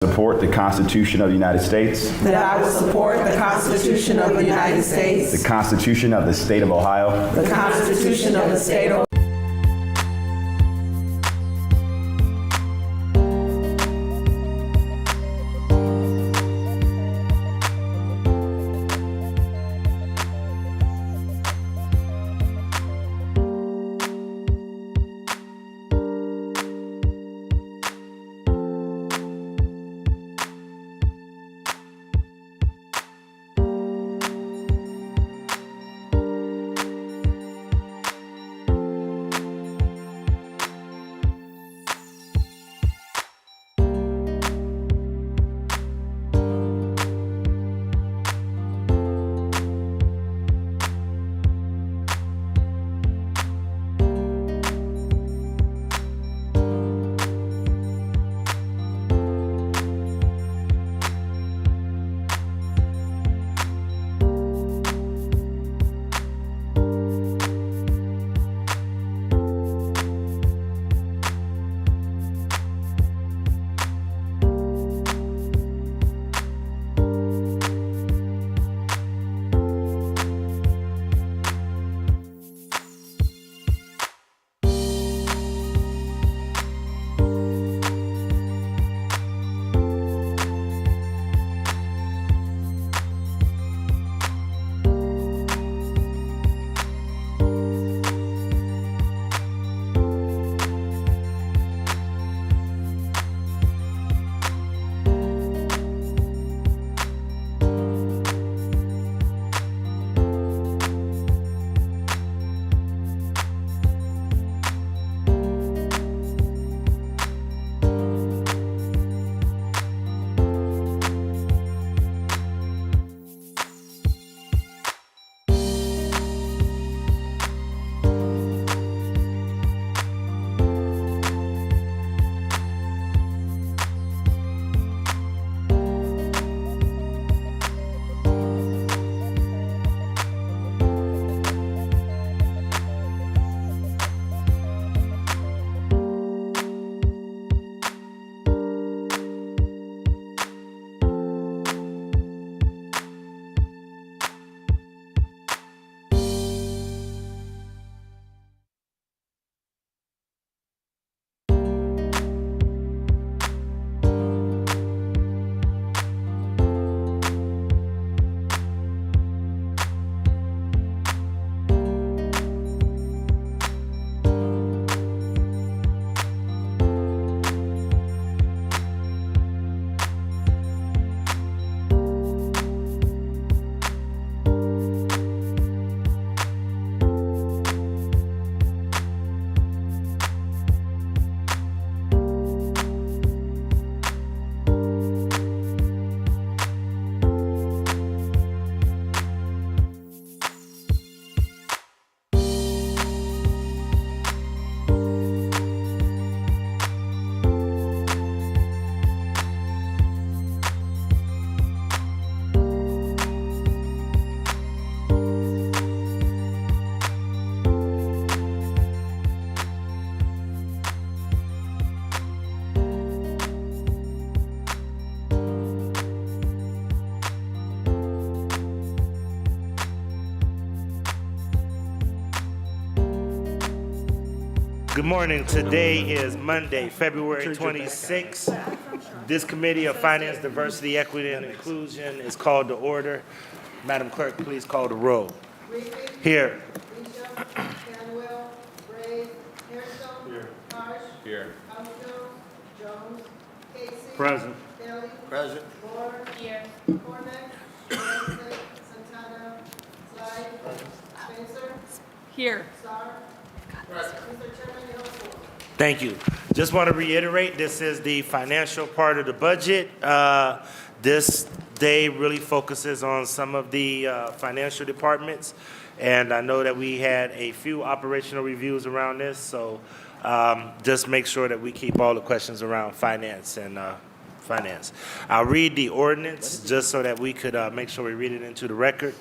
Support the Constitution of the United States. That I will support the Constitution of the United States. The Constitution of the State of Ohio. The Constitution of the State of Good morning. Today is Monday, February 26th. This Committee of Finance, Diversity, Equity, and Inclusion is called to order. Madam Clerk, please call the roll. Here. Canwell, Ray, Hairstone. Here. Marsh. Here. Armstrong, Jones, Casey. Present. Kelly. Present. Moore. Here. Cormack. Johnson, Santana. Slide. Spencer. Here. Starr. Mr. Chairman, you have the floor. Thank you. Just want to reiterate, this is the financial part of the budget. This day really focuses on some of the financial departments, and I know that we had a few operational reviews around this, so just make sure that we keep all the questions around finance and finance. I'll read the ordinance just so that we could make sure we read it into the record.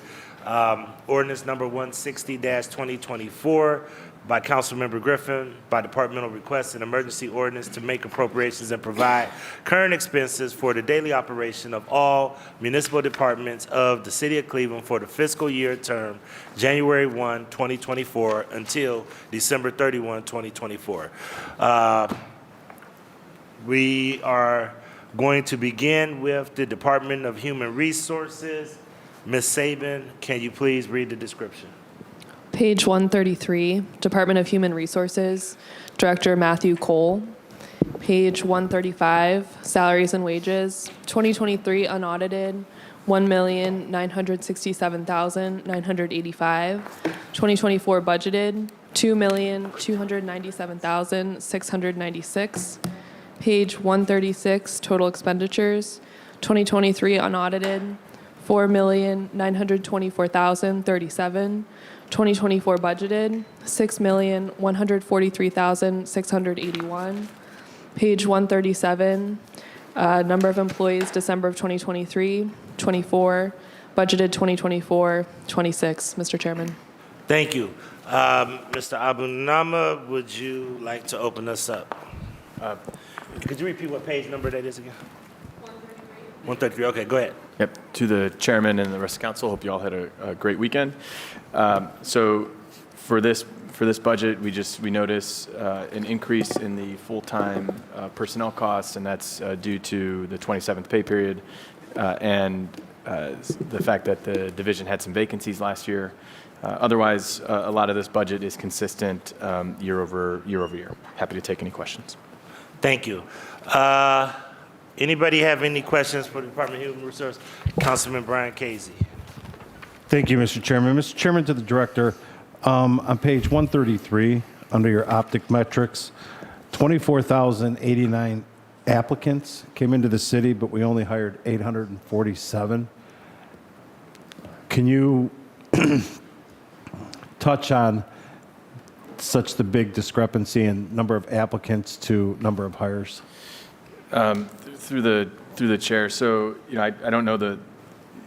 Ordinance number 160-2024, by Councilmember Griffin, by departmental request and emergency ordinance to make appropriations and provide current expenses for the daily operation of all municipal departments of the City of Cleveland for the fiscal year term January 1, 2024 until December 31, 2024. We are going to begin with the Department of Human Resources. Ms. Saban, can you please read the description? Page 133, Department of Human Resources, Director Matthew Cole. Page 135, Salaries and Wages, 2023 unaudited, $1,967,985. 2024 budgeted, $2,297,696. Page 136, total expenditures, 2023 unaudited, $4,924,037. 2024 budgeted, $6,143,681. Page 137, number of employees December of 2023, 24, budgeted 2024, 26. Mr. Chairman. Thank you. Mr. Abunama, would you like to open us up? Could you repeat what page number that is again? 133. Okay, go ahead. Yep. To the chairman and the rest of council, hope you all had a great weekend. So for this budget, we notice an increase in the full-time personnel costs, and that's due to the 27th pay period and the fact that the division had some vacancies last year. Otherwise, a lot of this budget is consistent year over year. Happy to take any questions. Thank you. Anybody have any questions for the Department of Human Resources? Councilman Brian Casey. Thank you, Mr. Chairman. Mr. Chairman, to the director, on page 133, under your optic metrics, 24,089 applicants came into the city, but we only hired 847. Can you touch on such the big discrepancy in number of applicants to number of hires? Through the chair. So, I don't know the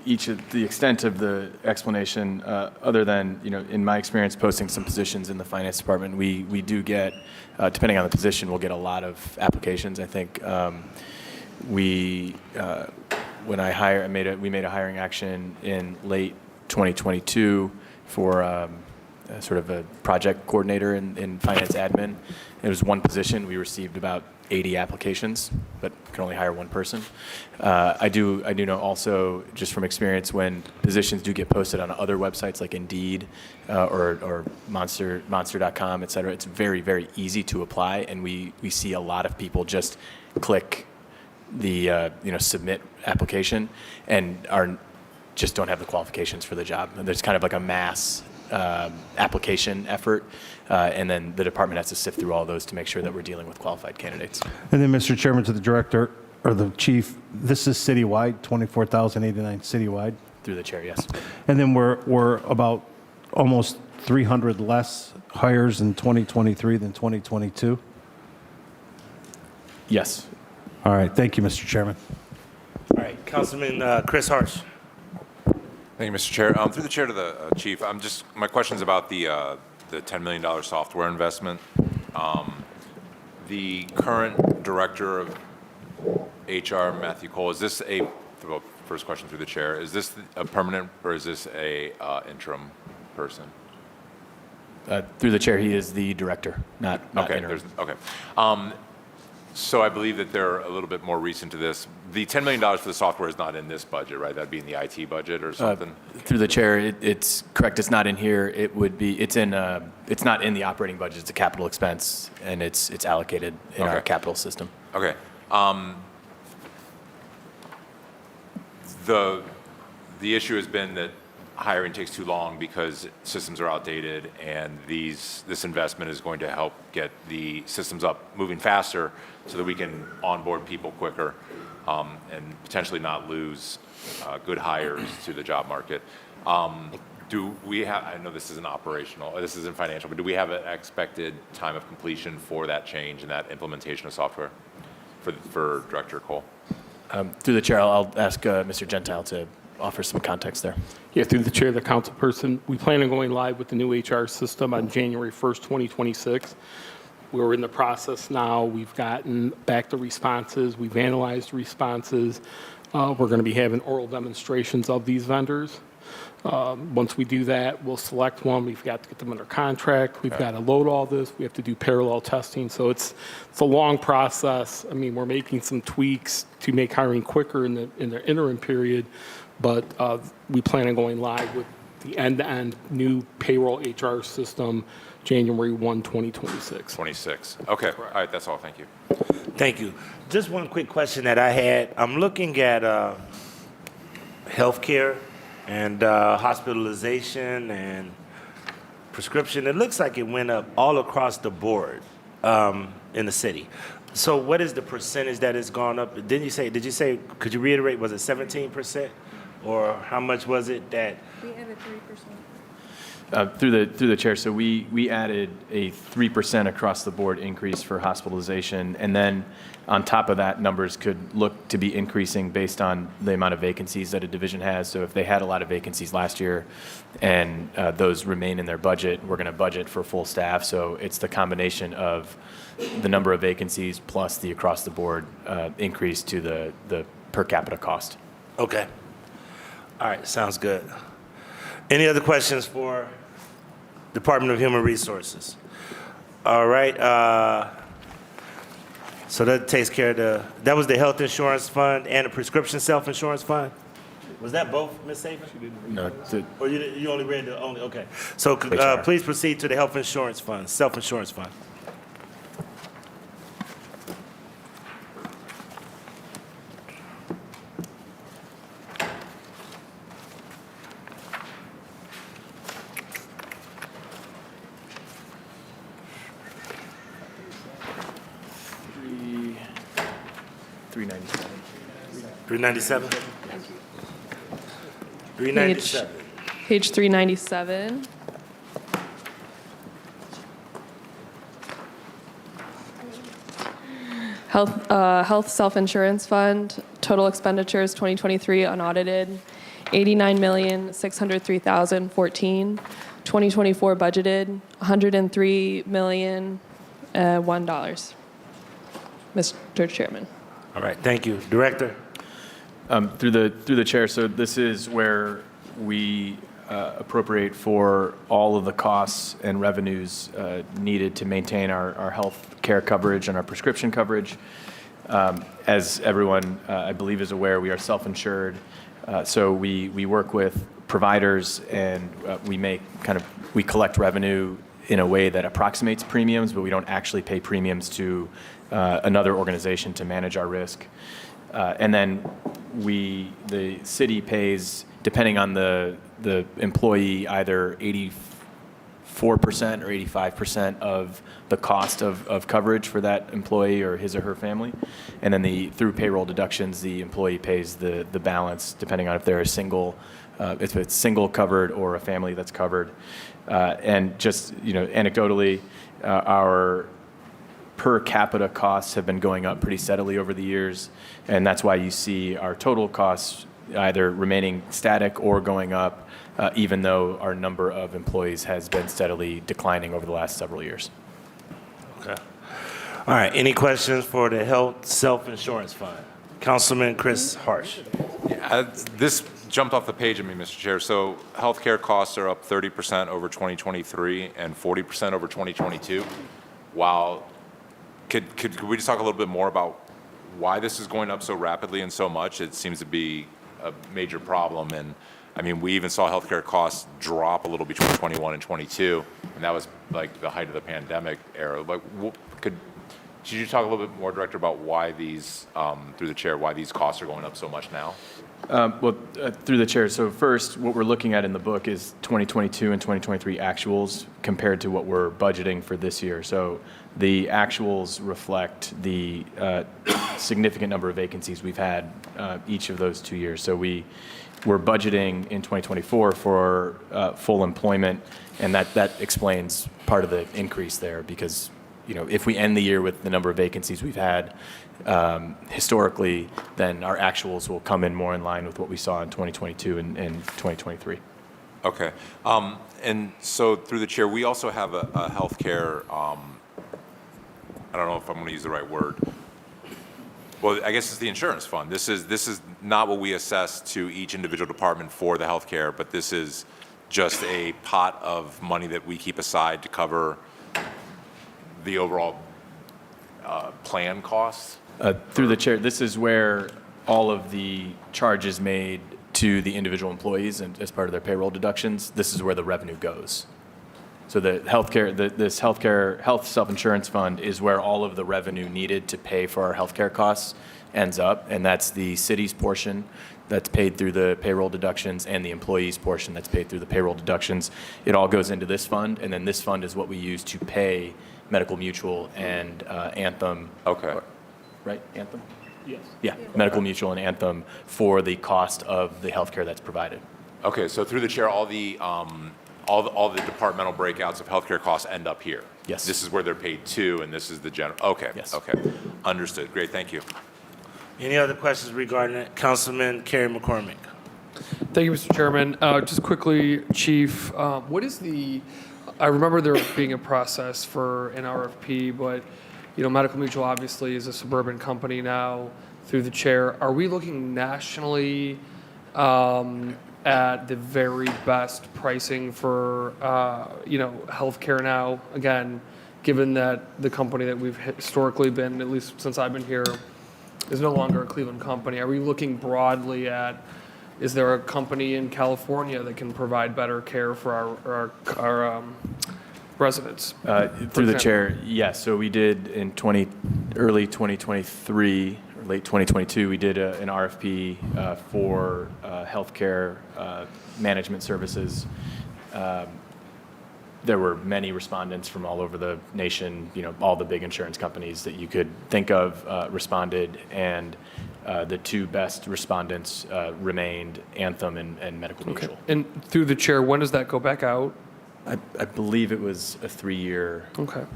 extent of the explanation, other than, in my experience posting some positions in the finance department, we do get, depending on the position, we'll get a lot of applications. I think when we made a hiring action in late 2022 for sort of a project coordinator in finance admin. It was one position. We received about 80 applications, but can only hire one person. I do know also, just from experience, when positions do get posted on other websites like Indeed or Monster.com, et cetera, it's very, very easy to apply, and we see a lot of people just click the submit application and just don't have the qualifications for the job. And there's kind of like a mass application effort, and then the department has to sift through all those to make sure that we're dealing with qualified candidates. And then, Mr. Chairman, to the director or the chief, this is citywide, 24,089 citywide. Through the chair, yes. And then we're about almost 300 less hires in 2023 than 2022. Yes. All right. Thank you, Mr. Chairman. All right, Councilman Chris Harsh. Thank you, Mr. Chair. Through the chair to the chief, my question's about the $10 million software investment. The current director of HR, Matthew Cole, is this first question through the chair, is this a permanent or is this a interim person? Through the chair, he is the director, not Okay, interim. okay. So I believe that they're a little bit more recent to this. The $10 million for the software is not in this budget, right? That'd be in the IT budget or something? Through the chair, it's correct. It's not in here. It's not in the operating budget. It's a capital expense, and it's allocated in our capital system. Okay. The issue has been that hiring takes too long because systems are outdated, and this investment is going to help get the systems up moving faster so that we can onboard people quicker and potentially not lose good hires to the job market. Do we have, I know this isn't operational, this isn't financial, but do we have an expected time of completion for that change and that implementation of software for Director Cole? Through the chair, I'll ask Mr. Gentile to offer some context there. Yeah, through the chair of the councilperson, we plan on going live with the new HR system on January 1st, 2026. We're in the process now. We've gotten back the responses. We've analyzed responses. We're going to be having oral demonstrations of these vendors. Once we do that, we'll select one. We've got to get them under contract. We've got to load all this. We have to do parallel testing. So it's a long process. I mean, we're making some tweaks to make hiring quicker in the interim period, but we plan on going live with the end-to-end new payroll HR system January 1, 2026. 26. Okay. All right. That's all. Thank you. Thank you. Just one quick question that I had. I'm looking at healthcare and hospitalization and prescription. It looks like it went up all across the board in the city. So what is the percentage that has gone up? Did you say, could you reiterate, was it 17%? Or how much was it that? We added 3%. Through the chair, so we added a 3% across the board increase for hospitalization, and then on top of that, numbers could look to be increasing based on the amount of vacancies that a division has. So if they had a lot of vacancies last year and those remain in their budget, we're going to budget for full staff. So it's the combination of the number of vacancies plus the across the board increase to the per capita cost. Okay. All right, sounds good. Any other questions for Department of Human Resources? All right, so that takes care of that was the health insurance fund and the prescription self-insurance fund? Was that both, Ms. Saban? No, Or you only read the only, okay. So please proceed to the health insurance fund, self-insurance fund. $397? 397. Page 397. Health self-insurance fund, total expenditures 2023 unaudited, $89,603,014. 2024 budgeted, $103,001. Mr. Chairman. All right, thank you. Director? Through the chair, so this is where we appropriate for all of the costs and revenues needed to maintain our health care coverage and our prescription coverage. As everyone, I believe, is aware, we are self-insured. So we work with providers and we collect revenue in a way that approximates premiums, but we don't actually pay premiums to another organization to manage our risk. And then the city pays, depending on the employee, either 84% or 85% of the cost of coverage for that employee or his or her family. And then through payroll deductions, the employee pays the balance, depending on if they're if it's single covered or a family that's covered. And just, anecdotally, our per capita costs have been going up pretty steadily over the years, and that's why you see our total costs either remaining static or going up, even though our number of employees has been steadily declining over the last several years. Okay. All right, any questions for the health self-insurance fund? Councilman Chris Harsh. This jumped off the page at me, Mr. Chair. So healthcare costs are up 30% over 2023 and 40% over 2022. While could we just talk a little bit more about why this is going up so rapidly and so much? It seems to be a major problem. And I mean, we even saw healthcare costs drop a little between 21 and 22, and that was like the height of the pandemic era. Like, could you talk a little bit more, Director, about why these, through the chair, why these costs are going up so much now? Through the chair. So first, what we're looking at in the book is 2022 and 2023 actuals compared to what we're budgeting for this year. So the actuals reflect the significant number of vacancies we've had each of those 2 years. So we're budgeting in 2024 for full employment, and that explains part of the increase there, because if we end the year with the number of vacancies we've had historically, then our actuals will come in more in line with what we saw in 2022 and 2023. Okay. And so through the chair, we also have a healthcare, I don't know if I'm going to use the right word. Well, I guess it's the insurance fund. This is not what we assess to each individual department for the healthcare, but this is just a pot of money that we keep aside to cover the overall plan costs. Through the chair, this is where all of the charges made to the individual employees and as part of their payroll deductions, this is where the revenue goes. So the healthcare, this health self-insurance fund is where all of the revenue needed to pay for our healthcare costs ends up, and that's the city's portion that's paid through the payroll deductions and the employees' portion that's paid through the payroll deductions. It all goes into this fund, and then this fund is what we use to pay Medical Mutual and Anthem. Okay. Right, Anthem? Yes. Yeah, Medical Mutual and Anthem for the cost of the healthcare that's provided. Okay, so through the chair, all the departmental breakouts of healthcare costs end up here? Yes. This is where they're paid to, and this is the general, okay. Yes. Okay, understood. Great, thank you. Any other questions regarding it? Councilman Kerry McCormick. Thank you, Mr. Chairman. Just quickly, Chief, what is I remember there being a process for an RFP, but, Medical Mutual obviously is a suburban company now through the chair. Are we looking nationally at the very best pricing for, healthcare now? Again, given that the company that we've historically been, at least since I've been here, is no longer a Cleveland company. Are we looking broadly at, is there a company in California that can provide better care for our residents? Through the chair, yes. So we did in early 2023, or late 2022, we did an RFP for healthcare management services. There were many respondents from all over the nation. All the big insurance companies that you could think of responded, and the two best respondents remained Anthem and Medical Mutual. And through the chair, when does that go back out? I believe it was a 3-year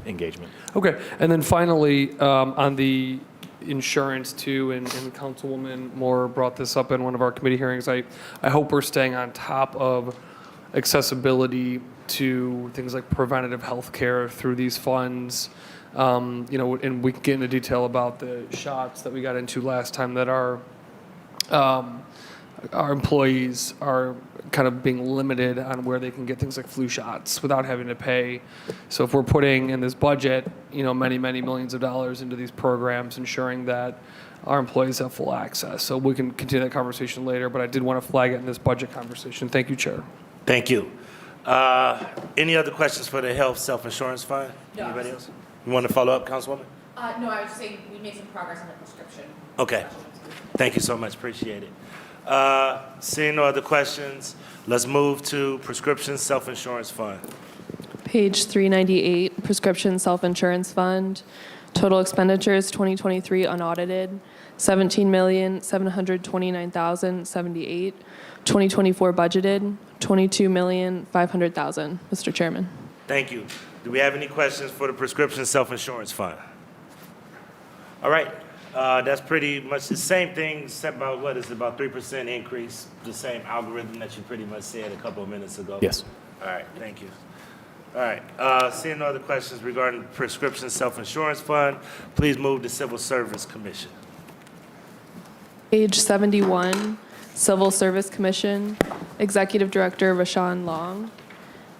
engagement. Okay, and then finally, on the insurance too, and Councilwoman Moore brought this up in one of our committee hearings. I hope we're staying on top of accessibility to things like preventative health care through these funds. And we can get into detail about the shots that we got into last time that our employees are kind of being limited on where they can get things like flu shots without having to pay. So if we're putting in this budget, many, many millions of dollars into these programs, ensuring that our employees have full access. So we can continue that conversation later, but I did want to flag it in this budget conversation. Thank you, Chair. Thank you. Any other questions for the health self-insurance fund? No. Anybody else? You want to follow up, Councilwoman? No, I was just saying we made some progress on the prescription. Okay. Thank you so much. Appreciate it. Seeing no other questions, let's move to prescription self-insurance fund. Page 398, prescription self-insurance fund. Total expenditures 2023 unaudited, $17,729,078. 2024 budgeted, $22,500,000. Mr. Chairman. Thank you. Do we have any questions for the prescription self-insurance fund? All right. That's pretty much the same thing, except about what is it, about 3% increase, the same algorithm that you pretty much said a couple of minutes ago. Yes. All right, thank you. All right, seeing no other questions regarding the prescription self-insurance fund, please move to Civil Service Commission. Page 71, Civil Service Commission, Executive Director Rashawn Long.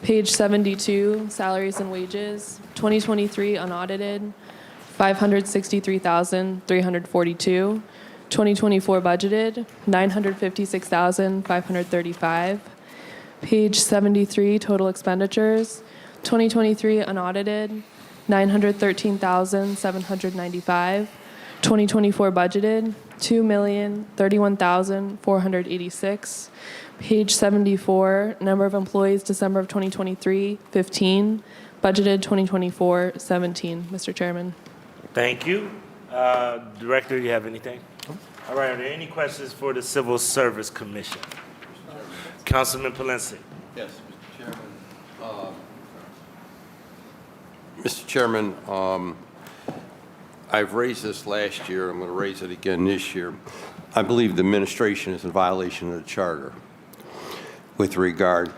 Page 72, Salaries and Wages, 2023 unaudited, $563,342. 2024 budgeted, $956,535. Page 73, total expenditures, 2023 unaudited, $913,795. 2024 budgeted, $2,031,486. Page 74, number of employees December of 2023, 15. Budgeted 2024, 17. Mr. Chairman. Thank you. Director, you have anything? All right, are there any questions for the Civil Service Commission? Councilman Palenci. Yes, Mr. Chairman. Mr. Chairman, I've raised this last year. I'm going to raise it again this year. I believe the administration is in violation of the charter with regard.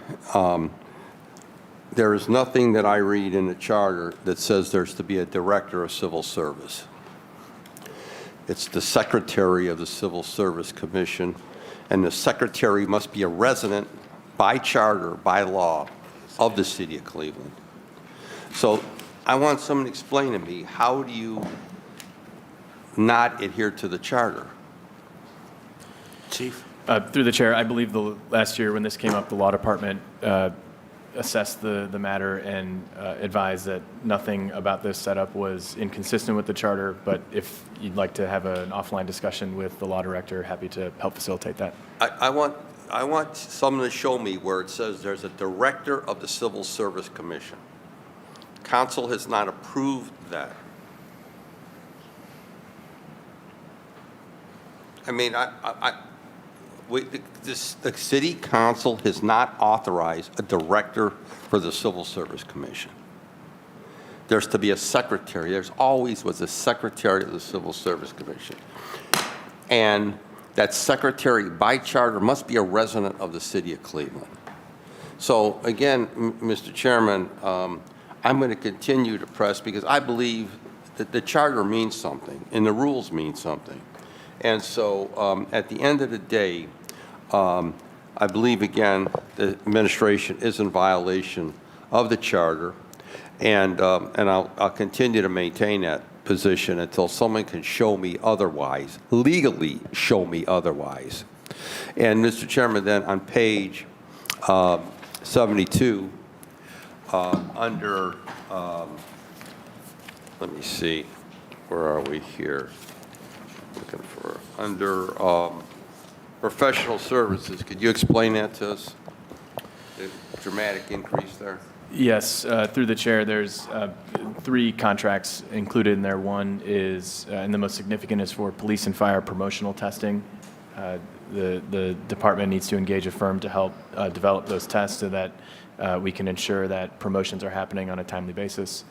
There is nothing that I read in the charter that says there's to be a director of civil service. It's the secretary of the Civil Service Commission, and the secretary must be a resident by charter, by law, of the city of Cleveland. So I want someone to explain to me, how do you not adhere to the charter? Chief? Through the chair, I believe the last year when this came up, the law department assessed the matter and advised that nothing about this setup was inconsistent with the charter. But if you'd like to have an offline discussion with the law director, happy to help facilitate that. I want someone to show me where it says there's a director of the Civil Service Commission. Council has not approved that. I mean, the city council has not authorized a director for the Civil Service Commission. There's to be a secretary. There's always was a secretary of the Civil Service Commission. And that secretary, by charter, must be a resident of the city of Cleveland. So again, Mr. Chairman, I'm going to continue to press because I believe that the charter means something and the rules mean something. And so at the end of the day, I believe, again, the administration is in violation of the charter, and I'll continue to maintain that position until someone can show me otherwise, legally show me otherwise. And Mr. Chairman, then on page 72, under, let me see, where are we here? Looking for, under professional services, could you explain that to us? The dramatic increase there? Yes, through the chair, there's 3 contracts included in there. One is, and the most significant is for police and fire promotional testing. The department needs to engage a firm to help develop those tests so that we can ensure that promotions are happening on a timely basis.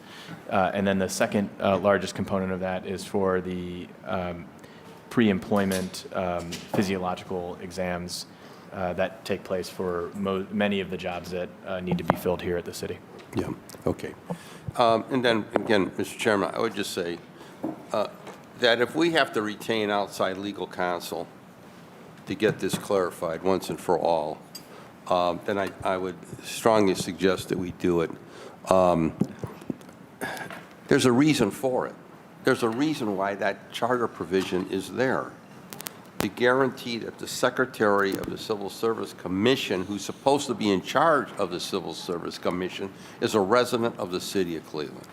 And then the second largest component of that is for the pre-employment physiological exams that take place for many of the jobs that need to be filled here at the city. Yeah, okay. And then, again, Mr. Chairman, I would just say that if we have to retain outside legal counsel to get this clarified once and for all, then I would strongly suggest that we do it. There's a reason for it. There's a reason why that charter provision is there, to guarantee that the Secretary of the Civil Service Commission, who's supposed to be in charge of the Civil Service Commission, is a resident of the city of Cleveland.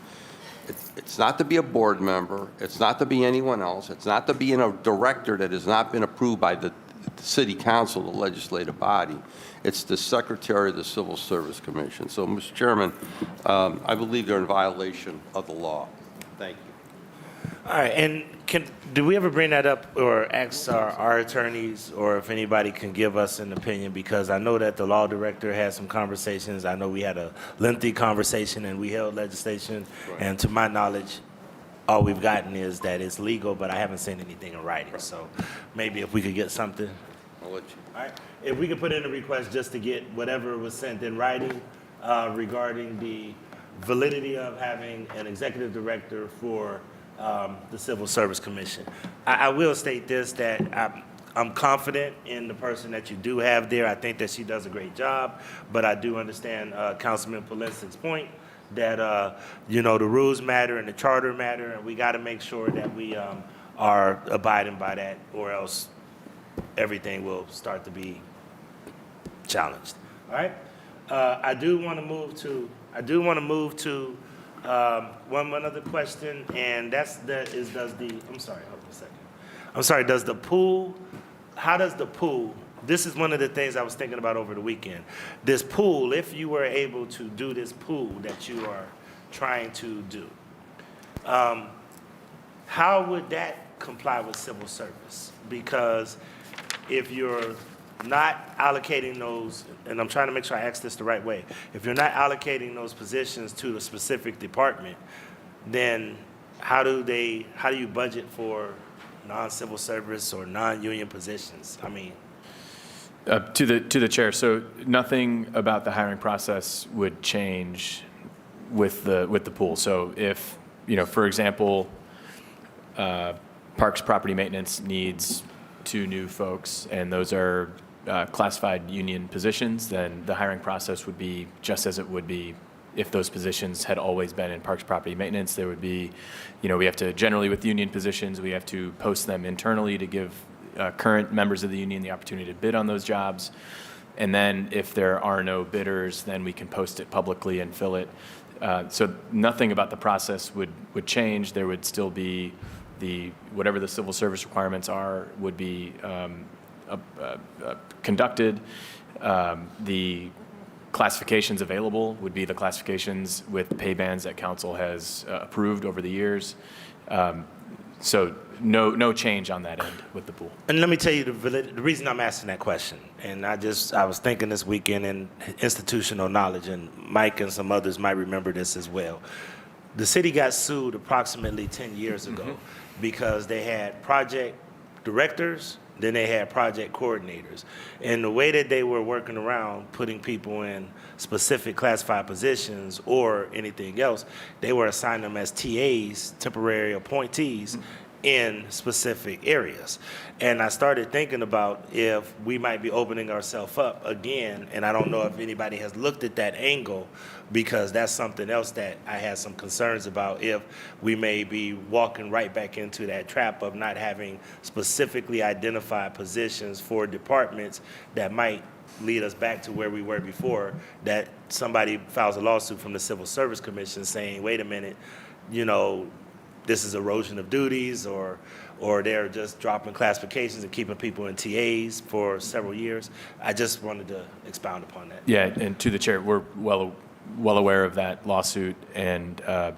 It's not to be a board member. It's not to be anyone else. It's not to be a director that has not been approved by the city council, the legislative body. It's the Secretary of the Civil Service Commission. So, Mr. Chairman, I believe they're in violation of the law. Thank you. All right, and do we ever bring that up or ask our attorneys, or if anybody can give us an opinion? Because I know that the law director had some conversations. I know we had a lengthy conversation and we held legislation. Right. And to my knowledge, all we've gotten is that it's legal, but I haven't seen anything in writing. Right. So maybe if we could get something. I'll let you. All right, if we could put in a request just to get whatever was sent in writing regarding the validity of having an executive director for the Civil Service Commission. I will state this, that I'm confident in the person that you do have there. I think that she does a great job, but I do understand Councilman Polisic's point that, you know, the rules matter and the charter matter, and we got to make sure that we are abiding by that, or else everything will start to be challenged. All right? I do want to move to one other question, and does the pool, how does the pool, this is one of the things I was thinking about over the weekend. This pool, if you were able to do this pool that you are trying to do, how would that comply with civil service? Because if you're not allocating those, and I'm trying to make sure I ask this the right way, if you're not allocating those positions to the specific department, then how do you budget for non-civil service or non-union positions? I mean, To the chair, so nothing about the hiring process would change with the pool. So if, for example, Parks Property Maintenance needs 2 new folks, and those are classified union positions, then the hiring process would be just as it would be if those positions had always been in Parks Property Maintenance. There would be, we have to, generally with union positions, we have to post them internally to give current members of the union the opportunity to bid on those jobs. And then if there are no bidders, then we can post it publicly and fill it. So nothing about the process would change. There would still be whatever the civil service requirements are would be conducted. The classifications available would be the classifications with pay bands that council has approved over the years. So no change on that end with the pool. and let me tell you the reason I'm asking that question. And I was thinking this weekend in institutional knowledge, and Mike and some others might remember this as well. The city got sued approximately 10 years ago because they had project directors, then they had project coordinators. And the way that they were working around putting people in specific classified positions or anything else, they were assigning them as TAs, temporary appointees, in specific areas. And I started thinking about if we might be opening ourselves up again, and I don't know if anybody has looked at that angle, because that's something else that I had some concerns about, if we may be walking right back into that trap of not having specifically identified positions for departments that might lead us back to where we were before, that somebody files a lawsuit from the Civil Service Commission saying, wait a minute, this is erosion of duties, or they're just dropping classifications and keeping people in TAs for several years. I just wanted to expound upon that. Yeah, and to the chair, we're well aware of that lawsuit, and I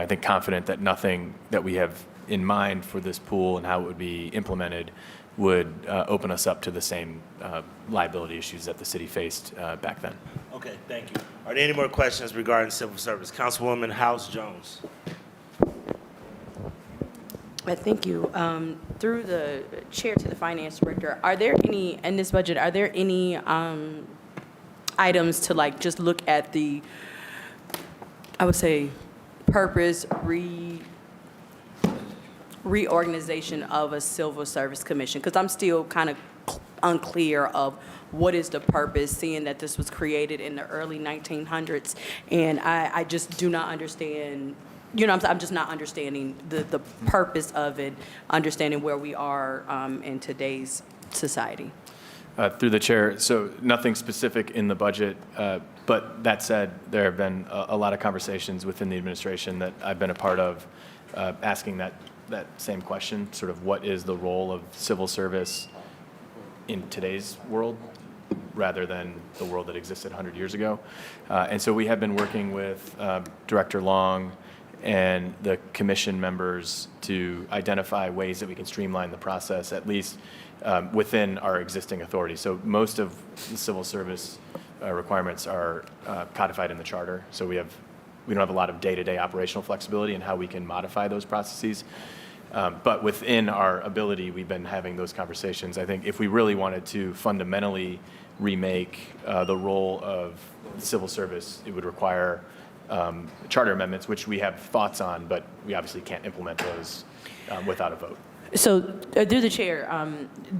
think confident that nothing that we have in mind for this pool and how it would be implemented would open us up to the same liability issues that the city faced back then. Okay, thank you. Are there any more questions regarding civil service? Councilwoman House Jones. Thank you. Through the chair to the finance director, are there any, in this budget, are there any items to just look at the, I would say, purpose, reorganization of a civil service commission? Because I'm still kind of unclear of what is the purpose, seeing that this was created in the early 1900s, and I just do not understand. I'm just not understanding the purpose of it, understanding where we are in today's society. Through the chair, so nothing specific in the budget, but that said, there have been a lot of conversations within the administration that I've been a part of, asking that same question, sort of what is the role of civil service in today's world rather than the world that existed 100 years ago. And so we have been working with Director Long and the commission members to identify ways that we can streamline the process, at least within our existing authority. So most of the civil service requirements are codified in the charter. So we don't have a lot of day-to-day operational flexibility in how we can modify those processes. But within our ability, we've been having those conversations. I think if we really wanted to fundamentally remake the role of civil service, it would require charter amendments, which we have thoughts on, but we obviously can't implement those without a vote. So, through the chair,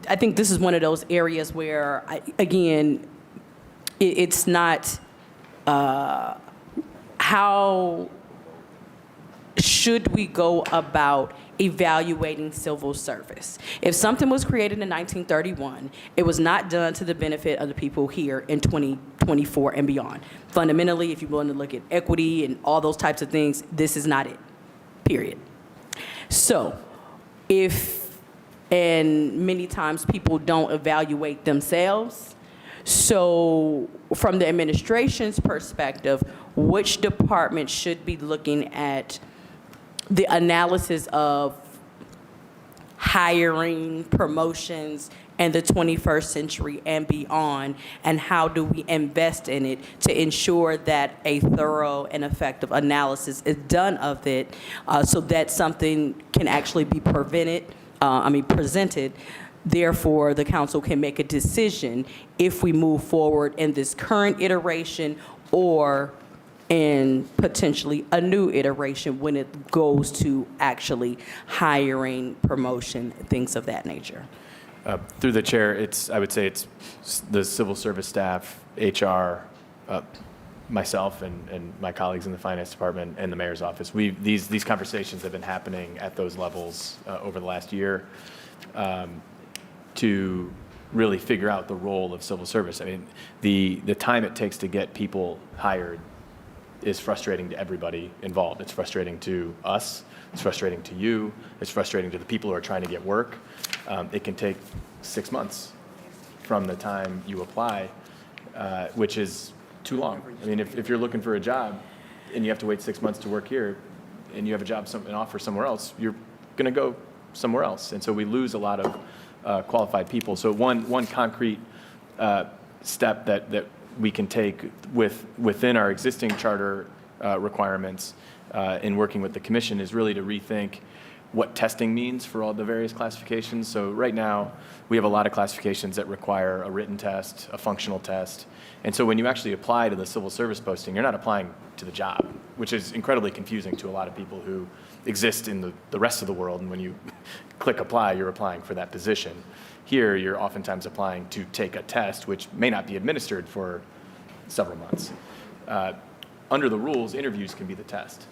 I think this is one of those areas where, it's not how should we go about evaluating civil service. If something was created in 1931, it was not done to the benefit of the people here in 2024 and beyond. Fundamentally, if you're willing to look at equity and all those types of things, this is not it, period. So, and many times people don't evaluate themselves. So from the administration's perspective, which department should be looking at the analysis of hiring, promotions, in the 21st century and beyond, and how do we invest in it to ensure that a thorough and effective analysis is done of it, so that something can actually be presented. Therefore, the council can make a decision if we move forward in this current iteration or in potentially a new iteration when it goes to actually hiring, promotion, things of that nature. Through the chair, I would say it's the civil service staff, HR, myself and my colleagues in the finance department and the mayor's office. These conversations have been happening at those levels over the last year to really figure out the role of civil service. I mean, the time it takes to get people hired is frustrating to everybody involved. It's frustrating to us, it's frustrating to you, it's frustrating to the people who are trying to get work. It can take 6 months from the time you apply, which is too long. I mean, if you're looking for a job and you have to wait 6 months to work here and you have a job, an offer somewhere else, you're gonna go somewhere else. And so we lose a lot of qualified people. So one concrete step that we can take within our existing charter requirements in working with the commission is really to rethink what testing means for all the various classifications. So right now, we have a lot of classifications that require a written test, a functional test. And so when you actually apply to the civil service posting, you're not applying to the job, which is incredibly confusing to a lot of people who exist in the rest of the world. And when you click apply, you're applying for that position. Here, you're oftentimes applying to take a test, which may not be administered for several months. Under the rules, interviews can be the test.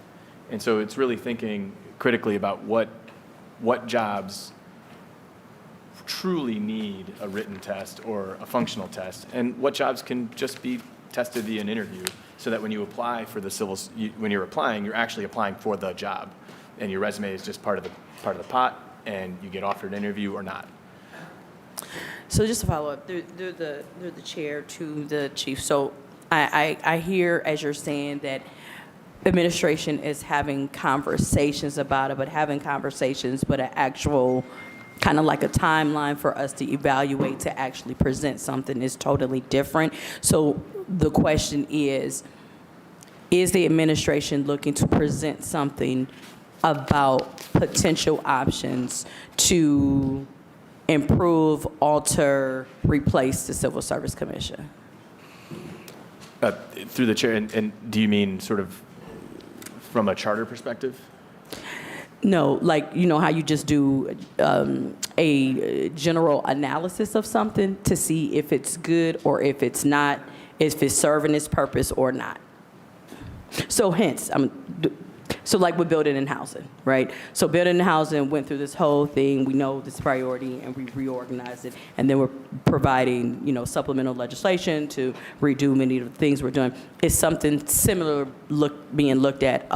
And so it's really thinking critically about what jobs truly need a written test or a functional test, and what jobs can just be tested via an interview, so that when you apply for the when you're applying, you're actually applying for the job, and your resume is just part of the pot, and you get offered an interview or not. So just to follow up, through the chair to the chief. So I hear, as you're saying, that administration is having conversations about it, but having conversations, but an actual kind of like a timeline for us to evaluate to actually present something is totally different. So the question is the administration looking to present something about potential options to improve, alter, replace the Civil Service Commission? Through the chair, and do you mean sort of from a charter perspective? No, like, you know how you just do a general analysis of something to see if it's good or if it's not, if it's serving its purpose or not. So hence, so like with building and housing, right? So building and housing went through this whole thing. We know this priority and we reorganized it. And then we're providing, supplemental legislation to redo many of the things we're doing. Is something similar being looked at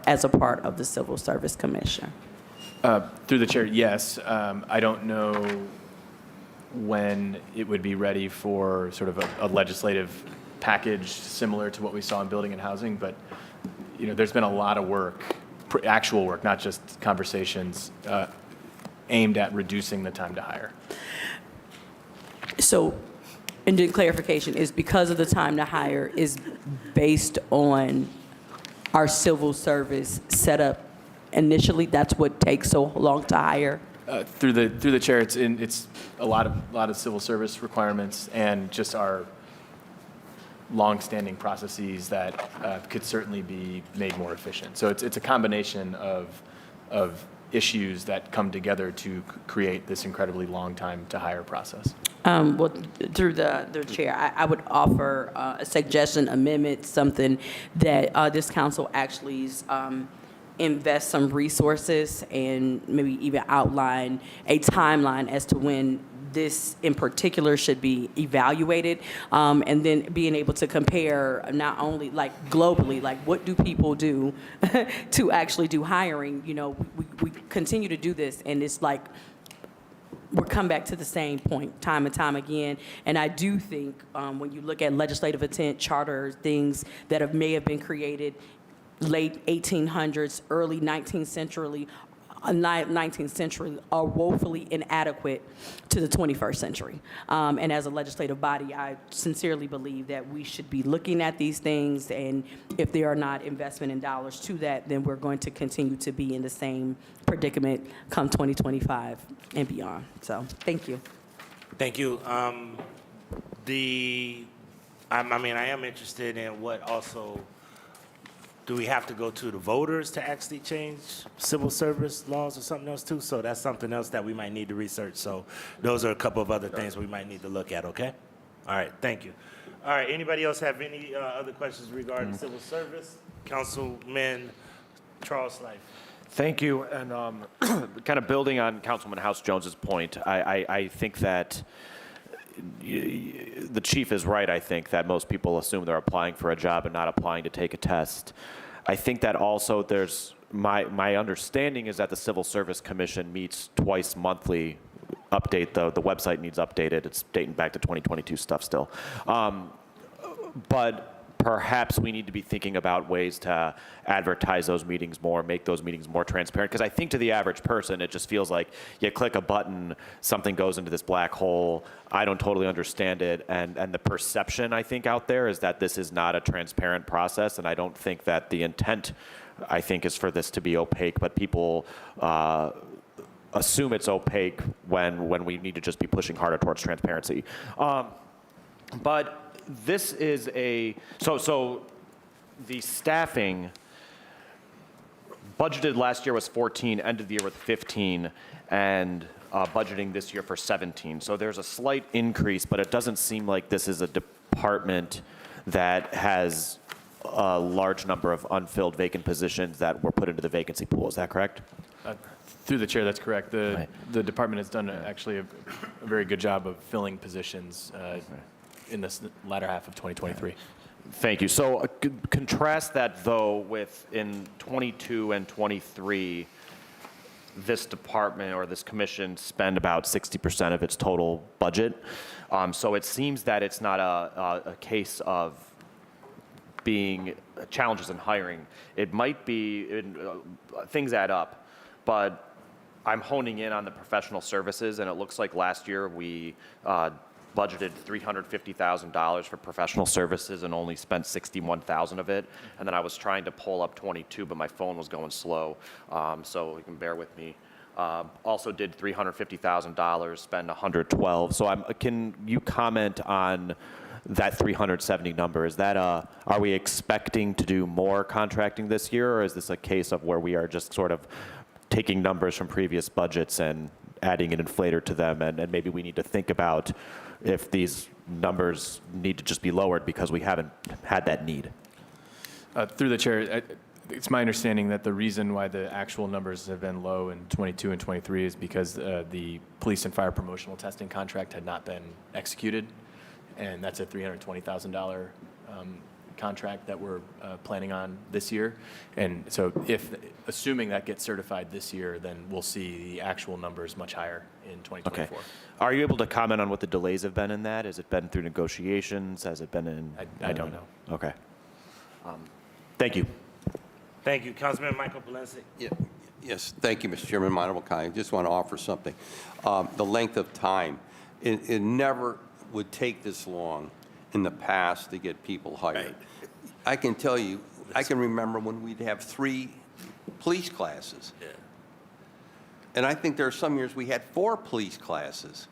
as a part of the Civil Service Commission? Through the chair, yes. I don't know when it would be ready for sort of a legislative package similar to what we saw in building and housing, but there's been a lot of work, actual work, not just conversations, aimed at reducing the time to hire. So, and then clarification is because of the time to hire is based on our civil service setup initially. That's what takes so long to hire. Through the chair, it's a lot of civil service requirements and just our long-standing processes that could certainly be made more efficient. So it's a combination of issues that come together to create this incredibly long time to hire process. Well, through the chair, I would offer a suggestion, amendment, something that this council actually invest some resources and maybe even outline a timeline as to when this in particular should be evaluated, and then being able to compare not only like globally, like what do people do to actually do hiring. We continue to do this, and it's like we're come back to the same point time and time again. And I do think when you look at legislative intent, charter, things that may have been created late 1800s, early 19th century, 19th century are woefully inadequate to the 21st century. And as a legislative body, I sincerely believe that we should be looking at these things, and if there are not investment in dollars to that, then we're going to continue to be in the same predicament come 2025 and beyond. So, thank you. Thank you. I am interested in what also, do we have to go to the voters to actually change civil service laws or something else too? So that's something else that we might need to research. So those are a couple of other things we might need to look at, okay? All right, thank you. All right, anybody else have any other questions regarding civil service? Councilman Charles Life. Thank you. And kind of building on Councilman House Jones's point, I think that the chief is right. I think that most people assume they're applying for a job and not applying to take a test. I think that also there's, my understanding is that the Civil Service Commission meets twice monthly. The website needs updated. It's dating back to 2022 stuff still. But perhaps we need to be thinking about ways to advertise those meetings more, make those meetings more transparent. Because I think to the average person, it just feels like you click a button, something goes into this black hole. I don't totally understand it. And the perception, I think, out there is that this is not a transparent process. And I don't think that the intent, I think, is for this to be opaque. But people assume it's opaque when we need to just be pushing harder towards transparency. But this is so the staffing budgeted last year was 14, ended the year with 15, and budgeting this year for 17. So there's a slight increase, but it doesn't seem like this is a department that has a large number of unfilled vacant positions that were put into the vacancy pool. Is that correct? Through the chair, that's correct. The department has done actually a very good job of filling positions in this latter half of 2023. Thank you. So contrast that, though, with in 22 and 23, this department or this commission spend about 60% of its total budget. So it seems that it's not a case of being challenges in hiring. It might be, things add up, but I'm honing in on the professional services, and it looks like last year we budgeted $350,000 for professional services and only spent $61,000 of it. And then I was trying to pull up 22, but my phone was going slow, so you can bear with me. Also did $350,000, spend $112. So can you comment on that 370 number? Is that are we expecting to do more contracting this year, or is this a case of where we are just sort of taking numbers from previous budgets and adding an inflator to them, and maybe we need to think about if these numbers need to just be lowered because we haven't had that need? Through the chair, it's my understanding that the reason why the actual numbers have been low in 22 and 23 is because the police and fire promotional testing contract had not been executed, and that's a $320,000 contract that we're planning on this year. And so assuming that gets certified this year, then we'll see the actual numbers much higher in 2024. Okay. Are you able to comment on what the delays have been in that? Has it been through negotiations? Has it been in? I don't know. Okay. Thank you. Thank you. Councilman Michael Polensek. Yes, thank you, Mr. Chairman. My honorable colleague, I just want to offer something. The length of time, it never would take this long in the past to get people hired. Right. I can tell you, I can remember when we'd have 3 police classes. Yeah. And I think there are some years we had 4 police classes.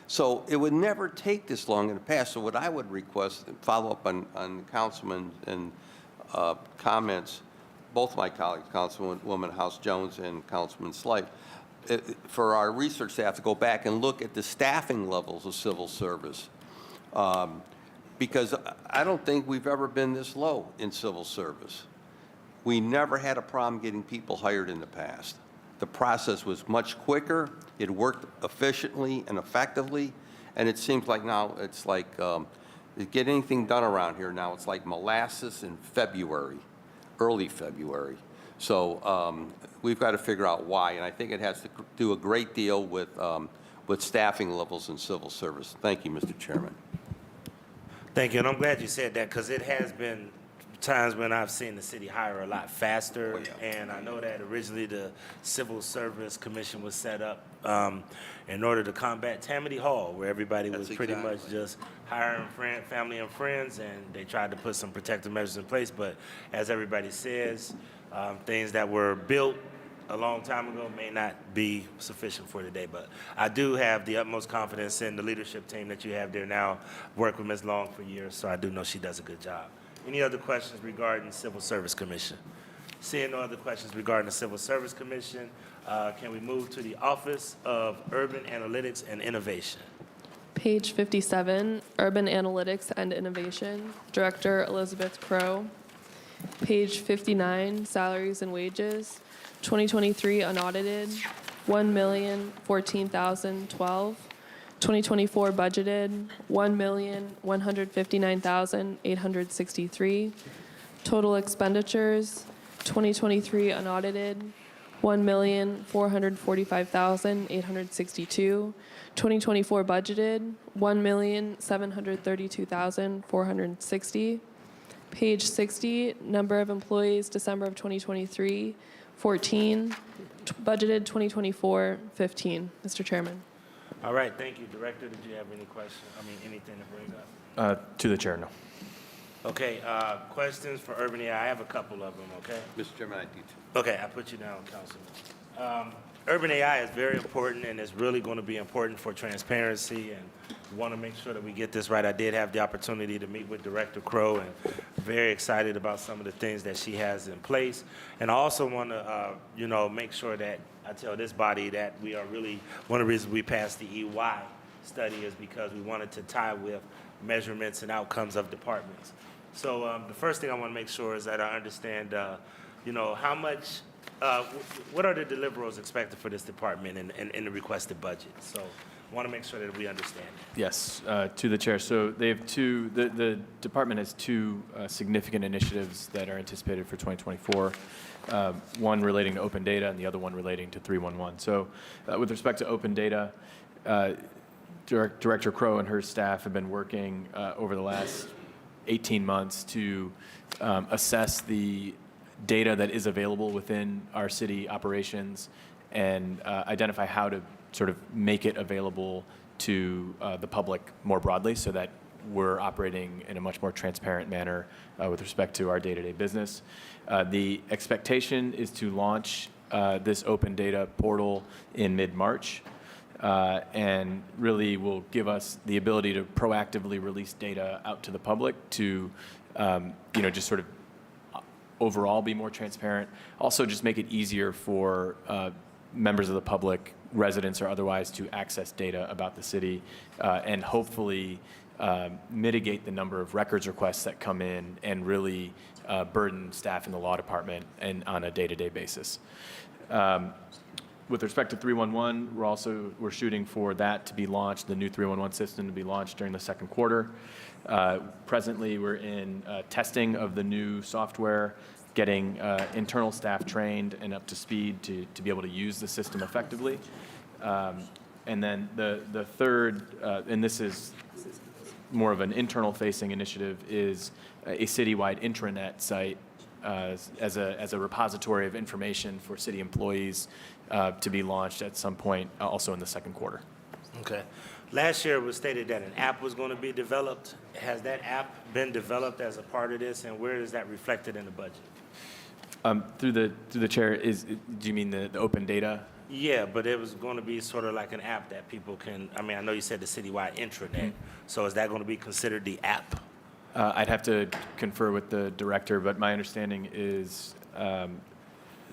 So it would never take this long in the past. So what I would request, and follow up on Councilman and comments, both my colleagues, Councilwoman House Jones and Councilman Slight, for our research staff to go back and look at the staffing levels of civil service. Because I don't think we've ever been this low in civil service. We never had a problem getting people hired in the past. The process was much quicker, it worked efficiently and effectively, and it seems like now it's like, to get anything done around here now, it's like molasses in February, early February. So we've got to figure out why, and I think it has to do a great deal with staffing levels in civil service. Thank you, Mr. Chairman. Thank you, and I'm glad you said that because it has been times when I've seen the city hire a lot faster, and I know that originally the Civil Service Commission was set up in order to combat Tammany Hall, where everybody was That's pretty exactly. much just hiring family and friends, and they tried to put some protective measures in place. But as everybody says, things that were built a long time ago may not be sufficient for today. But I do have the utmost confidence in the leadership team that you have there now. Worked with Ms. Long for years, so I do know she does a good job. Any other questions regarding Civil Service Commission? Seeing no other questions regarding the Civil Service Commission, can we move to the Office of Urban Analytics and Innovation? Page 57, Urban Analytics and Innovation, Director Elizabeth Crow. Page 59, Salaries and Wages, 2023 unaudited, $1,014,012. 2024 budgeted, $1,159,863. Total expenditures, 2023 unaudited, $1,445,862. 2024 budgeted, $1,732,460. Page 60, number of employees, December of 2023, 14. Budgeted 2024, 15. Mr. Chairman. All right, thank you. Director, did you have any questions? Anything to bring up? To the chair, no. Okay, questions for Urban AI? I have a couple of them, okay? Mr. Chairman, I do too. Okay, I put you down, Councilman. Urban AI is very important, and it's really going to be important for transparency, and we want to make sure that we get this right. I did have the opportunity to meet with Director Crow, and very excited about some of the things that she has in place. And I also want to, make sure that I tell this body that we are really, one of the reasons we passed the EY study is because we wanted to tie with measurements and outcomes of departments. So the first thing I want to make sure is that I understand, how much, what are the deliverables expected for this department in the requested budget? So I want to make sure that we understand that. Yes, to the chair. So they have the department has two significant initiatives that are anticipated for 2024, one relating to open data and the other one relating to 311. So with respect to open data, Director Crow and her staff have been working over the last 18 months to assess the data that is available within our city operations and identify how to sort of make it available to the public more broadly so that we're operating in a much more transparent manner with respect to our day-to-day business. The expectation is to launch this open data portal in mid-March. And really will give us the ability to proactively release data out to the public to, just sort of overall be more transparent. Also, just make it easier for members of the public, residents or otherwise, to access data about the city, and hopefully mitigate the number of records requests that come in and really burden staff in the law department and on a day-to-day basis. With respect to 311, we're shooting for that to be launched, the new 311 system to be launched during the second quarter. Presently, we're in testing of the new software, getting internal staff trained and up to speed to be able to use the system effectively. And then the third, and this is more of an internal-facing initiative, is a citywide intranet site as a repository of information for city employees to be launched at some point also in the second quarter. Okay. Last year it was stated that an app was going to be developed. Has that app been developed as a part of this, and where is that reflected in the budget? Through the chair, do you mean the open data? Yeah, but it was going to be sort of like an app that people can, I know you said the citywide intranet, so is that going to be considered the app? I'd have to confer with the director, but my understanding is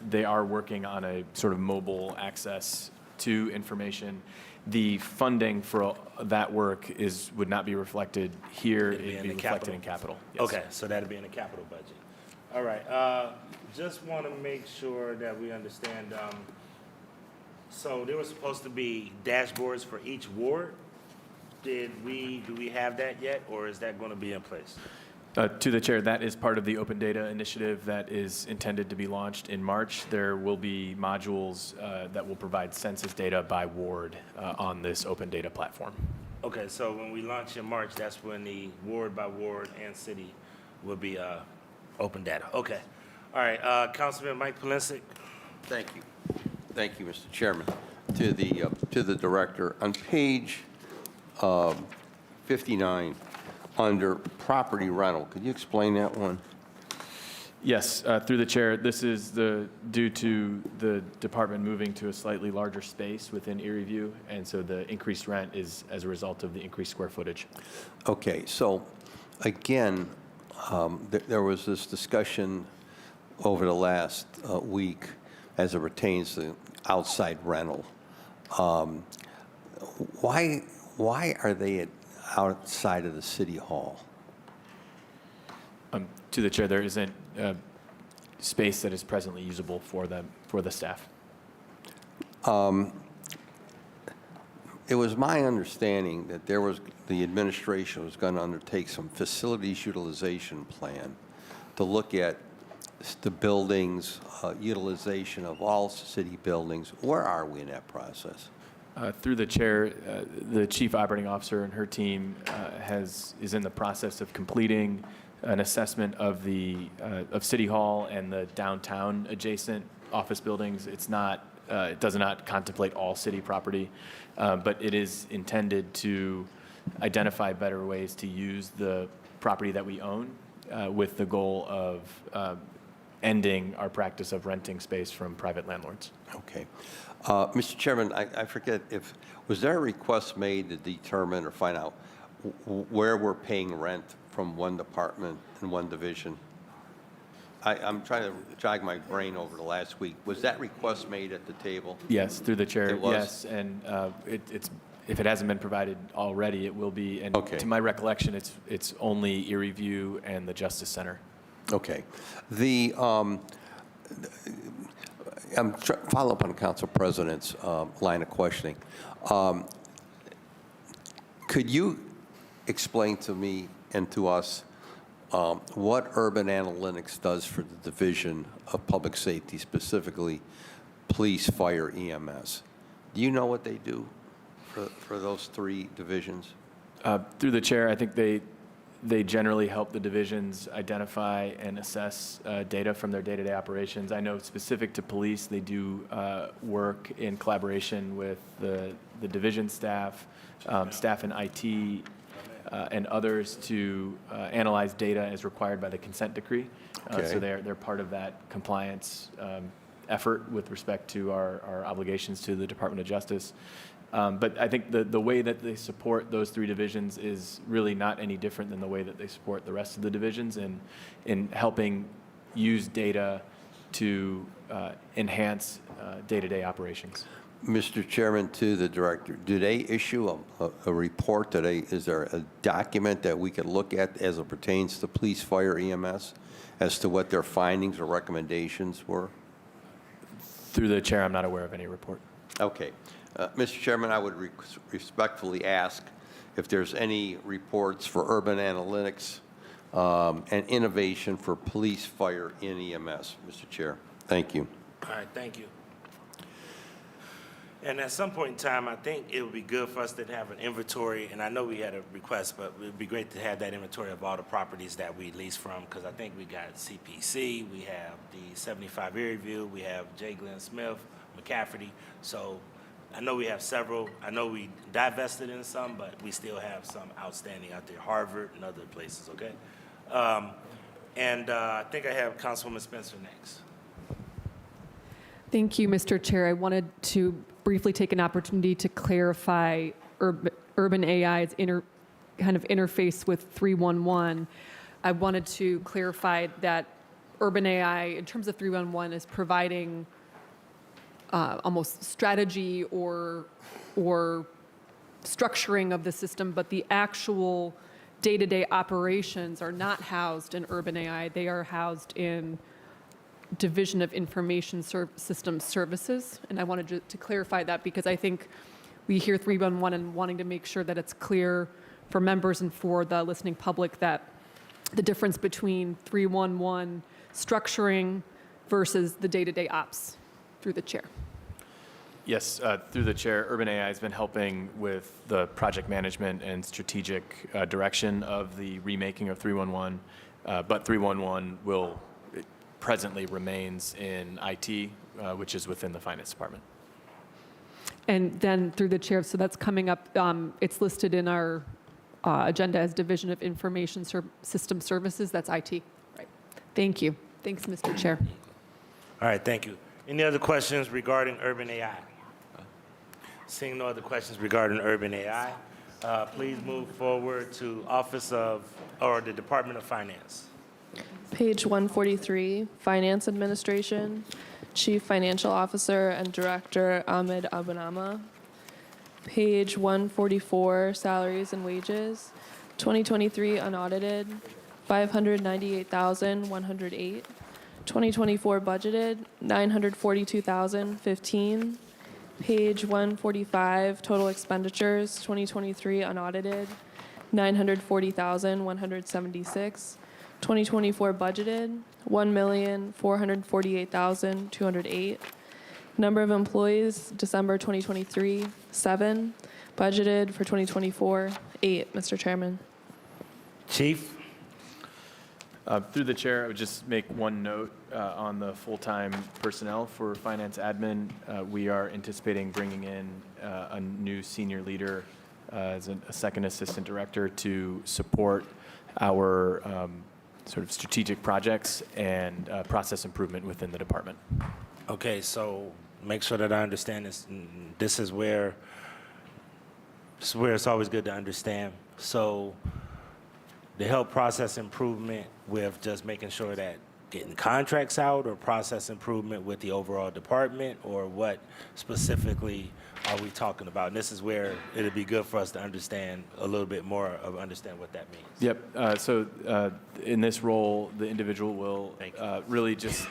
they are working on a sort of mobile access to information. The funding for that work would not be reflected here. It'd be reflected in capital. Yes. Okay, so that'd be in the capital budget. All right. Just want to make sure that we understand. So there was supposed to be dashboards for each ward. Do we have that yet, or is that going to be in place? To the chair, that is part of the open data initiative that is intended to be launched in March. There will be modules that will provide census data by ward on this open data platform. Okay, so when we launch in March, that's when the ward by ward and city will be Open data, okay. All right, Councilman Mike Polisic. Thank you. Thank you, Mr. Chairman. To the director, on page 59, under property rental, could you explain that one? Yes, through the chair, this is due to the department moving to a slightly larger space within Erie View, and so the increased rent is as a result of the increased square footage. Okay, so again, there was this discussion over the last week as it pertains to outside rental. Why are they outside of the city hall? To the chair, there isn't space that is presently usable for the staff. It was my understanding that the administration was going to undertake some facilities utilization plan to look at the buildings, utilization of all city buildings. Where are we in that process? Through the chair, the chief operating officer and her team is in the process of completing an assessment of City Hall and the downtown adjacent office buildings. It does not contemplate all city property, but it is intended to identify better ways to use the property that we own with the goal of ending our practice of renting space from private landlords. Okay. Mr. Chairman, I forget was there a request made to determine or find out where we're paying rent from one department and one division? I'm trying to jog my brain over the last week. Was that request made at the table? Yes, through the chair. It was? Yes, and if it hasn't been provided already, it will be. And Okay. to my recollection, it's only Erie View and the Justice Center. Okay. Follow up on Council President's line of questioning. Could you explain to me and to us what urban analytics does for the Division of Public Safety, specifically police, fire, EMS? Do you know what they do for those three divisions? Through the chair, I think they generally help the divisions identify and assess data from their day-to-day operations. I know specific to police, they do work in collaboration with the division staff, staff in IT, and others to analyze data as required by the consent decree. Okay. So they're part of that compliance effort with respect to our obligations to the Department of Justice. But I think the way that they support those three divisions is really not any different than the way that they support the rest of the divisions in helping use data to enhance day-to-day operations. Mr. Chairman, to the director, do they issue a report? Is there a document that we could look at as it pertains to police, fire, EMS, as to what their findings or recommendations were? Through the chair, I'm not aware of any report. Okay. Mr. Chairman, I would respectfully ask if there's any reports for urban analytics and innovation for police, fire, and EMS, Mr. Chair. Thank you. All right, thank you. And at some point in time, I think it would be good for us to have an inventory, and I know we had a request, but it would be great to have that inventory of all the properties that we lease from, because I think we got CPC, we have the 75 Erie View, we have J. Glenn Smith, McCafferty. So I know we have several. I know we divested in some, but we still have some outstanding out there, Harvard and other places, okay? I think I have Councilwoman Spencer next. Thank you, Mr. Chair. I wanted to briefly take an opportunity to clarify Urban AI's kind of interface with 311. I wanted to clarify that Urban AI, in terms of 311, is providing almost strategy or structuring of the system, but the actual day-to-day operations are not housed in Urban AI. They are housed in Division of Information Systems Services, and I wanted to clarify that because I think we hear 311 and wanting to make sure that it's clear for members and for the listening public that the difference between 311 structuring versus the day-to-day ops. Through the chair. Yes, through the chair, Urban AI has been helping with the project management and strategic direction of the remaking of 311. But 311 will presently remains in IT, which is within the finance department. And then through the chair, so that's coming up, it's listed in our agenda as Division of Information System Services, that's IT. Right. Thank you. Thanks, Mr. Chair. All right, thank you. Any other questions regarding urban AI? Seeing no other questions regarding urban AI, please move forward to the Department of Finance. Page 143, Finance Administration, Chief Financial Officer and Director Ahmed Abanama. Page 144, Salaries and Wages, 2023 unaudited, 598,108. 2024 budgeted, 942,015. Page 145, total expenditures, 2023 unaudited, 940,176. 2024 budgeted, 1,448,208. Number of employees, December 2023, 7. Budgeted for 2024, 8, Mr. Chairman. Chief? Through the chair, I would just make one note on the full-time personnel for finance admin. We are anticipating bringing in a new senior leader as a second assistant director to support our sort of strategic projects and process improvement within the department. Okay, so make sure that I understand this. This is where it's always good to understand. So the help process improvement with just making sure that getting contracts out, or process improvement with the overall department, or what specifically are we talking about? And this is where it'd be good for us to understand a little bit more of understand what that means. Yep. So in this role, the individual will really just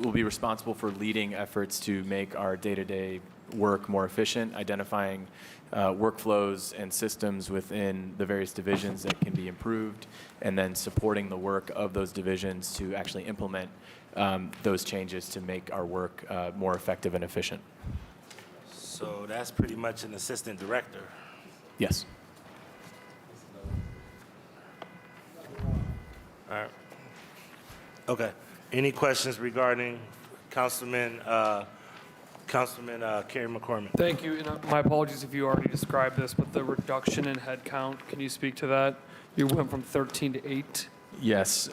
will be responsible for leading efforts to make our day-to-day work more efficient, identifying workflows and systems within the various divisions that can be improved, and then supporting the work of those divisions to actually implement those changes to make our work more effective and efficient. So that's pretty much an assistant director. Yes. All right. Okay. Any questions regarding Councilman Kerry McCormick? Thank you. And my apologies if you already described this, but the reduction in headcount, can you speak to that? You went from 13 to 8. Yes.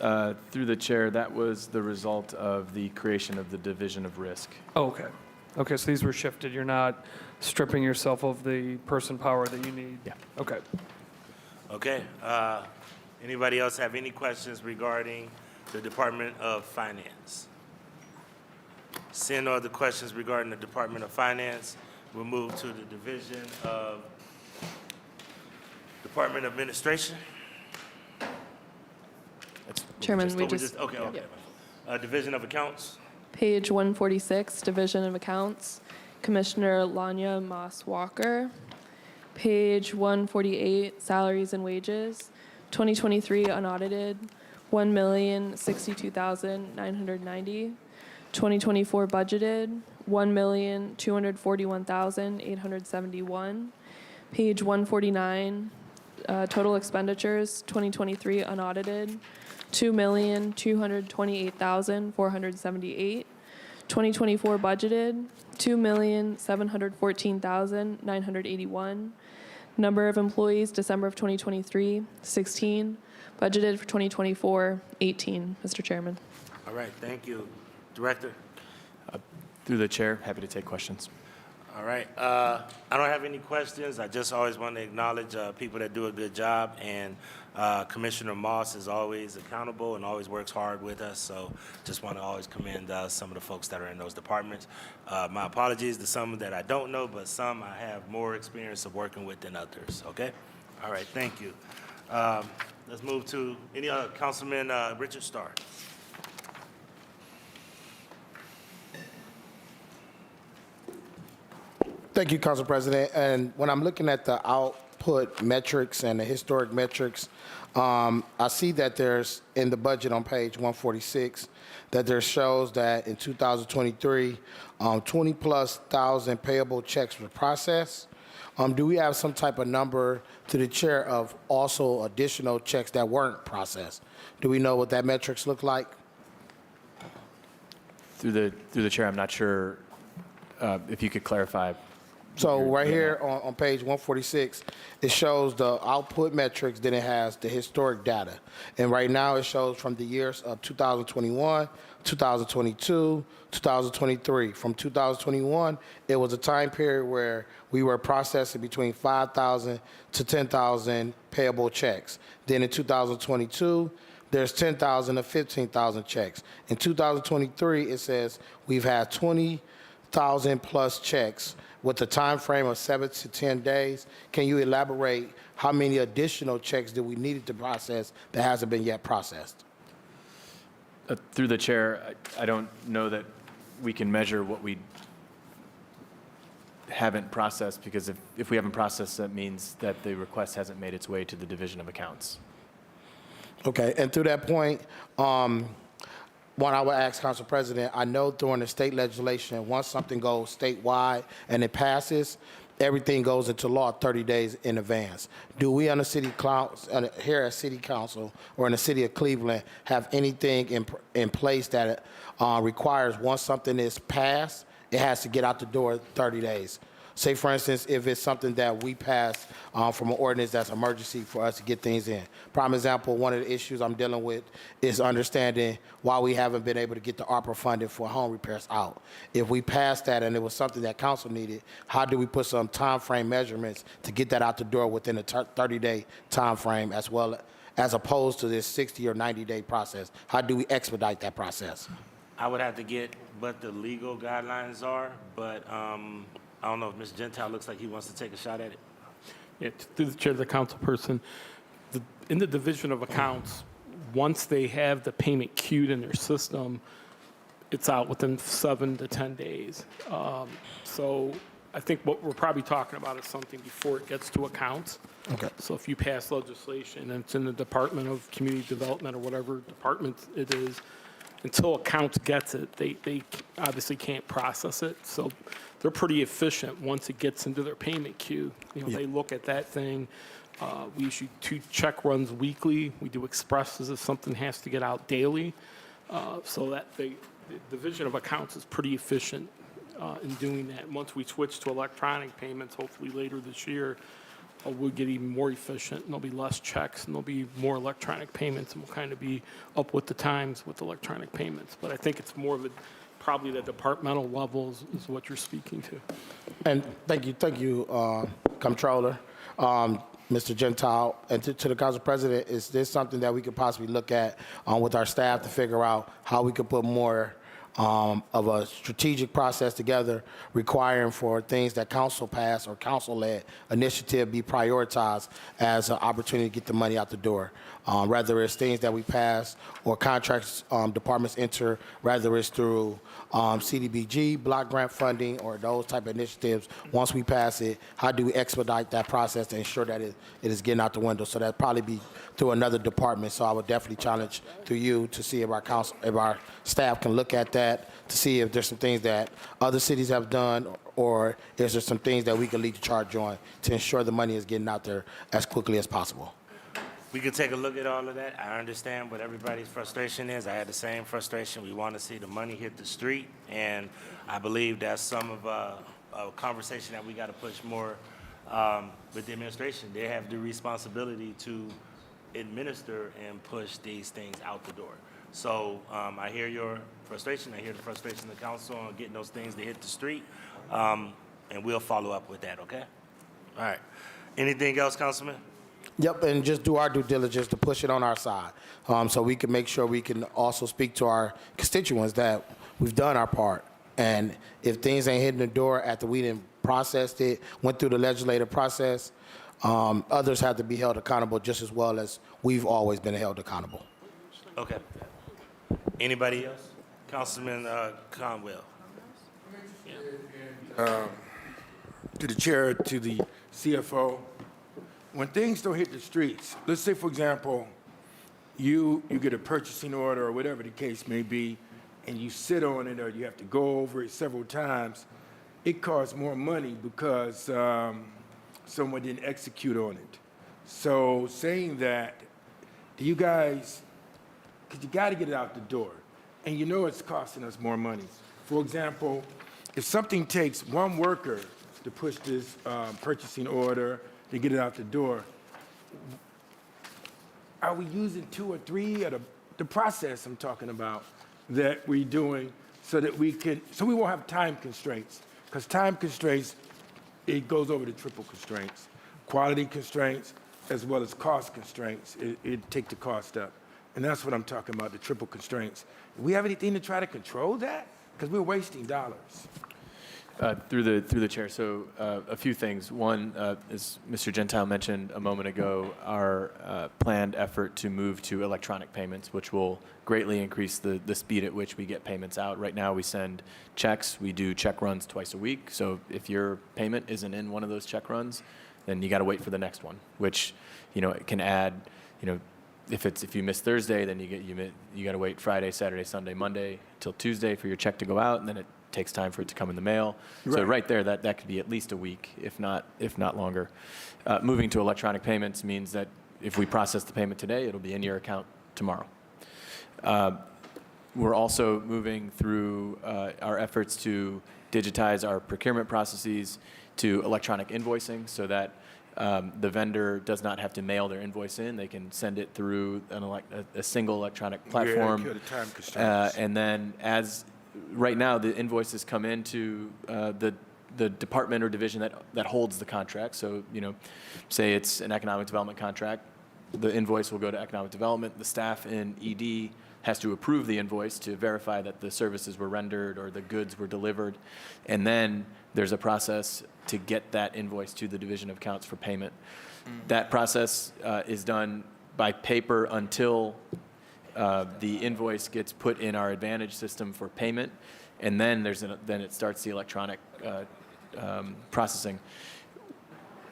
Through the chair, that was the result of the creation of the Division of Risk. Oh, okay. Okay, so these were shifted. You're not stripping yourself of the person power that you need. Yeah. Okay. Okay. Anybody else have any questions regarding the Department of Finance? Seeing no other questions regarding the Department of Finance, we'll move to the Division of Department of Administration. Chairman, Okay. Division of Accounts. Page 146, Division of Accounts, Commissioner Lanya Moss-Walker. Page 148, Salaries and Wages, 2023 unaudited, 1,062,990. 2024 budgeted, 1,241,871. Page 149, total expenditures, 2023 unaudited, 2,228,478. 2024 budgeted, 2,714,981. Number of employees, December of 2023, 16. Budgeted for 2024, 18, Mr. Chairman. All right, thank you. Director? Through the chair, happy to take questions. All right. I don't have any questions. I just always want to acknowledge people that do a good job, and Commissioner Moss is always accountable and always works hard with us. So just want to always commend some of the folks that are in those departments. My apologies to some that I don't know, but some I have more experience of working with than others. Okay? All right, thank you. Let's move to any other. Councilman Richard Starr. Thank you, Council President. And when I'm looking at the output metrics and the historic metrics, I see that there's in the budget on page 146 that there shows that in 2023, 20+ thousand payable checks were processed. Do we have some type of number to the chair of also additional checks that weren't processed? Do we know what that metrics look like? Through the chair, I'm not sure if you could clarify. So right here on page 146, it shows the output metrics, then it has the historic data. And right now it shows from the years of 2021, 2022, 2023. From 2021, it was a time period where we were processing between 5,000 to 10,000 payable checks. Then in 2022, there's 10,000 to 15,000 checks. In 2023, it says we've had 20,000 plus checks with a time frame of 7 to 10 days. Can you elaborate how many additional checks do we need to process that hasn't been yet processed? Through the chair, I don't know that we can measure what we haven't processed, because if we haven't processed, that means that the request hasn't made its way to the Division of Accounts. Okay, and through that point, one, I would ask Council President, I know during the state legislation, once something goes statewide and it passes, everything goes into law 30 days in advance. Do we on the here at City Council or in the city of Cleveland have anything in place that requires once something is passed, it has to get out the door 30 days? Say, for instance, if it's something that we pass from an ordinance that's emergency for us to get things in. Prime example, one of the issues I'm dealing with is understanding why we haven't been able to get the ARPA funding for home repairs out. If we passed that and it was something that council needed, how do we put some time frame measurements to get that out the door within a 30-day time frame, as opposed to this 60 or 90-day process? How do we expedite that process? I would have to get what the legal guidelines are, but I don't know if Mr. Gentile looks like he wants to take a shot at it. Yeah, through the chair, the council person, in the Division of Accounts, once they have the payment queued in their system, it's out within 7 to 10 days. So I think what we're probably talking about is something before it gets to accounts. Okay. So if you pass legislation and it's in the Department of Community Development or whatever department it is, until accounts gets it, they obviously can't process it. So they're pretty efficient once it gets into their payment queue. You know, They look at that thing. We issue 2 check runs weekly. We do expresses if something has to get out daily. So that the Division of Accounts is pretty efficient in doing that. Once we switch to electronic payments, hopefully later this year, we'll get even more efficient, and there'll be less checks, and there'll be more electronic payments, and we'll kind of be up with the times with electronic payments. But I think it's more of probably the departmental levels is what you're speaking to. And thank you, Comptroller, Mr. Gentile, and to the Council President. Is this something that we could possibly look at with our staff to figure out how we could put more of a strategic process together, requiring for things that council passed or council-led initiative be prioritized as an opportunity to get the money out the door, whether it's things that we pass or contracts departments enter, whether it's through CDBG, block grant funding, or those type of initiatives. Once we pass it, how do we expedite that process to ensure that it is getting out the window? So that'd probably be through another department. So I would definitely challenge through you to see if our staff can look at that, to see if there's some things that other cities have done, or is there some things that we can lead the charge on to ensure the money is getting out there as quickly as possible. We could take a look at all of that. I understand what everybody's frustration is. I had the same frustration. We want to see the money hit the street, and I believe that's some of a conversation that we got to push more with the administration. They have the responsibility to administer and push these things out the door. So I hear your frustration. I hear the frustration of the council on getting those things to hit the street, and we'll follow up with that, okay? All right. Anything else, Councilman? Yep, and just do our due diligence to push it on our side, so we can make sure we can also speak to our constituents that we've done our part. And if things ain't hitting the door after we didn't processed it, went through the legislative process, others have to be held accountable just as well as we've always been held accountable. Okay. Anybody else? Councilman Conwell. To the chair, to the CFO, when things don't hit the streets, let's say, for example, you get a purchasing order or whatever the case may be, and you sit on it or you have to go over it several times, it costs more money because someone didn't execute on it. So saying that, do you guys, because you got to get it out the door, and you know it's costing us more money. For example, if something takes one worker to push this purchasing order to get it out the door, are we using 2 or 3 of the process I'm talking about that we're doing so that we won't have time constraints? Because time constraints, it goes over to triple constraints. Quality constraints as well as cost constraints, it take the cost up. And that's what I'm talking about, the triple constraints. Do we have anything to try to control that? Because we're wasting dollars. Through the chair, so a few things. One, as Mr. Gentile mentioned a moment ago, our planned effort to move to electronic payments, which will greatly increase the speed at which we get payments out. Right now, we send checks. We do check runs twice a week. So if your payment isn't in one of those check runs, then you got to wait for the next one, which it can add. If you miss Thursday, then you got to wait Friday, Saturday, Sunday, Monday till Tuesday for your check to go out, and then it takes time for it to come in the mail. So right there, that could be at least a week, if not longer. Moving to electronic payments means that if we process the payment today, it'll be in your account tomorrow. We're also moving through our efforts to digitize our procurement processes to electronic invoicing so that the vendor does not have to mail their invoice in. They can send it through a single electronic platform. Yeah, time constraints. And then right now, the invoices come into the department or division that holds the contract. So, say it's an economic development contract, the invoice will go to economic development. The staff in ED has to approve the invoice to verify that the services were rendered or the goods were delivered. And then there's a process to get that invoice to the division of accounts for payment. That process is done by paper until the invoice gets put in our Advantage system for payment, and then then it starts the electronic processing.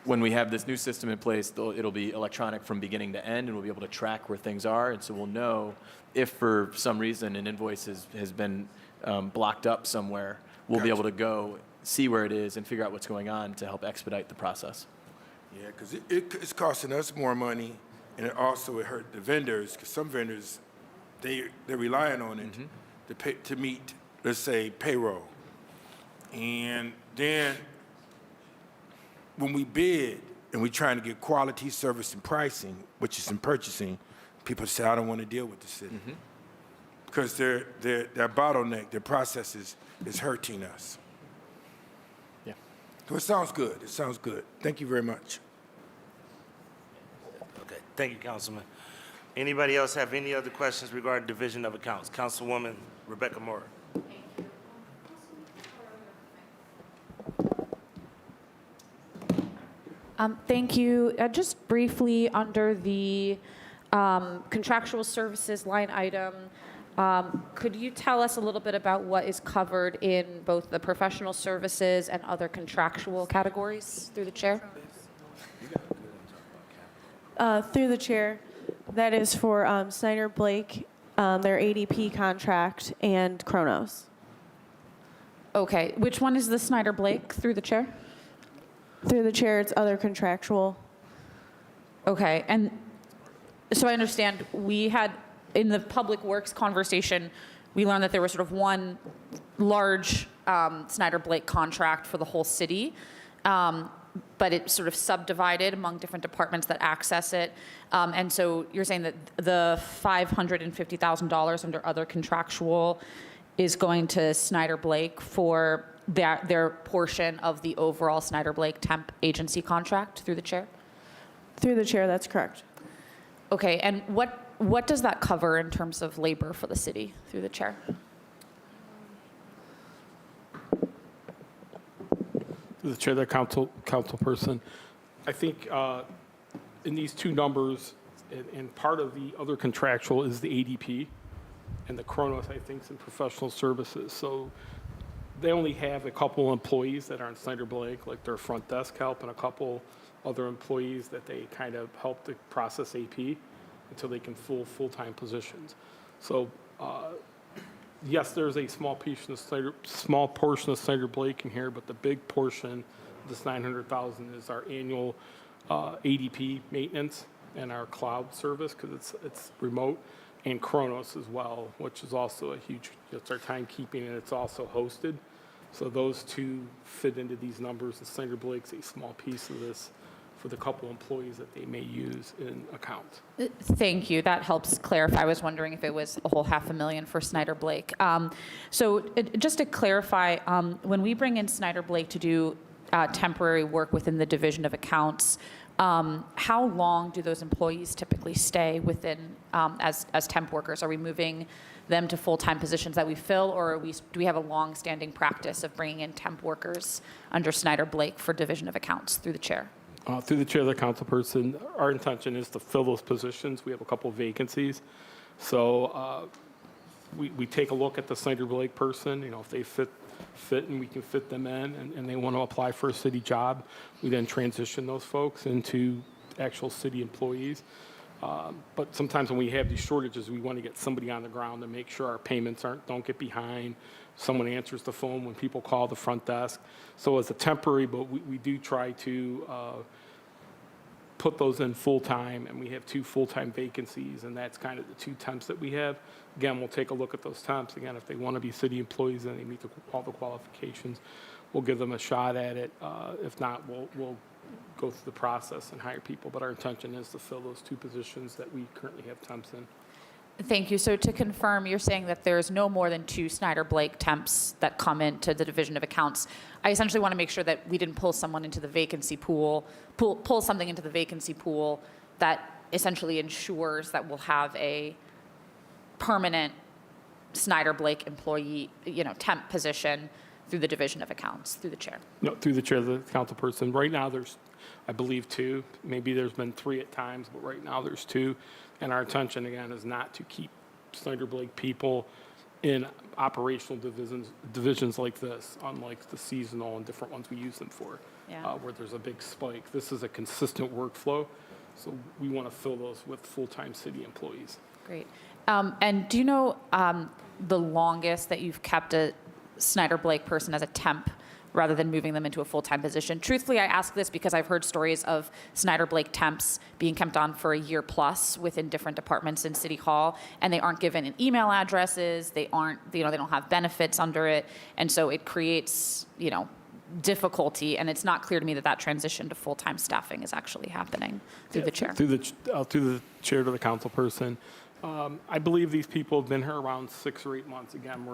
When we have this new system in place, it'll be electronic from beginning to end, and we'll be able to track where things are, and so we'll know if for some reason an invoice has been blocked up somewhere, we'll be able to go see where it is and figure out what's going on to help expedite the process. Yeah, because it's costing us more money, and it hurt the vendors, because some vendors, they're relying on it to meet, let's say, payroll. And then when we bid and we're trying to get quality, service, and pricing, which is in purchasing, people say, I don't want to deal with the city. Because their bottleneck, their processes is hurting us. Yeah. So it sounds good. It sounds good. Thank you very much. Okay, thank you, Councilman. Anybody else have any other questions regarding division of accounts? Councilwoman Rebecca Moore. Thank you. Just briefly, under the contractual services line item, could you tell us a little bit about what is covered in both the professional services and other contractual categories, through the chair? Through the chair, that is for Snyder Blake, their ADP contract, and Kronos. Okay, which one is the Snyder Blake, through the chair? Through the chair, it's other contractual. Okay, and so I understand we had, in the public works conversation, we learned that there was sort of one large Snyder Blake contract for the whole city, but it's sort of subdivided among different departments that access it. And so you're saying that the $550,000 under other contractual is going to Snyder Blake for their portion of the overall Snyder Blake temp agency contract, through the chair? Through the chair, that's correct. Okay, and what does that cover in terms of labor for the city, through the chair? Through the chair, the councilperson, I think in these two numbers, and part of the other contractual is the ADP, and the Kronos, I think, is in professional services. So they only have a couple employees that are in Snyder Blake, like their front desk help, and a couple other employees that they kind of help to process AP until they can full-time positions. So yes, there's a small portion of Snyder Blake in here, but the big portion, this 900,000 is our annual ADP maintenance and our cloud service, because it's remote, and Kronos as well, which is also a huge, it's our timekeeping, and it's also hosted. So those two fit into these numbers, and Snyder Blake's a small piece of this for the couple employees that they may use in accounts. Thank you. That helps clarify. I was wondering if it was a whole $500,000 for Snyder Blake. Just to clarify, when we bring in Snyder Blake to do temporary work within the Division of Accounts, how long do those employees typically stay within as temp workers? Are we moving them to full-time positions that we fill, or do we have a long-standing practice of bringing in temp workers under Snyder Blake for Division of Accounts through the chair? Through the chair of the council person, our intention is to fill those positions. We have a couple of vacancies. So we take a look at the Snyder Blake person, if they fit and we can fit them in, and they want to apply for a city job, we then transition those folks into actual city employees. But sometimes when we have these shortages, we want to get somebody on the ground to make sure our payments don't get behind. Someone answers the phone when people call the front desk. So as a temporary, but we do try to put those in full-time, and we have 2 full-time vacancies, and that's kind of the 2 temps that we have. Again, we'll take a look at those temps. Again, if they want to be city employees and they meet all the qualifications, we'll give them a shot at it. If not, we'll go through the process and hire people. But our intention is to fill those 2 positions that we currently have temps in. Thank you. So to confirm, you're saying that there's no more than 2 Snyder Blake temps that come into the Division of Accounts. I essentially want to make sure that we didn't pull someone into the vacancy pool, pull something into the vacancy pool that essentially ensures that we'll have a permanent Snyder Blake employee, temp position through the Division of Accounts, through the chair. No, through the chair of the council person. Right now, there's, I believe, 2. Maybe there's been 3 at times, but right now there's 2. And our intention, again, is not to keep Snyder Blake people in operational divisions like this, unlike the seasonal and different ones we use them for, where there's a big spike. This is a consistent workflow, so we want to fill those with full-time city employees. Great. And do you know the longest that you've kept a Snyder Blake person as a temp rather than moving them into a full-time position? Truthfully, I ask this because I've heard stories of Snyder Blake temps being kept on for a year plus within different departments in City Hall, and they aren't given email addresses, they don't have benefits under it, and so it creates, difficulty, and it's not clear to me that transition to full-time staffing is actually happening through the chair. Through the chair to the council person. I believe these people have been here around 6 or 8 months. Again,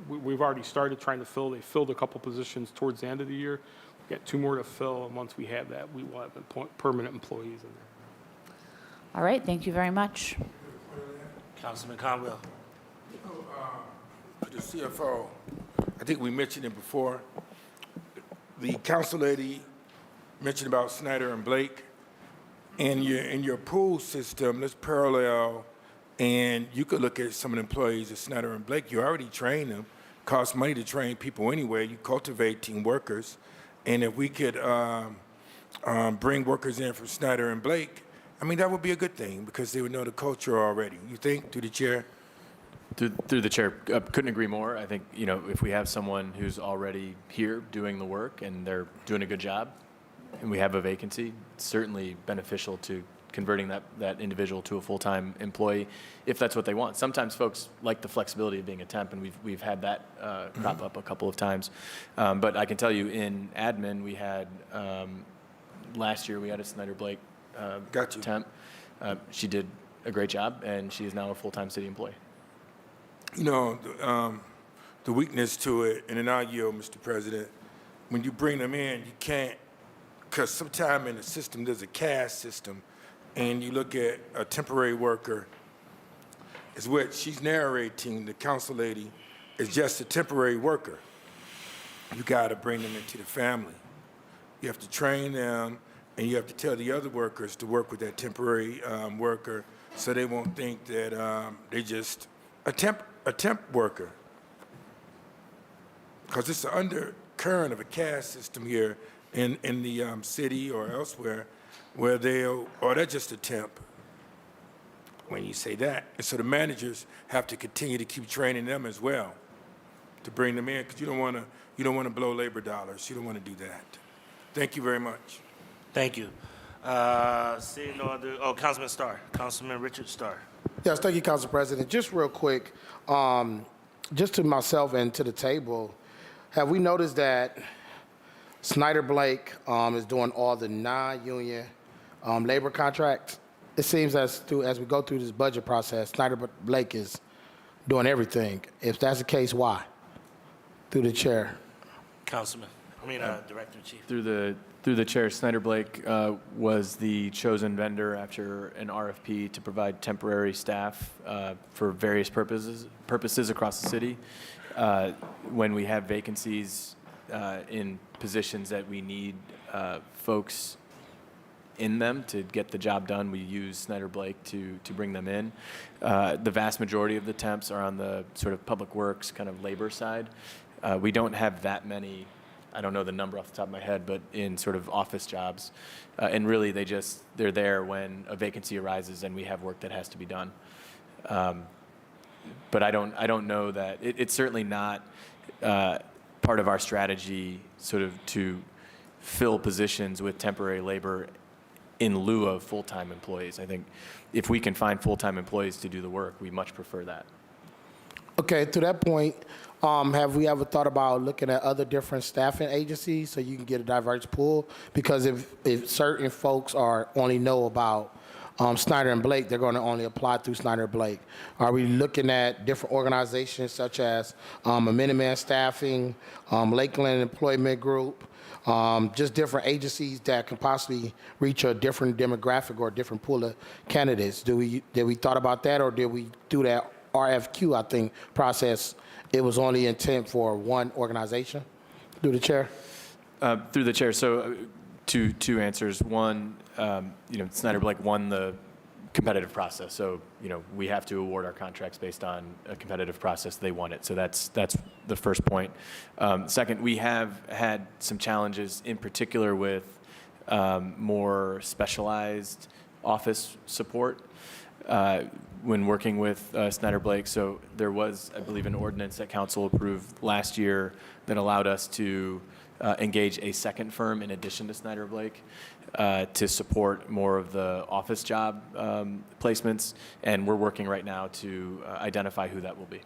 we've already started trying to fill. They filled a couple positions towards the end of the year. We've got 2 more to fill, and once we have that, we will have permanent employees in there. All right, thank you very much. Councilman Conwell. To the CFO, I think we mentioned it before. The council lady mentioned about Snyder and Blake. In your pool system, let's parallel, and you could look at some of the employees at Snyder and Blake. You already train them. Costs money to train people anyway. You cultivate team workers. And if we could bring workers in from Snyder and Blake, that would be a good thing because they would know the culture already. You think, through the chair? Through the chair, couldn't agree more. I think, if we have someone who's already here doing the work and they're doing a good job and we have a vacancy, it's certainly beneficial to converting that individual to a full-time employee if that's what they want. Sometimes folks like the flexibility of being a temp, and we've had that crop up a couple of times. But I can tell you in admin, we had, last year we had a Snyder Blake temp. She did a great job, and she is now a full-time city employee. The weakness to it, and then I'll yield, Mr. President, when you bring them in, you can't, because sometimes in the system there's a caste system, and you look at a temporary worker, is what she's narrating, the council lady, is just a temporary worker. You got to bring them into the family. You have to train them, and you have to tell the other workers to work with that temporary worker so they won't think that they just a temp worker. Because it's an undercurrent of a caste system here in the city or elsewhere where they're just a temp when you say that. And so the managers have to continue to keep training them as well. to bring them in, because you don't want to blow labor dollars. You don't want to do that. Thank you very much. Thank you. Seeing no other, Councilman Starr, Councilman Richard Starr. Yes, thank you, Council President. Just real quick, just to myself and to the table, have we noticed that Snyder Blake is doing all the non-union labor contracts? It seems as we go through this budget process, Snyder Blake is doing everything. If that's the case, why? Through the chair. Director Chief. Through the chair, Snyder Blake was the chosen vendor after an RFP to provide temporary staff for various purposes across the city. When we have vacancies in positions that we need folks in them to get the job done, we use Snyder Blake to bring them in. The vast majority of the temps are on the sort of public works kind of labor side. We don't have that many, I don't know the number off the top of my head, but in sort of office jobs. And really they're there when a vacancy arises and we have work that has to be done. But I don't know that, it's certainly not part of our strategy sort of to fill positions with temporary labor in lieu of full-time employees. I think if we can find full-time employees to do the work, we much prefer that. Okay, to that point, have we ever thought about looking at other different staffing agencies so you can get a diverse pool? Because if certain folks only know about Snyder and Blake, they're going to only apply through Snyder Blake. Are we looking at different organizations such as Minuteman Staffing, Lakeland Employment Group, just different agencies that can possibly reach a different demographic or a different pool of candidates? Did we thought about that, or did we do that RFQ, I think, process? It was only intent for one organization? Through the chair. Through the chair. So two answers. One, Snyder Blake won the competitive process. So, we have to award our contracts based on a competitive process. They won it. So that's the first point. Second, we have had some challenges in particular with more specialized office support when working with Snyder Blake. So there was, I believe, an ordinance that council approved last year that allowed us to engage a second firm in addition to Snyder Blake to support more of the office job placements, and we're working right now to identify who that will be.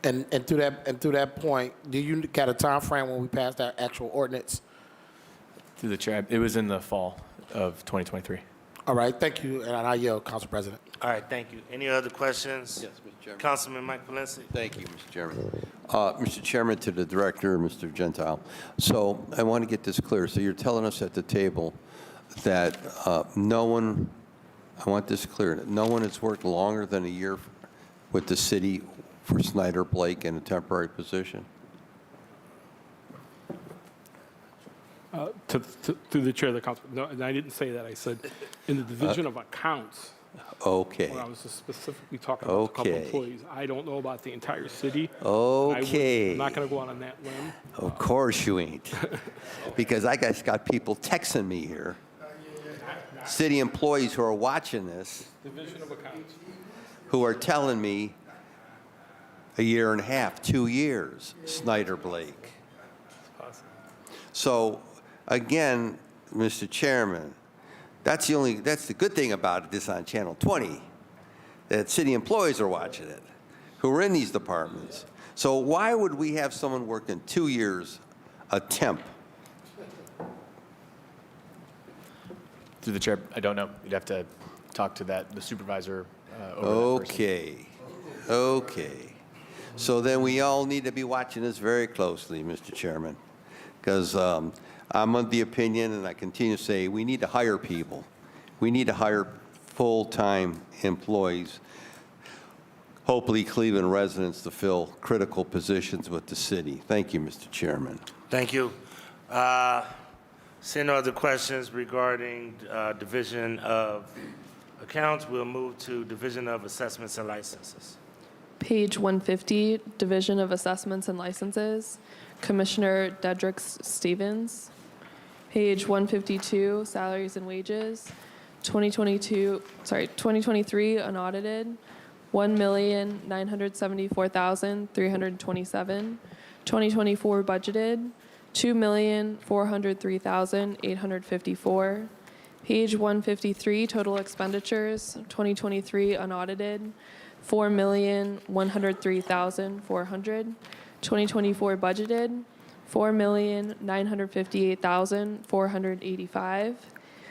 And to that point, do you got a time frame when we pass that actual ordinance? Through the chair, it was in the fall of 2023. All right, thank you, and I yield, Council President. All right, thank you. Any other questions? Yes, Mr. Chairman. Councilman Mike Valencia. Thank you, Mr. Chairman. Mr. Chairman, to the director, Mr. Gentile. So I want to get this clear. So you're telling us at the table that no one, I want this clear, that no one has worked longer than a year with the city for Snyder Blake in a temporary position? Through the chair of the council. No, and I didn't say that. I said in the division of accounts. Okay. When I was specifically talking about a couple employees. I don't know about the entire city. Okay. I'm not going to go out on that limb. Of course you ain't. Because I got people texting me here, city employees who are watching this, Division of accounts. who are telling me a year and a half, 2 years, Snyder Blake. So again, Mr. Chairman, that's the good thing about this on Channel 20, that city employees are watching it, who are in these departments. So why would we have someone working 2 years, a temp? Through the chair, I don't know. You'd have to talk to the supervisor over that person. Okay. So then we all need to be watching this very closely, Mr. Chairman, because I'm of the opinion, and I continue to say, we need to hire people. We need to hire full-time employees, hopefully Cleveland residents, to fill critical positions with the city. Thank you, Mr. Chairman. Thank you. Seeing no other questions regarding Division of Accounts, we'll move to Division of Assessments and Licenses. Page 150, Division of Assessments and Licenses, Commissioner Dedrick Stevens. Page 152, Salaries and Wages, 2023 unaudited, $1,974,327. 2024 budgeted, $2,403,854. Page 153, total expenditures, 2023 unaudited, $4,103,400. 2024 budgeted, $4,958,485.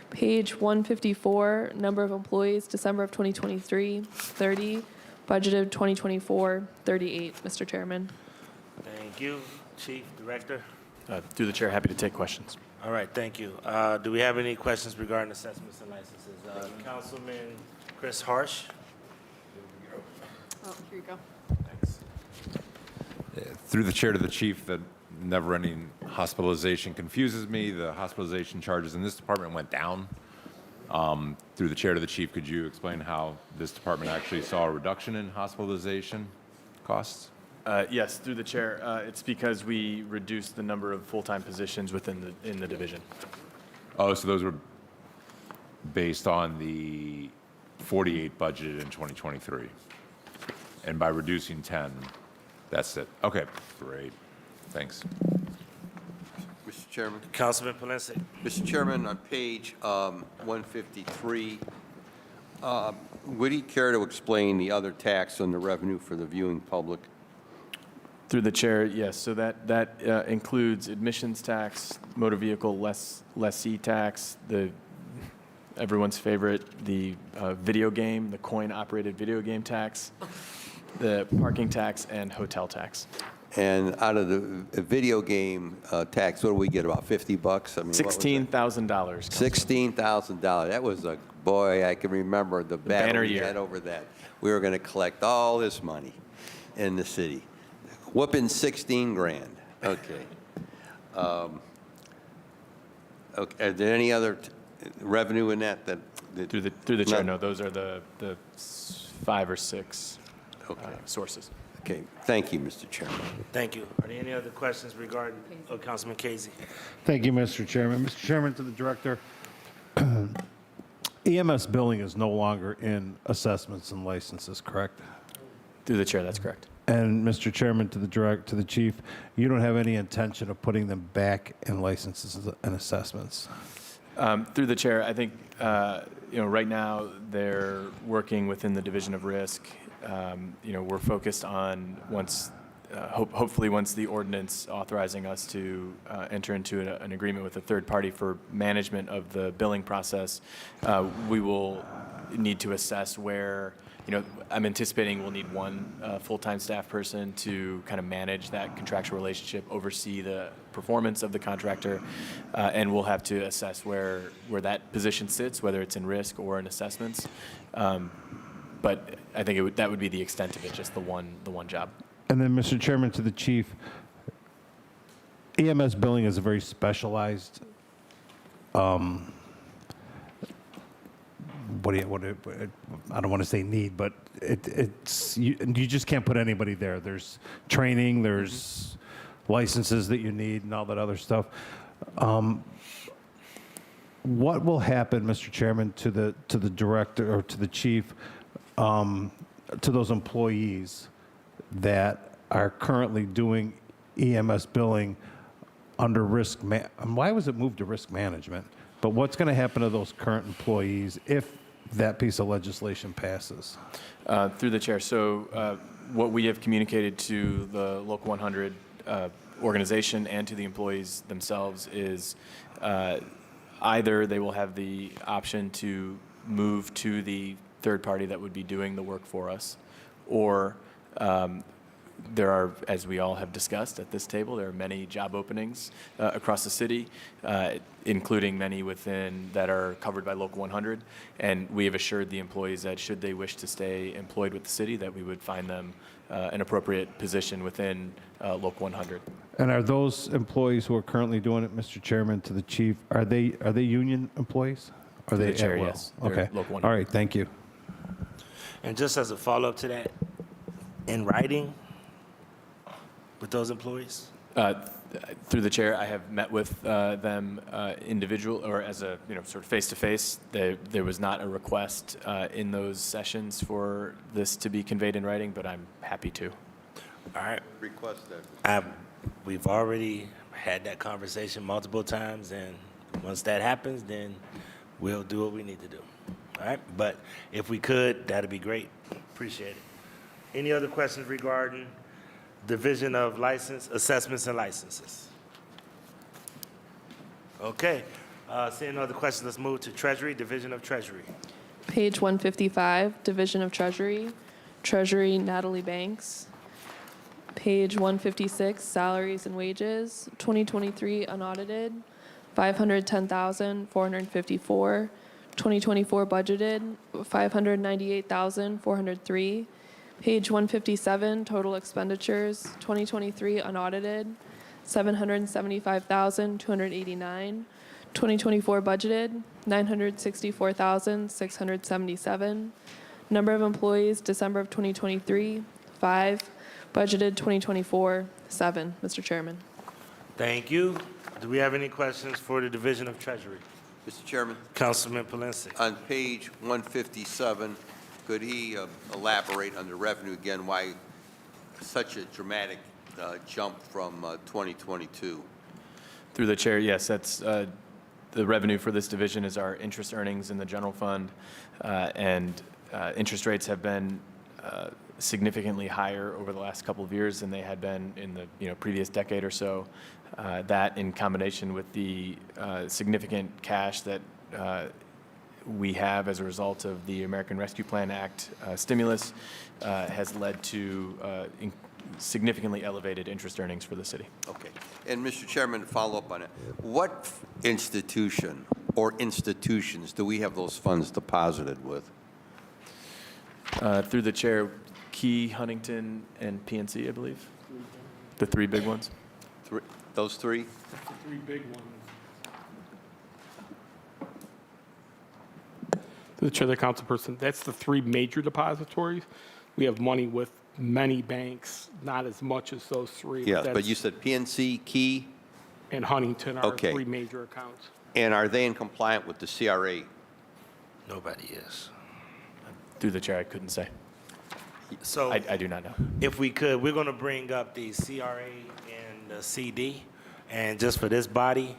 Page 154, number of employees, December of 2023, 30. Budgeted 2024, 38, Mr. Chairman. Thank you, Chief, Director. Through the chair, happy to take questions. All right, thank you. Do we have any questions regarding assessments and licenses? Councilman Chris Harsh? Oh, here you go. Through the chair to the chief, the never-ending hospitalization confuses me. The hospitalization charges in this department went down. Through the chair to the chief, could you explain how this department actually saw a reduction in hospitalization costs? Yes, through the chair. It's because we reduced the number of full-time positions within the division. Oh, so those were based on the 48 budgeted in 2023. And by reducing 10, that's it. Okay, great. Thanks. Mr. Chairman. Councilman Polensek. Mr. Chairman, on page 153, would he care to explain the other tax on the revenue for the viewing public? Through the chair, yes. So that includes admissions tax, motor vehicle lessee tax, everyone's favorite, the video game, the coin-operated video game tax, the parking tax, and hotel tax. And out of the video game tax, what do we get, about 50 bucks? I mean, $16,000. $16,000. That was a, boy, I can remember the battle banner we year. had over that. We were going to collect all this money in the city. Whooping 16 grand. Okay. Okay. Are there any other revenue in that? Through the chair, no. Those are the 5 or 6 sources. Okay. Thank you, Mr. Chairman. Thank you. Are there any other questions regarding Councilman Casey? Thank you, Mr. Chairman. Mr. Chairman, to the director, EMS billing is no longer in assessments and licenses, correct? Through the chair, that's correct. And Mr. Chairman, to the chief, you don't have any intention of putting them back in licenses and assessments? Through the chair, I think right now they're working within the Division of Risk. We're focused on hopefully once the ordinance authorizing us to enter into an agreement with a third party for management of the billing process, we will need to assess where. I'm anticipating we'll need one full-time staff person to kind of manage that contractual relationship, oversee the performance of the contractor, and we'll have to assess where that position sits, whether it's in risk or in assessments. But I think that would be the extent of it, just the one job. And then, Mr. Chairman, to the chief, EMS billing is a very specialized. I don't want to say need, but it's you just can't put anybody there. There's training, there's licenses that you need, and all that other stuff. What will happen, Mr. Chairman, to the director or to the chief, to those employees that are currently doing EMS billing under risk? Why was it moved to risk management? But what's going to happen to those current employees if that piece of legislation passes? Through the chair. So what we have communicated to the Local 100 organization and to the employees themselves is either they will have the option to move to the third party that would be doing the work for us, or there are, as we all have discussed at this table, there are many job openings across the city, including many within that are covered by Local 100. And we have assured the employees that should they wish to stay employed with the city, that we would find them an appropriate position within Local 100. And are those employees who are currently doing it, Mr. Chairman, to the chief, are they union employees? Are they the chair, at will? yes. They're Okay. Local 100. All right. Thank you. And just as a follow-up to that, in writing with those employees? Through the chair, I have met with them individual or as a sort of face-to-face. There was not a request in those sessions for this to be conveyed in writing, but I'm happy to. All right. Request that. We've already had that conversation multiple times, and once that happens, then we'll do what we need to do. All right? But if we could, that'd be great. Appreciate it. Any other questions regarding Division of License, Assessments, and Licenses? Okay. Seeing no other questions, let's move to Treasury, Division of Treasury. Page 155, Division of Treasury, Treasury Natalie Banks. Page 156, Salaries and Wages, 2023 unaudited, 510,454. 2024 budgeted, 598,403. Page 157, total expenditures, 2023 unaudited, 775,289. 2024 budgeted, 964,677. Number of employees, December of 2023, 5. Budgeted 2024, 7, Mr. Chairman. Thank you. Do we have any questions for the Division of Treasury? Mr. Chairman, Councilman Polinsky. on page 157, could he elaborate on the revenue again, why such a dramatic jump from 2022? Through the chair, yes, that's the revenue for this division is our interest earnings in the general fund, and interest rates have been significantly higher over the last couple of years than they had been in the previous decade or so. That in combination with the significant cash that we have as a result of the American Rescue Plan Act stimulus has led to significantly elevated interest earnings for the city. Okay. And Mr. Chairman, to follow up on it, what institution or institutions do we have those funds deposited with? Through the chair, Key, Huntington, and PNC, I believe. The three big ones. Those three? That's the three big ones. To the chair of the council person, that's the three major depositories. We have money with many banks, not as much as those three. Yes, but you said PNC, Key, and Huntington are Okay. three major accounts. and are they in compliant with the CRA? Nobody is. Through the chair, I couldn't say. So I do not know. if we could, we're going to bring up the CRA and the CD. And just for this body,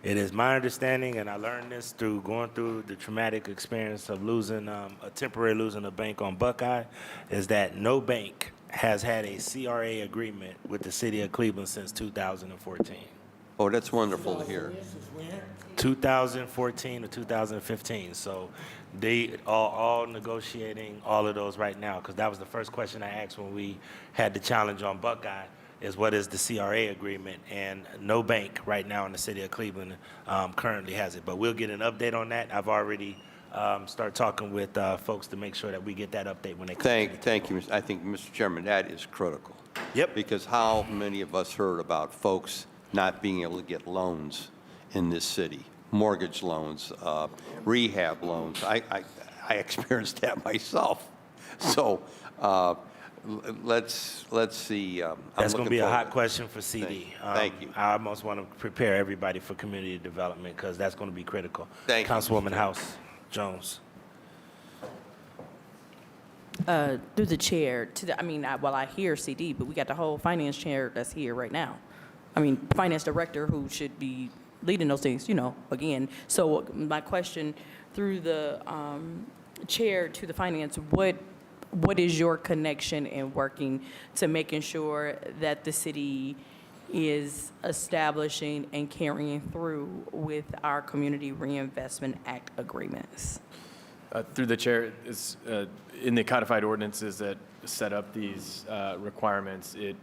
it is my understanding, and I learned this through going through the traumatic experience of losing, temporary losing a bank on Buckeye, is that no bank has had a CRA agreement with the city of Cleveland since 2014. Oh, that's wonderful to hear. 2014 to 2015. So they are all negotiating all of those right now, because that was the first question I asked when we had the challenge on Buckeye, is what is the CRA agreement? And no bank right now in the city of Cleveland currently has it. But we'll get an update on that. I've already started talking with folks to make sure that we get that update when they come. Thank you. I think, Mr. Chairman, that is critical. Yep. Because how many of us heard about folks not being able to get loans in this city? Mortgage loans, rehab loans. I experienced that myself. So let's see. That's going to be a hot question for CD. Thank you. I almost want to prepare everybody for community development, because that's going to be critical. Thank you, Councilwoman House Jones. Through the chair, I hear CD, but we got the whole finance chair that's here right now. Finance director who should be leading those things, again. So my question through the chair to the finance, what is your connection in working to making sure that the city is establishing and carrying through with our Community Reinvestment Act agreements? Through the chair, is in the codified ordinances that set up these requirements, it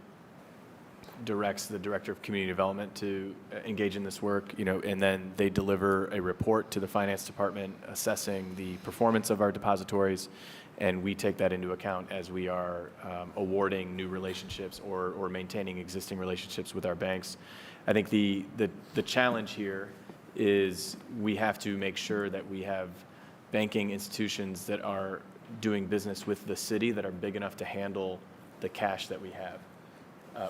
directs the Director of Community Development to engage in this work, and then they deliver a report to the Finance Department assessing the performance of our depositories, and we take that into account as we are awarding new relationships or maintaining existing relationships with our banks. I think the challenge here is we have to make sure that we have banking institutions that are doing business with the city that are big enough to handle the cash that we have.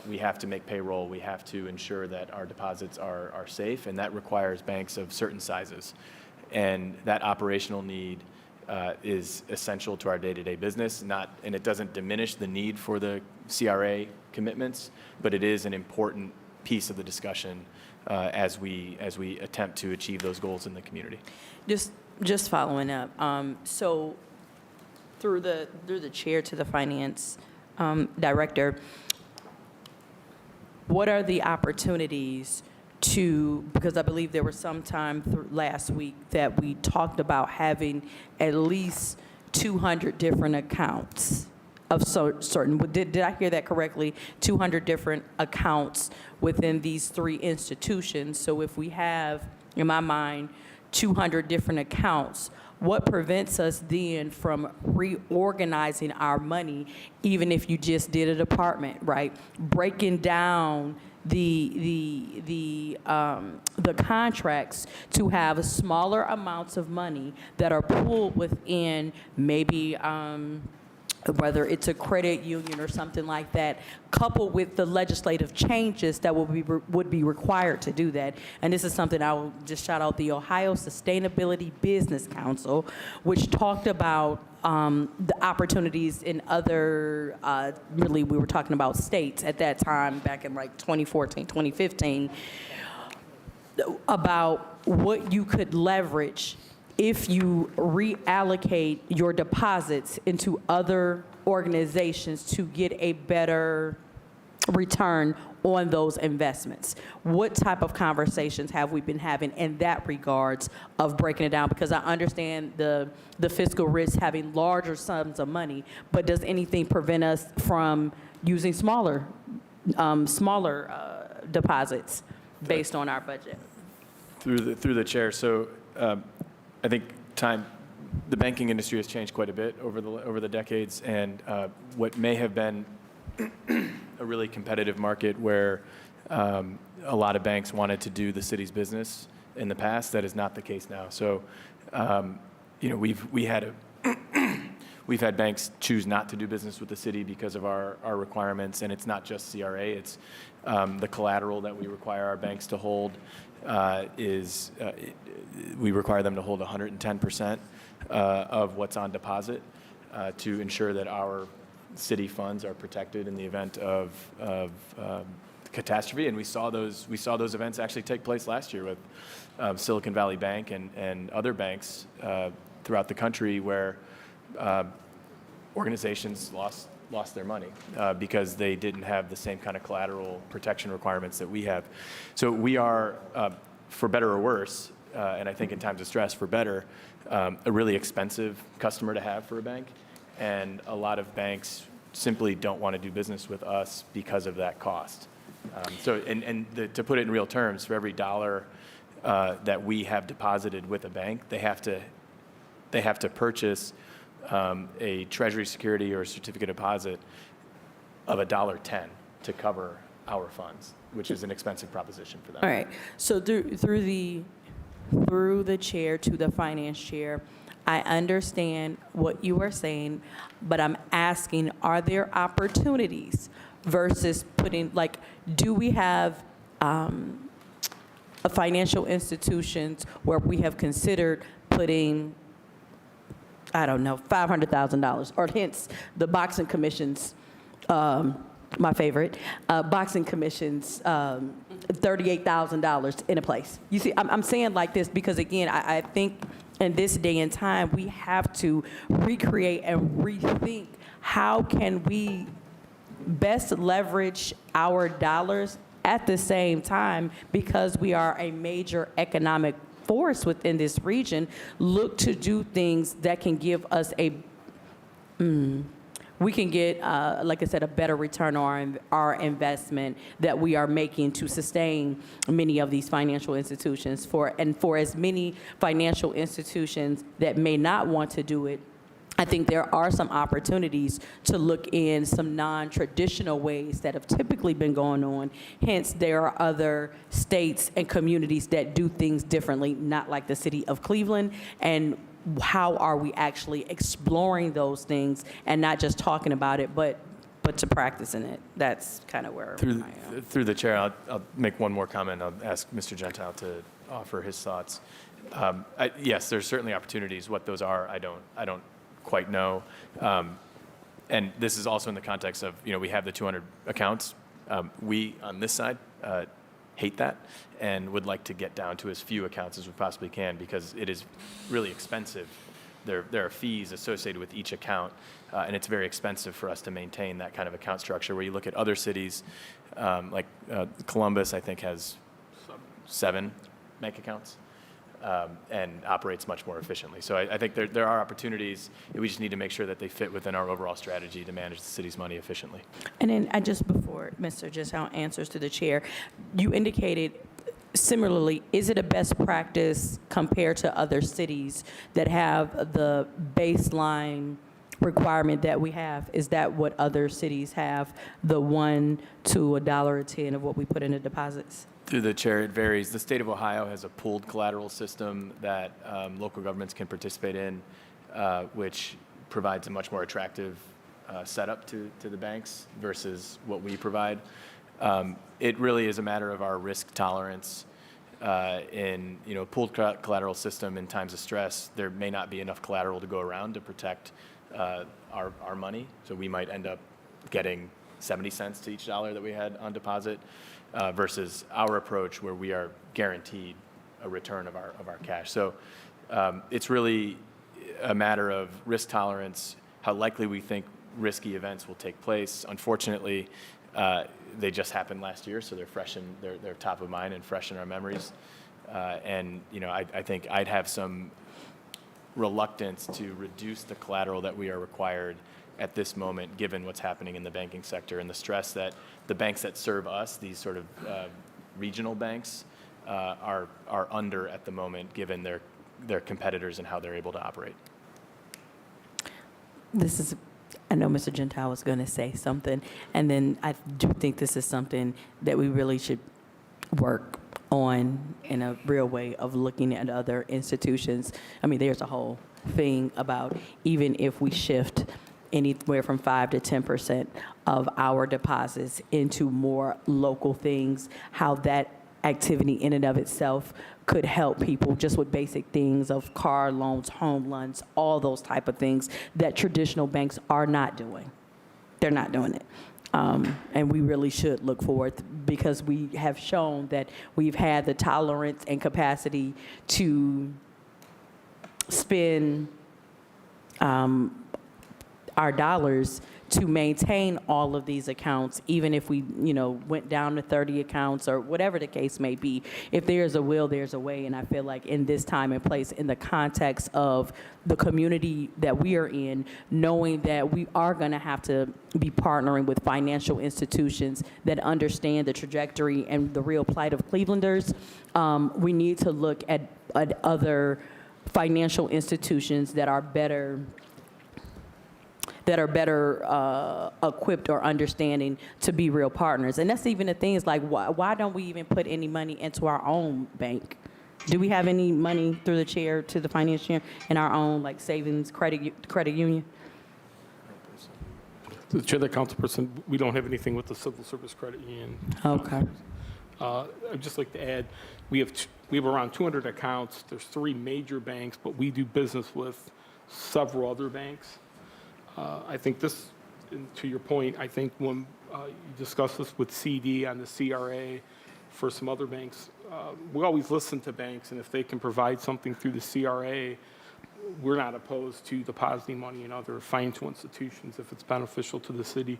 we have to make payroll, we have to ensure that our deposits are safe, and that requires banks of certain sizes. And that operational need is essential to our day-to-day business, and it doesn't diminish the need for the CRA commitments, but it is an important piece of the discussion as we attempt to achieve those goals in the community. Just following up, so through the chair to the finance director, what are the opportunities because I believe there was some time last week that we talked about having at least 200 different accounts of certain, did I hear that correctly? 200 different accounts within these 3 institutions. So if we have, in my mind, 200 different accounts, what prevents us then from reorganizing our money, even if you just did a department, right? Breaking down the contracts to have smaller amounts of money that are pulled within maybe whether it's a credit union or something like that, coupled with the legislative changes that would be required to do that. And this is something I will just shout out the Ohio Sustainability Business Council, which talked about the opportunities in other, really we were talking about states at that time, back in like 2014, 2015, about what you could leverage if you reallocate your deposits into other organizations to get a better return on those investments. What type of conversations have we been having in that regards of breaking it down? Because I understand the fiscal risk having larger sums of money, but does anything prevent us from using smaller deposits based on our budget? Through the chair, so I think the banking industry has changed quite a bit over the decades, and what may have been a really competitive market where a lot of banks wanted to do the city's business in the past, that is not the case now. So, we've had banks choose not to do business with the city because of our requirements, and it's not just CRA, it's the collateral that we require our banks to hold we require them to hold 110% of what's on deposit to ensure that our city funds are protected in the event of catastrophe. And we saw those events actually take place last year with Silicon Valley Bank and other banks throughout the country where organizations lost their money because they didn't have the same kind of collateral protection requirements that we have. So we are, for better or worse, and I think in times of stress, for better, a really expensive customer to have for a bank. And a lot of banks simply don't want to do business with us because of that cost. To put it in real terms, for every dollar that we have deposited with a bank, they have to purchase a Treasury security or a certificate of deposit of $1.10 to cover our funds, which is an expensive proposition for them. All right. So through the chair to the finance chair, I understand what you are saying, but I'm asking, are there opportunities versus do we have financial institutions where we have considered putting, I don't know, $500,000, or hence the boxing commission's, my favorite, boxing commission's $38,000 in a place. You see, I'm saying like this because, again, I think in this day and time, we have to recreate and rethink how can we best leverage our dollars at the same time, because we are a major economic force within this region, look to do things that can give us we can get, like I said, a better return on our investment that we are making to sustain many of these financial institutions. For as many financial institutions that may not want to do it, I think there are some opportunities to look in some non-traditional ways that have typically been going on. Hence, there are other states and communities that do things differently, not like the city of Cleveland. And how are we actually exploring those things and not just talking about it, but but to practicing it. That's kind of where I am. Through the chair, I'll make one more comment. I'll ask Mr. Gentile to offer his thoughts. Yes, there's certainly opportunities. What those are, I don't quite know. And this is also in the context of, we have the 200 accounts. We, on this side, hate that and would like to get down to as few accounts as we possibly can because it is really expensive. There are fees associated with each account, and it's very expensive for us to maintain that kind of account structure. Where you look at other cities, like Columbus, I think has 7 bank accounts and operates much more efficiently. So I think there are opportunities. We just need to make sure that they fit within our overall strategy to manage the city's money efficiently. And then before Mr. Gentile answers to the chair, you indicated similarly, is it a best practice compared to other cities that have the baseline requirement that we have? Is that what other cities have, the $1 to $1.10 of what we put into deposits? Through the chair, it varies. The state of Ohio has a pooled collateral system that local governments can participate in, which provides a much more attractive setup to the banks versus what we provide. It really is a matter of our risk tolerance. In pooled collateral system in times of stress, there may not be enough collateral to go around to protect our money. So we might end up getting 70 cents to each dollar that we had on deposit versus our approach where we are guaranteed a return of our cash. So it's really a matter of risk tolerance, how likely we think risky events will take place. Unfortunately, they just happened last year, so they're top of mind and fresh in our memories. I think I'd have some reluctance to reduce the collateral that we are required at this moment, given what's happening in the banking sector and the stress that the banks that serve us, these sort of regional banks, are under at the moment, given their competitors and how they're able to operate. I know Mr. Gentile was going to say something, and then I do think this is something that we really should work on in a real way of looking at other institutions. I mean, there's a whole thing about even if we shift anywhere from 5 to 10% of our deposits into more local things, how that activity in and of itself could help people just with basic things of car loans, home loans, all those type of things that traditional banks are not doing. They're not doing it. And we really should look forward because we have shown that we've had the tolerance and capacity to spend our dollars to maintain all of these accounts, even if we, went down to 30 accounts or whatever the case may be. If there's a will, there's a way. And I feel like in this time and place, in the context of the community that we are in, knowing that we are going to have to be partnering with financial institutions that understand the trajectory and the real plight of Clevelanders, we need to look at other financial institutions that are better equipped or understanding to be real partners. And that's even the thing is like, why don't we even put any money into our own bank? Do we have any money through the chair to the finance chair in our own like savings credit union? To the chair, the councilperson, we don't have anything with the Civil Service Credit Union. Okay. I'd just like to add, we have around 200 accounts. There's 3 major banks, but we do business with several other banks. I think this, to your point, I think when you discuss this with CD on the CRA for some other banks, we always listen to banks, and if they can provide something through the CRA, we're not opposed to depositing money in other financial institutions if it's beneficial to the city.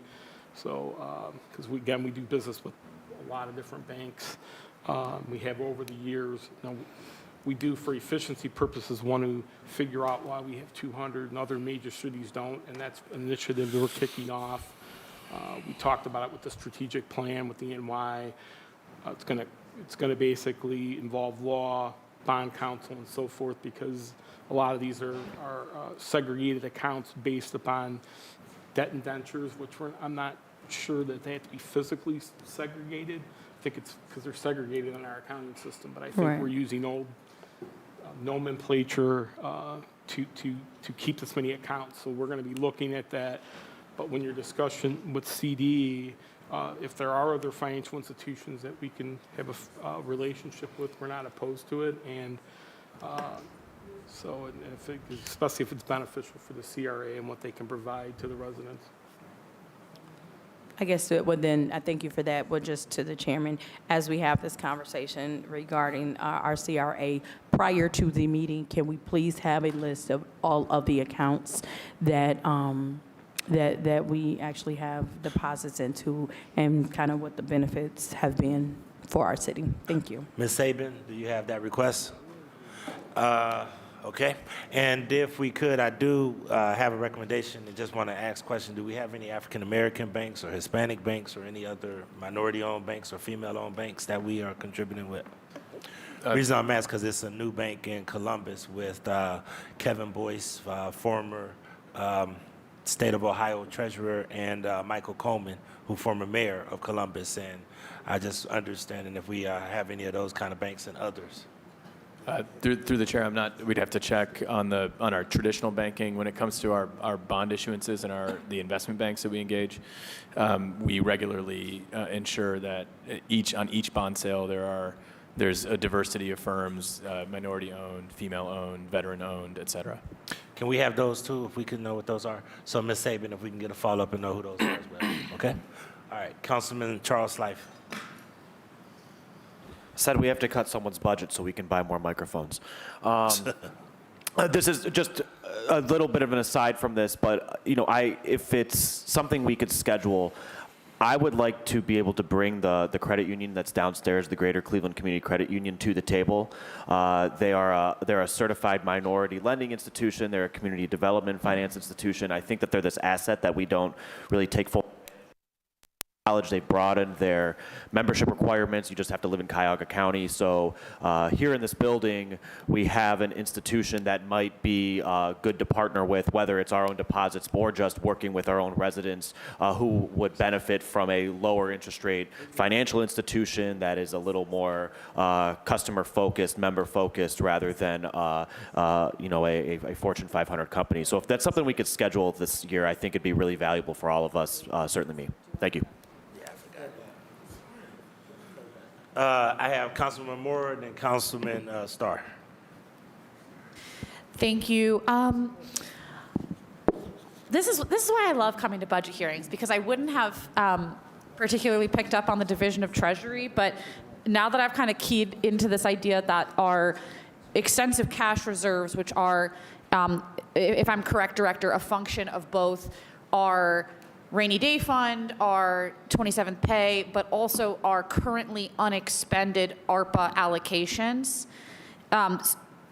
So, because we do business with a lot of different banks. We have over the years. We do, for efficiency purposes, want to figure out why we have 200 and other major cities don't, and that's an initiative that we're kicking off. We talked about it with the strategic plan with the NY. It's going to basically involve law, bond counsel, and so forth, because a lot of these are segregated accounts based upon debt indentures, which I'm not sure that they have to be physically segregated. I think it's because they're segregated in our accounting system, but I think we're using old nomenclature to keep this many accounts. So we're going to be looking at that But when your discussion with CD, if there are other financial institutions that we can have a relationship with, we're not opposed to it. And so, and especially if it's beneficial for the CRA and what they can provide to the residents. I guess, well, then, I thank you for that. But just to the chairman, as we have this conversation regarding our CRA, prior to the meeting, can we please have a list of all of the accounts that that we actually have deposits into and kind of what the benefits have been for our city? Thank you. Ms. Saban, do you have that request? Okay. And if we could, I do have a recommendation and just want to ask a question. Do we have any African-American banks or Hispanic banks or any other minority-owned banks or female-owned banks that we are contributing with? The reason I'm asking because it's a new bank in Columbus with Kevin Boyce, former State of Ohio Treasurer, and Michael Coleman, who former mayor of Columbus. And I just understanding if we have any of those kind of banks and others. Through the chair, we'd have to check on our traditional banking. When it comes to our bond issuances and the investment banks that we engage, we regularly ensure that on each bond sale there's a diversity of firms, minority-owned, female-owned, veteran-owned, et cetera. Can we have those too, if we can know what those are? So Ms. Saban, if we can get a follow-up and know who those are as well, okay? All right, Councilman Charles Slife. Said we have to cut someone's budget so we can buy more microphones. This is just a little bit of an aside from this, but if it's something we could schedule, I would like to be able to bring the credit union that's downstairs, the Greater Cleveland Community Credit Union, to the table. They're a certified minority lending institution. They're a community development finance institution. I think that they're this asset that we don't really take full knowledge. They've broadened their membership requirements. You just have to live in Cuyahoga County. So here in this building, we have an institution that might be good to partner with, whether it's our own deposits or just working with our own residents who would benefit from a lower interest rate financial institution that is a little more customer-focused, member-focused, rather than a Fortune 500 company. So if that's something we could schedule this year, I think it'd be really valuable for all of us, certainly me. Thank you. I have Councilman Moore and then Councilman Starr. Thank you. This is why I love coming to budget hearings, because I wouldn't have particularly picked up on the division of Treasury, but now that I've kind of keyed into this idea that our extensive cash reserves, which are, if I'm correct, Director, a function of both our rainy day fund, our 27th pay, but also our currently unexpended ARPA allocations,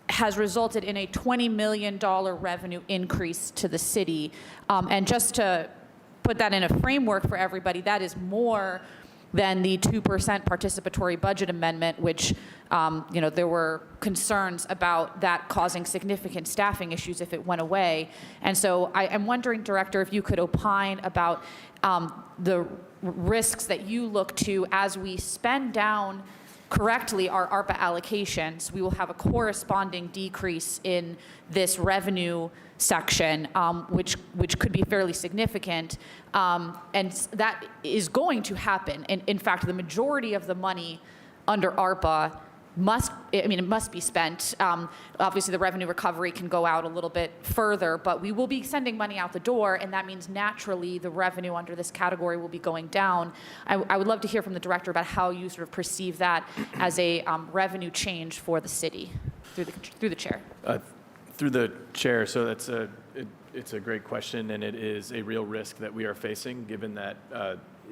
has resulted in a $20 million revenue increase to the city. And just to put that in a framework for everybody, that is more than the 2% participatory budget amendment, which there were concerns about that causing significant staffing issues if it went away. And so I am wondering, Director, if you could opine about the risks that you look to as we spend down correctly our ARPA allocations. We will have a corresponding decrease in this revenue section, which could be fairly significant, and that is going to happen. And in fact, the majority of the money under ARPA it must be spent. Obviously, the revenue recovery can go out a little bit further, but we will be sending money out the door, and that means naturally the revenue under this category will be going down. I would love to hear from the Director about how you sort of perceive that as a revenue change for the city, through the chair. Through the chair, so it's a great question, and it is a real risk that we are facing, given that,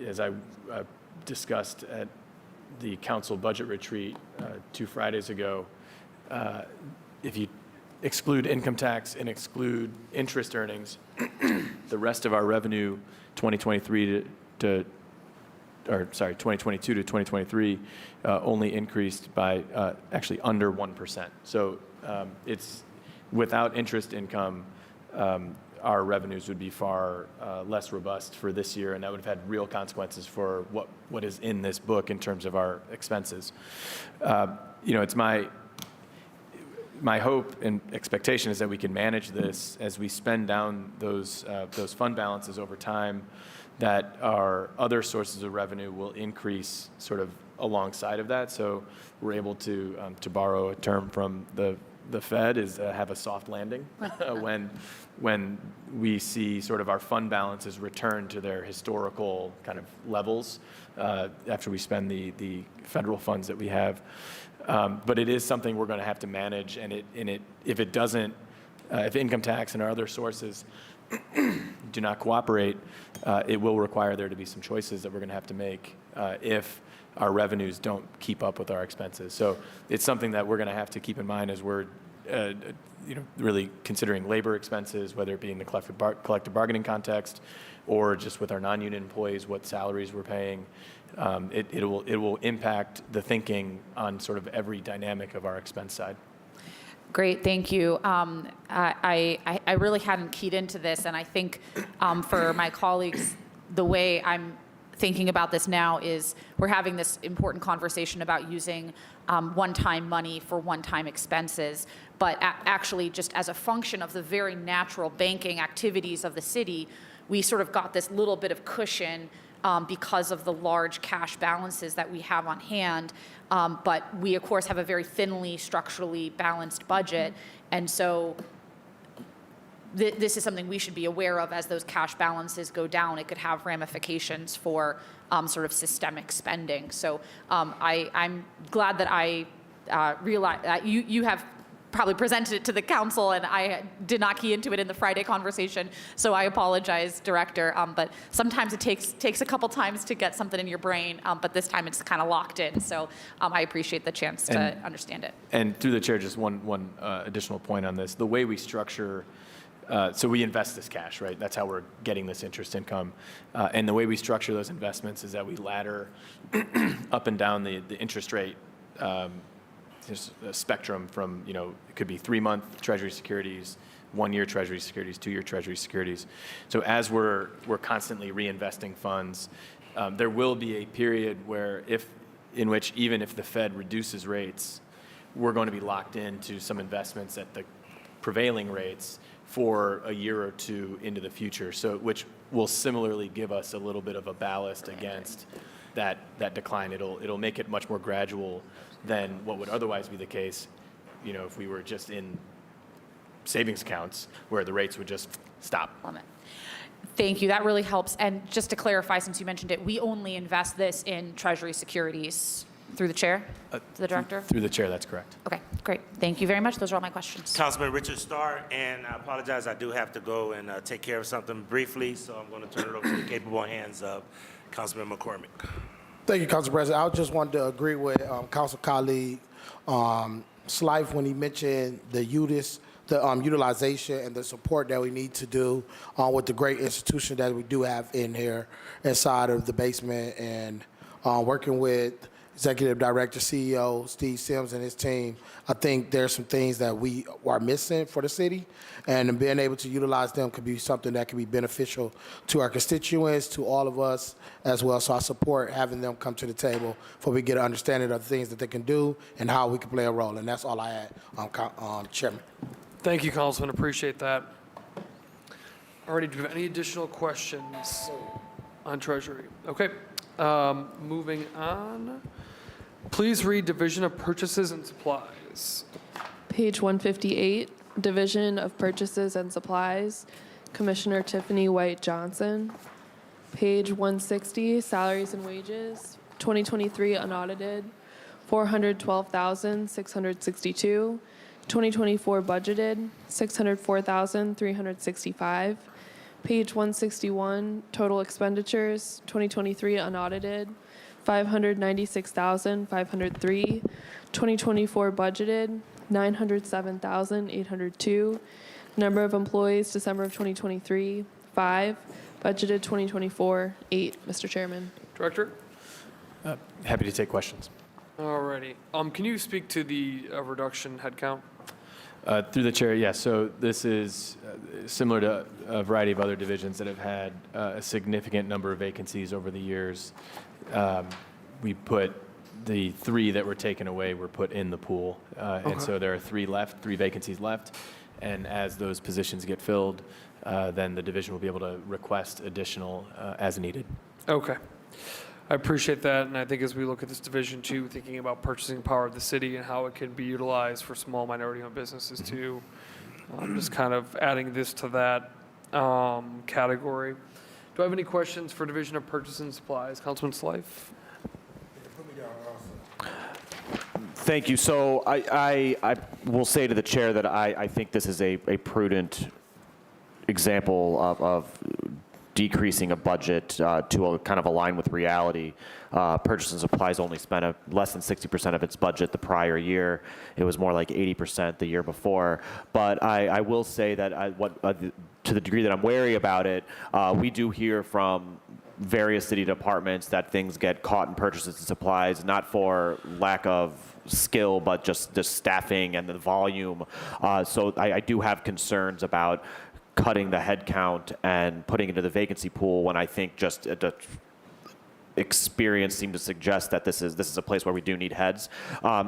as I discussed at the council budget retreat 2 Fridays ago, if you exclude income tax and exclude interest earnings, the rest of our revenue 2022 to 2023 only increased by actually under 1%. So it's without interest income, our revenues would be far less robust for this year, and that would have had real consequences for what is in this book in terms of our expenses. my hope and expectation is that we can manage this as we spend down those fund balances over time, that our other sources of revenue will increase sort of alongside of that. So we're able to borrow a term from the Fed, is have a soft landing when we see sort of our fund balances return to their historical kind of levels after we spend the federal funds that we have. But it is something we're going to have to manage, and if it doesn't, if income tax and our other sources do not cooperate, it will require there to be some choices that we're going to have to make if our revenues don't keep up with our expenses. So it's something that we're going to have to keep in mind as we're really considering labor expenses, whether it be in the collective bargaining context or just with our non-union employees, what salaries we're paying. It will impact the thinking on sort of every dynamic of our expense side. Great, thank you. I really hadn't keyed into this, and I think for my colleagues, the way I'm thinking about this now is we're having this important conversation about using one-time money for one-time expenses, but actually just as a function of the very natural banking activities of the city, we sort of got this little bit of cushion because of the large cash balances that we have on hand. But we, of course, have a very thinly structurally balanced budget. And so this is something we should be aware of as those cash balances go down. It could have ramifications for sort of systemic spending. So I'm glad that I realized that you have probably presented it to the council, and I did not key into it in the Friday conversation, so I apologize, Director. But sometimes it takes a couple times to get something in your brain, but this time it's kind of locked in. So I appreciate the chance to understand it. And through the chair, just one additional point on this. The way we structure, so we invest this cash, right? That's how we're getting this interest income. And the way we structure those investments is that we ladder up and down the interest rate there's a spectrum from, it could be 3-month Treasury securities, 1-year Treasury securities, 2-year Treasury securities. So as we're constantly reinvesting funds, there will be a period in which even if the Fed reduces rates, we're going to be locked into some investments at the prevailing rates for a year or two into the future. So which will similarly give us a little bit of a ballast against that decline. It'll make it much more gradual than what would otherwise be the case, if we were just in savings accounts where the rates would just stop. Thank you. That really helps. And just to clarify, since you mentioned it, we only invest this in Treasury securities through the chair, to the director? Through the chair, that's correct. Okay, great. Thank you very much. Those are all my questions. Councilman Richard Starr, and I apologize, I do have to go and take care of something briefly, so I'm going to turn it over to the capable hands of Councilman McCormick. Thank you, Council President. I just wanted to agree with Council colleague Slife when he mentioned the utilization and the support that we need to do with the great institution that we do have in here inside of the basement, and working with Executive Director, CEO Steve Sims and his team. I think there's some things that we are missing for the city, and being able to utilize them could be something that could be beneficial to our constituents, to all of us as well. So I support having them come to the table for we get an understanding of the things that they can do and how we can play a role. And that's all I had, Chairman. Thank you, Councilman. Appreciate that. Alrighty, do you have any additional questions on Treasury? Okay, moving on. Please read Division of Purchases and Supplies. Page 158, Division of Purchases and Supplies, Commissioner Tiffany White Johnson. Page 160, Salaries and Wages, 2023 unaudited, $412,662. 2024 budgeted, $604,365. Page 161, total expenditures, 2023 unaudited, $596,503. 2024 budgeted, $907,802. Number of employees, December of 2023, 5. Budgeted 2024, 8, Mr. Chairman. Director? Happy to take questions. Alrighty. Can you speak to the reduction headcount? Through the chair, yes. So this is similar to a variety of other divisions that have had a significant number of vacancies over the years. We put the 3 that were taken away were put in the pool. And so there are 3 left, 3 vacancies left. And as those positions get filled, then the division will be able to request additional as needed. Okay. I appreciate that, and I think as we look at this division too, thinking about purchasing power of the city and how it can be utilized for small minority-owned businesses too, just kind of adding this to that category. Do I have any questions for Division of Purchase and Supplies? Councilman Slife? Thank you. So I will say to the chair that I think this is a prudent example of decreasing a budget to kind of align with reality. Purchase and Supplies only spent less than 60% of its budget the prior year. It was more like 80% the year before. But I will say that to the degree that I'm wary about it, we do hear from various city departments that things get caught in purchases and supplies, not for lack of skill, but just the staffing and the volume. So I do have concerns about cutting the head count and putting into the vacancy pool when I think just the experience seemed to suggest that this is a place where we do need heads.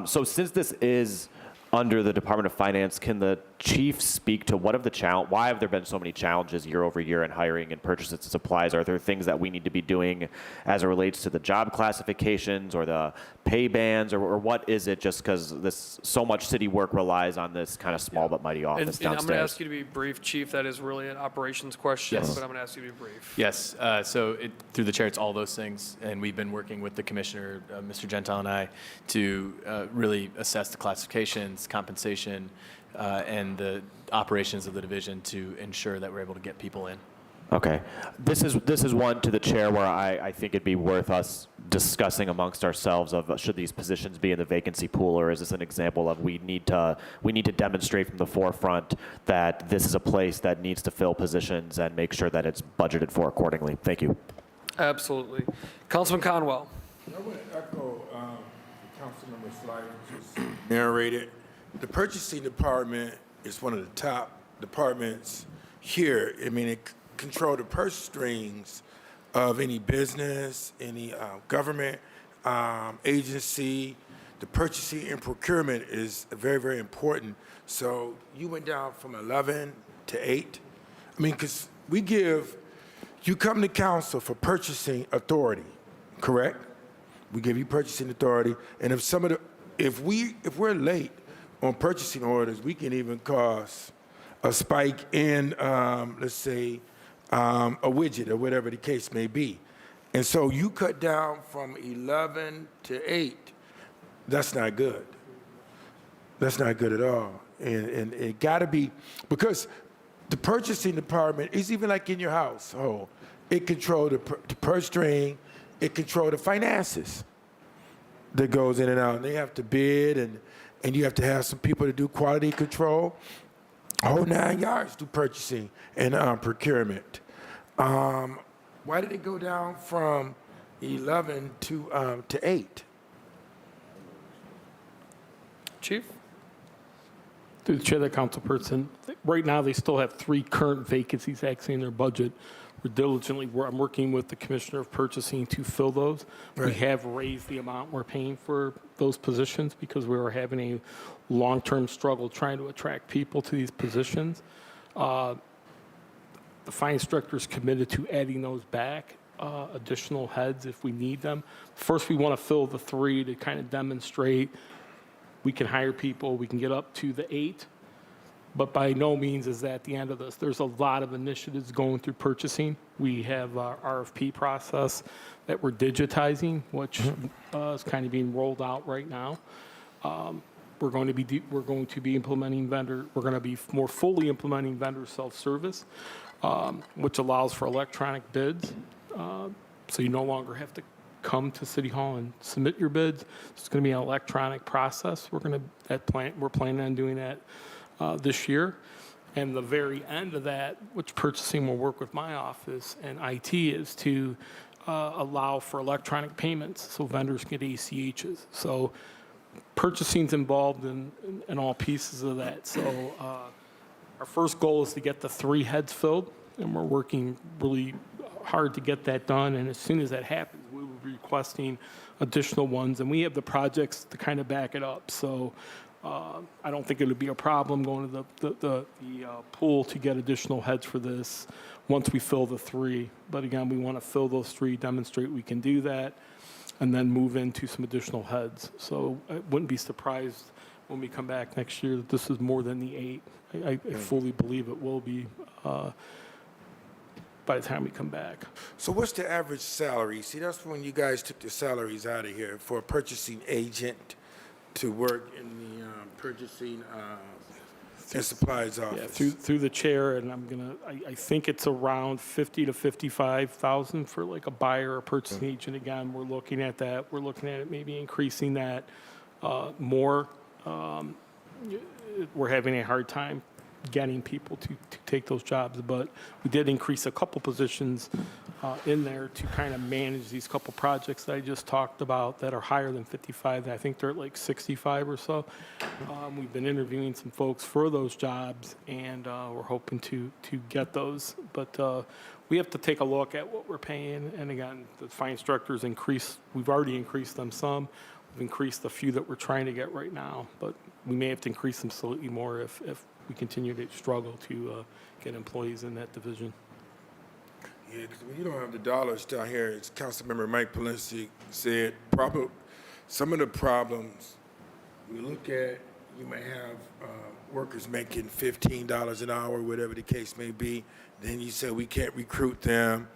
So since this is under the Department of Finance, can the chief speak to why have there been so many challenges year over year in hiring and purchases and supplies? Are there things that we need to be doing as it relates to the job classifications or the pay bands, or what is it, just because so much city work relies on this kind of small but mighty office downstairs? And I'm going to ask you to be brief, Chief. That is really an operations question, Yes. but I'm going to ask you to be brief. Yes, so through the chair, it's all those things, and we've been working with the commissioner, Mr. Gentile, and I to really assess the classifications, compensation, and the operations of the division to ensure that we're able to get people in. Okay. This is one to the chair where I think it'd be worth us discussing amongst ourselves of should these positions be in the vacancy pool, or is this an example of we need to demonstrate from the forefront that this is a place that needs to fill positions and make sure that it's budgeted for accordingly. Thank you. Absolutely. Councilman Conwell. I want to echo Councilmember Slider just narrated. The purchasing department is one of the top departments here. I mean, it control the purse strings of any business, any government agency. The purchasing and procurement is very, very important. So you went down from 11 to 8. I mean, because you come to council for purchasing authority, correct? We give you purchasing authority, and if we're late on purchasing orders, we can even cause a spike in, let's say, a widget or whatever the case may be. And so you cut down from 11 to 8. That's not good. That's not good at all. And it got to be, because the purchasing department is even like in your household. It controls the purse string. It controls the finances that goes in and out. And they have to bid, and you have to have some people to do quality control. Whole 9 yards do purchasing and procurement. Why did it go down from 11 to 8? Chief? Through the chair, the council person, right now they still have 3 current vacancies actually in their budget. I'm working with the Commissioner of Purchasing to fill those. Right. We have raised the amount we're paying for those positions because we were having a long-term struggle trying to attract people to these positions. The finance director is committed to adding those back, additional heads if we need them. First, we want to fill the 3 to kind of demonstrate we can hire people, we can get up to the 8. But by no means is that the end of this. There's a lot of initiatives going through purchasing. We have our RFP process that we're digitizing, which is kind of being rolled out right now. We're going to be implementing we're going to be more fully implementing vendor self-service, which allows for electronic bids. So you no longer have to come to City Hall and submit your bids. It's going to be an electronic process. We're planning on doing that this year. And the very end of that, which purchasing will work with my office and IT, is to allow for electronic payments so vendors get ACHs. So purchasing's involved in all pieces of that. So our first goal is to get the 3 heads filled, and we're working really hard to get that done. And as soon as that happens, we will be required requesting additional ones, and we have the projects to kind of back it up. So I don't think it would be a problem going to the pool to get additional heads for this once we fill the 3. But again, we want to fill those 3, demonstrate we can do that, and then move into some additional heads. So I wouldn't be surprised when we come back next year that this is more than the 8. I fully believe it will be by the time we come back. So what's the average salary? See, that's when you guys took the salaries out of here for a purchasing agent to work in the purchasing and supplies office. Yeah, through the chair, and I think it's around 50 to 55,000 for like a buyer or purchasing agent. Again, we're looking at that. We're looking at it maybe increasing that more. We're having a hard time getting people to take those jobs, but we did increase a couple positions in there to kind of manage these couple projects that I just talked about that are higher than 55. I think they're at like 65 or so. We've been interviewing some folks for those jobs, and we're hoping to get those. But we have to take a look at what we're paying. And again, the fine instructors increased. We've already increased them some. We've increased a few that we're trying to get right now, but we may have to increase them slightly more if we continue to struggle to get employees in that division. Yeah, because when you don't have the dollars down here, as Councilmember Mike Polinsky said, some of the problems we look at, you may have workers making $15 an hour, whatever the case may be. Then you say we can't recruit them,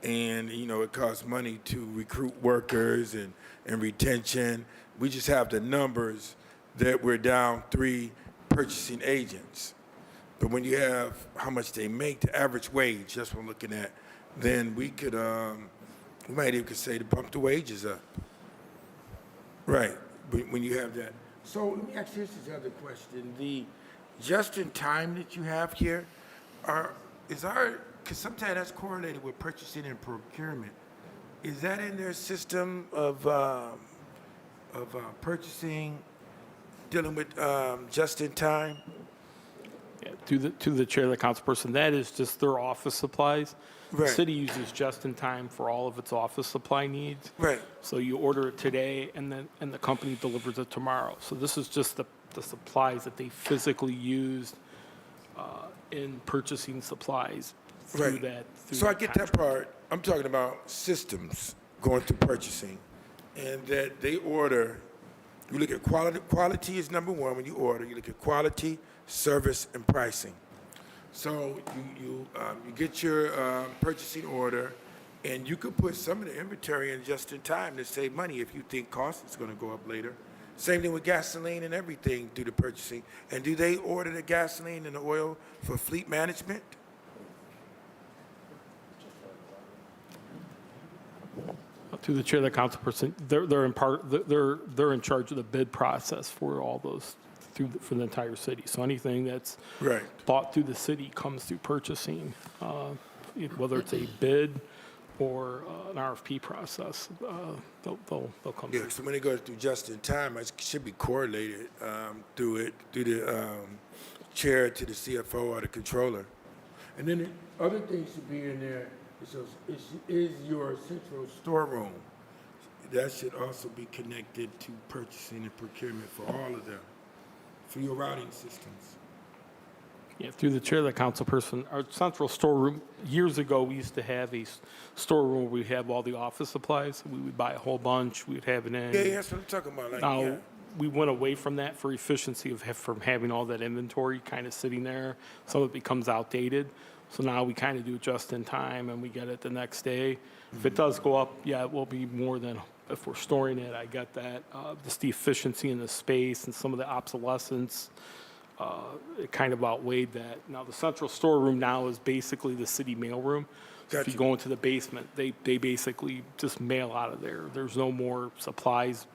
and it costs money to recruit workers and retention. We just have the numbers that we're down 3 purchasing agents. But when you have how much they make, the average wage, that's what I'm looking at, then we could, we might even say to bump the wages up. Right, when you have that. So let me ask you this other question. The just-in-time that you have here, because sometimes that's correlated with purchasing and procurement. Is that in their system of purchasing, dealing with just-in-time? Yeah, to the chair of the council person, that is just their office supplies. The Right. city uses just-in-time for all of its office supply needs. Right. So you order it today, and the company delivers it tomorrow. So this is just the supplies that they physically used in purchasing supplies through Right. that. So I get that part. I'm talking about systems going through purchasing, and that they order. You look at quality. Quality is number one when you order. You look at quality, service, and pricing. So you get your purchasing order, and you could put some of the inventory in just in time to save money if you think cost is going to go up later. Same thing with gasoline and everything through the purchasing. And do they order the gasoline and the oil for fleet management? To the chair of the council person, they're in charge of the bid process for all those for the entire city. So anything that's Right. bought through the city comes through purchasing, whether it's a bid or an RFP process. They'll come Yeah, through. so when they go through just in time, it should be correlated through the chair to the CFO or the controller. And then the other thing should be in there. Is your central storeroom. That should also be connected to purchasing and procurement for all of them, for your routing systems. Yeah, through the chair of the council person, our central storeroom, years ago, we used to have a storeroom where we have all the office supplies. We would buy a whole bunch, we'd have it in. Yeah, that's what I'm talking about. Like, Now, yeah. we went away from that for efficiency from having all that inventory kind of sitting there. Some of it becomes outdated. So now we kind of do it just in time, and we get it the next day. If it does go up, yeah, it will be more than if we're storing it. I get that. Just the efficiency in the space and some of the obsolescence, it kind of outweighed that. Now, the central storeroom now is basically the city mailroom. So if you Gotcha. go into the basement, they basically just mail out of there. There's no more supplies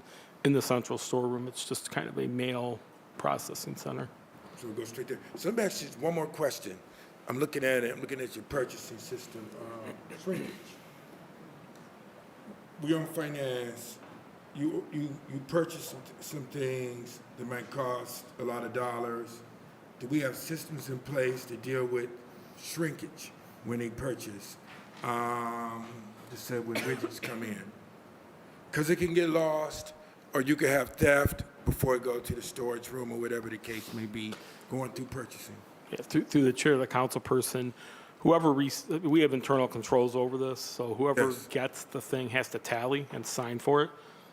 in the central storeroom. It's just kind of a mail processing center. So we'll go straight there. So let me ask you one more question. I'm looking at it. I'm looking at your purchasing system. Shrinkage. We on finance. You purchase some things that might cost a lot of dollars. Do we have systems in place to deal with shrinkage when they purchase? Just said when widgets come in. because it can get lost, or you could have theft before it goes to the storage room or whatever the case may be, going through purchasing. Yeah, through the chair, the council person, we have internal controls over this, so whoever Yes. gets the thing has to tally and sign for it.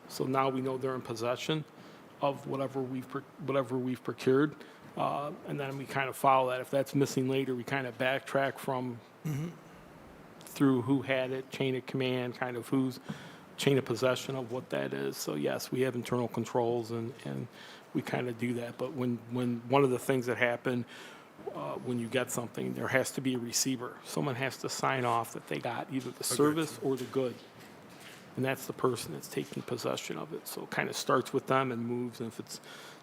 So now we know they're in possession of whatever we've procured, and then we kind of follow that. If that's missing later, we kind of backtrack from through who had it, chain of command, kind of who's chain of possession of what that is. So yes, we have internal controls and we kind of do that. But when one of the things that happen when you get something, there has to be a receiver. Someone has to sign off that they got either the service or the good. And that's the person that's taking possession of it. So it kind of starts with them and moves. And if it's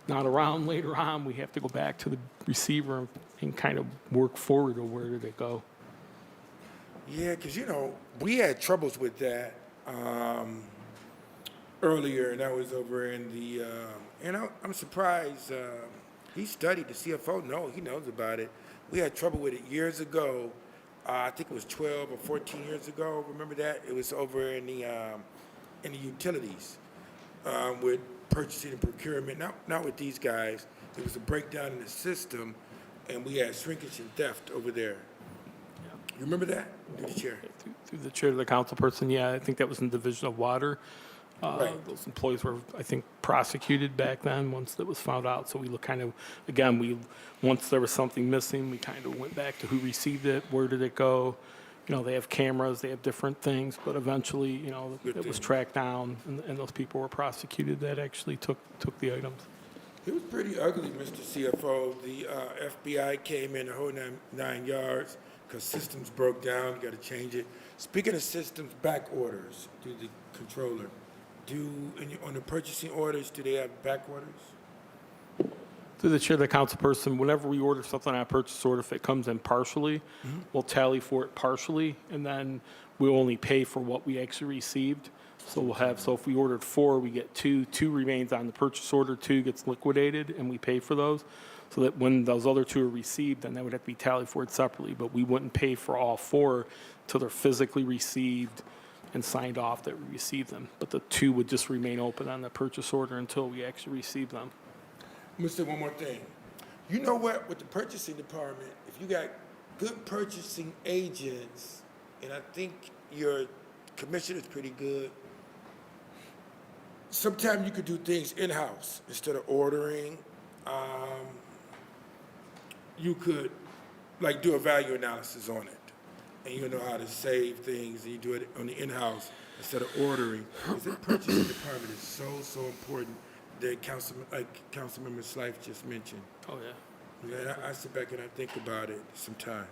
not around later on, we have to go back to the receiver and kind of work forward of where did it go. Yeah, because, we had troubles with that earlier, and I was over in the, and I'm surprised, he studied, the CFO, he knows about it. We had trouble with it years ago. I think it was 12 or 14 years ago. Remember that? It was over in the utilities with purchasing and procurement. Not with these guys. It was a breakdown in the system, and we had shrinkage and theft over there. You remember that? Through the chair. Through the chair of the council person, yeah, I think that was in the Division of Water. Right. Those employees were, I think, prosecuted back then once that was found out. So we look kind of, again, once there was something missing, we kind of went back to who received it, where did it go. They have cameras, they have different things, but eventually, it was tracked down and those people were prosecuted that actually took the items. It was pretty ugly, Mr. CFO. The FBI came in the whole 9 yards because systems broke down. You got to change it. Speaking of systems, back orders to the controller. On the purchasing orders, do they have back orders? Through the chair of the council person, whenever we order something on a purchase order, if it comes in partially, we'll tally for it partially, and then we'll only pay for what we actually received. So if we ordered 4, we get 2. 2 remains on the purchase order, 2 gets liquidated, and we pay for those. So that when those other 2 are received, then that would have to be tallied for it separately. But we wouldn't pay for all 4 till they're physically received and signed off that we received them. But the 2 would just remain open on the purchase order until we actually receive them. I'm going to say one more thing. You know what? With the purchasing department, if you got good purchasing agents, and I think your commission is pretty good, sometimes you could do things in-house instead of ordering. You could do a value analysis on it, and you know how to save things, and you do it on the in-house instead of ordering. Because the purchasing department is so important that Councilmember Slife just mentioned. Oh, yeah. And I sit back and I think about it sometime.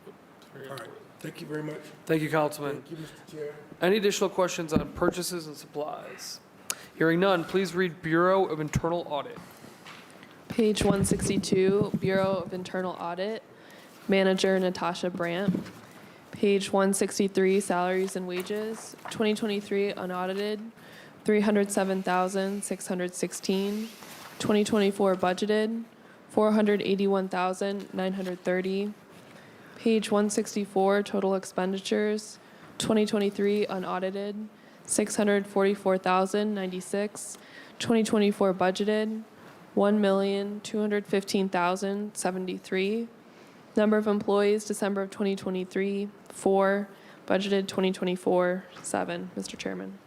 All right. Thank you very much. Thank you, Councilman. Thank you, Mr. Chair. Any additional questions on purchases and supplies? Hearing none, please read Bureau of Internal Audit. Page 162, Bureau of Internal Audit, Manager Natasha Brandt. Page 163, Salaries and Wages, 2023 unaudited, $307,616. 2024 budgeted, $481,930. Page 164, total expenditures, 2023 unaudited, $644,096. 2024 budgeted, $1,215,073. Number of employees, December of 2023, 4. Budgeted 2024, 7. Mr. Chairman.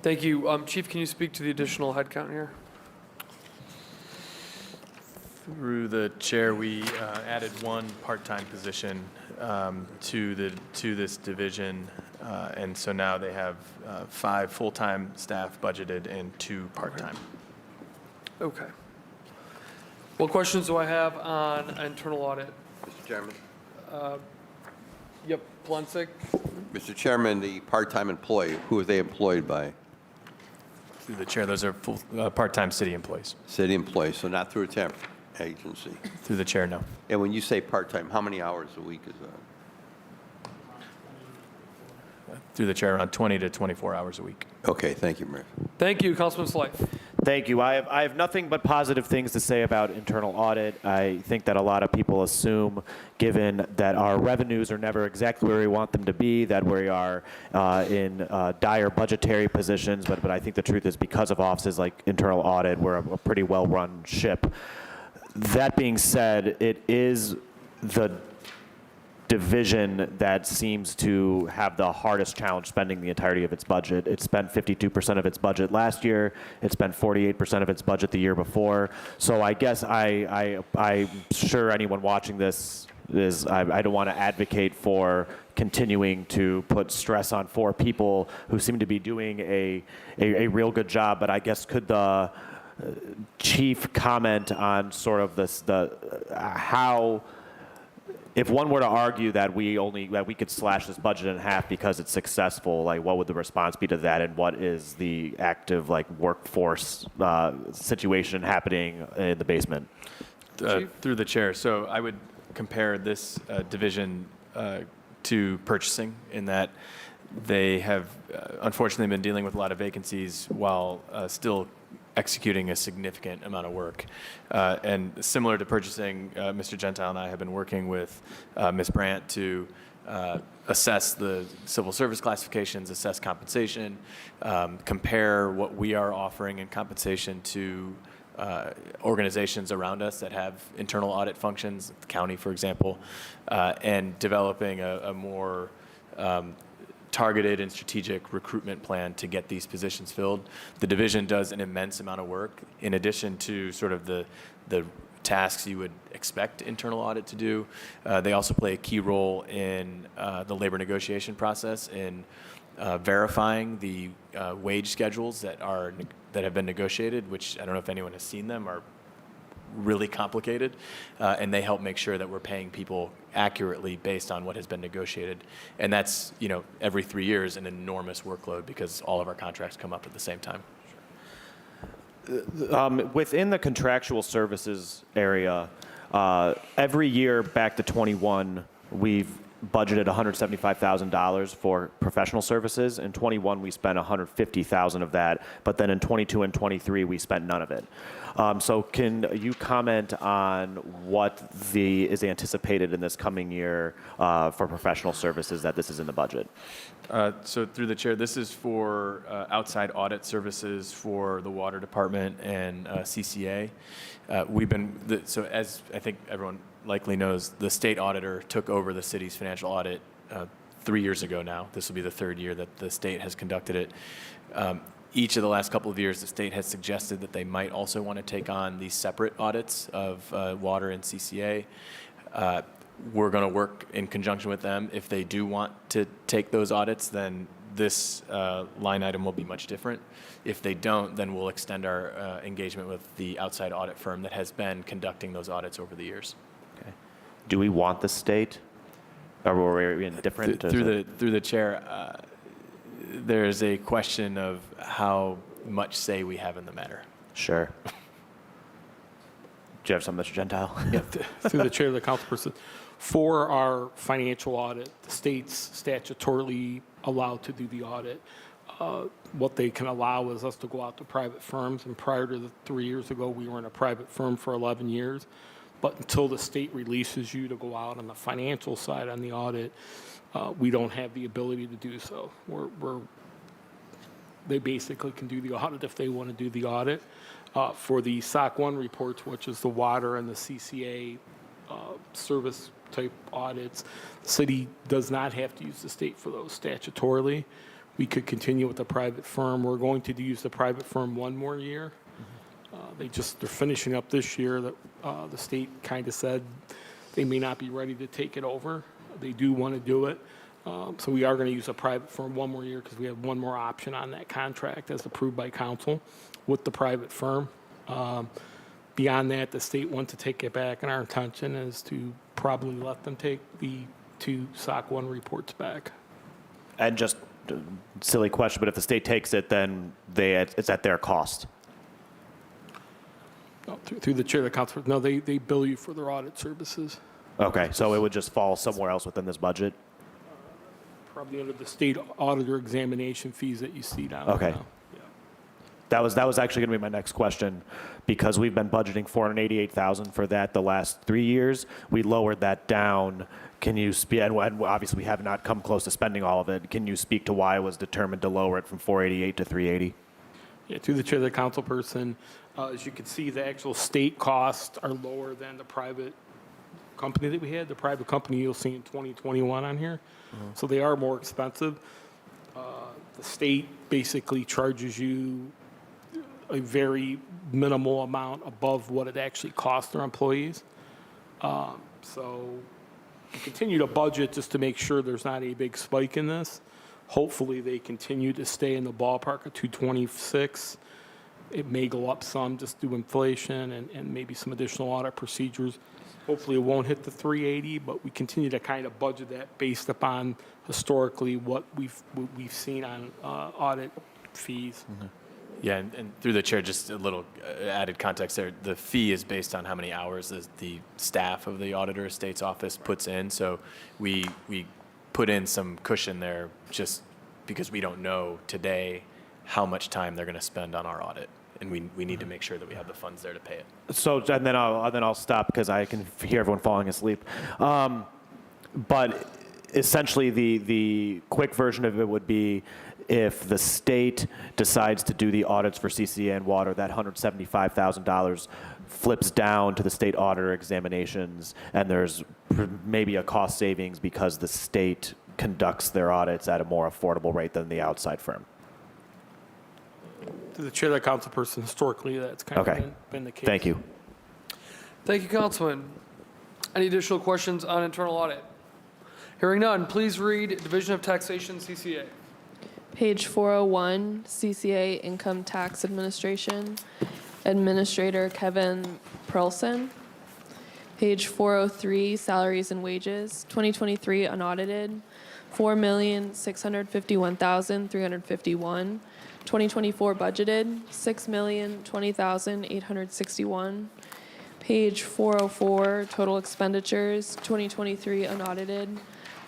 Thank you. Chief, can you speak to the additional headcount here? Through the chair, we added 1 part-time position to this division, and so now they have 5 full-time staff budgeted and 2 part-time. Okay. What questions do I have on internal audit? Mr. Chairman. Yep, Plunsick. Mr. Chairman, the part-time employee, who are they employed by? Through the chair, those are full part-time city employees. City employees, so not through a temp agency. Through the chair, no. And when you say part-time, how many hours a week is that? Through the chair, around 20 to 24 hours a week. Okay, thank you, Mayor. Thank you, Councilman Slife. Thank you. I have nothing but positive things to say about internal audit. I think that a lot of people assume, given that our revenues are never exactly where we want them to be, that we are in dire budgetary positions. But I think the truth is, because of offices like internal audit, we're a pretty well-run ship. That being said, it is the division that seems to have the hardest challenge spending the entirety of its budget. It spent 52% of its budget last year. It spent 48% of its budget the year before. So I guess I'm sure anyone watching this is, I don't want to advocate for continuing to put stress on 4 people who seem to be doing a real good job, but I guess could the chief comment on sort of how, if one were to argue that we could slash this budget in half because it's successful, like what would the response be to that, and what is the active workforce situation happening in the basement? Through the chair, so I would compare this division to purchasing in that they have unfortunately been dealing with a lot of vacancies while still executing a significant amount of work. And similar to purchasing, Mr. Gentile and I have been working with Ms. Brandt to assess the civil service classifications, assess compensation, compare what we are offering in compensation to organizations around us that have internal audit functions, the county, for example, and developing a more targeted and strategic recruitment plan to get these positions filled. The division does an immense amount of work in addition to sort of the tasks you would expect internal audit to do. They also play a key role in the labor negotiation process in verifying the wage schedules that have been negotiated, which I don't know if anyone has seen them, are really complicated, and they help make sure that we're paying people accurately based on what has been negotiated. And that's, every 3 years, an enormous workload because all of our contracts come up at the same time. Within the contractual services area, every year back to 21, we've budgeted $175,000 for professional services. In 21, we spent $150,000 of that, but then in 22 and 23, we spent none of it. So can you comment on what is anticipated in this coming year for professional services that this is in the budget? So through the chair, this is for outside audit services for the water department and CCA. So as I think everyone likely knows, the state auditor took over the city's financial audit 3 years ago now. This will be the 3rd year that the state has conducted it. Each of the last couple of years, the state has suggested that they might also want to take on these separate audits of water and CCA. We're going to work in conjunction with them. If they do want to take those audits, then this line item will be much different. If they don't, then we'll extend our engagement with the outside audit firm that has been conducting those audits over the years. Okay. Do we want the state? Or were we indifferent? Through the chair, there is a question of how much say we have in the matter. Sure. Do you have something, Mr. Gentile? Yeah, through the chair of the councilperson. For our financial audit, the state's statutorily allowed to do the audit. What they can allow is us to go out to private firms, and prior to 3 years ago, we were in a private firm for 11 years. But until the state releases you to go out on the financial side on the audit, we don't have the ability to do so. They basically can do the audit if they want to do the audit. For the SOC 1 reports, which is the water and the CCA service type audits, the city does not have to use the state for those statutorily. We could continue with the private firm. We're going to use the private firm 1 more year. They're finishing up this year. The state kind of said they may not be ready to take it over. They do want to do it. So we are going to use a private firm 1 more year because we have 1 more option on that contract as approved by council with the private firm. Beyond that, the state wants to take it back, and our intention is to probably let them take the 2 SOC 1 reports back. And just a silly question, but if the state takes it, then it's at their cost. Through the chair of the council, no, they bill you for their audit services. Okay, so it would just fall somewhere else within this budget? Probably under the state auditor examination fees that you see down. Okay. Now. Yeah. That was actually going to be my next question, because we've been budgeting $488,000 for that the last 3 years. We lowered that down. Can you speak, and obviously we have not come close to spending all of it. Can you speak to why it was determined to lower it from 488 to 380? Yeah, through the chair of the council person, as you can see, the actual state costs are lower than the private company that we had. The private company you'll see in 2021 on here. So they are more expensive. The state basically charges you a very minimal amount above what it actually costs their employees. So we continue to budget just to make sure there's not a big spike in this. Hopefully they continue to stay in the ballpark of 226. It may go up some just due to inflation and maybe some additional audit procedures. Hopefully it won't hit the 380, but we continue to kind of budget that based upon historically what we've seen on audit fees. Yeah, and through the chair, just a little added context there. The fee is based on how many hours the staff of the auditor estate's office puts in. So we put in some cushion there just because we don't know today how much time they're going to spend on our audit. And we need to make sure that we have the funds there to pay it. So, and then I'll stop because I can hear everyone falling asleep. But essentially, the quick version of it would be, if the state decides to do the audits for CCA and water, that $175,000 flips down to the state auditor examinations, and there's maybe a cost savings because the state conducts their audits at a more affordable rate than the outside firm. To the chair of the council person, historically, that's kind Okay. of been the case. Thank you. Thank you, Councilman. Any additional questions on internal audit? Hearing none, please read Division of Taxation, CCA. Page 401, CCA Income Tax Administration, Administrator Kevin Perlson. Page 403, Salaries and Wages, 2023 unaudited, $4,651,351. 2024 budgeted, $6,020,861. Page 404, total expenditures, 2023 unaudited,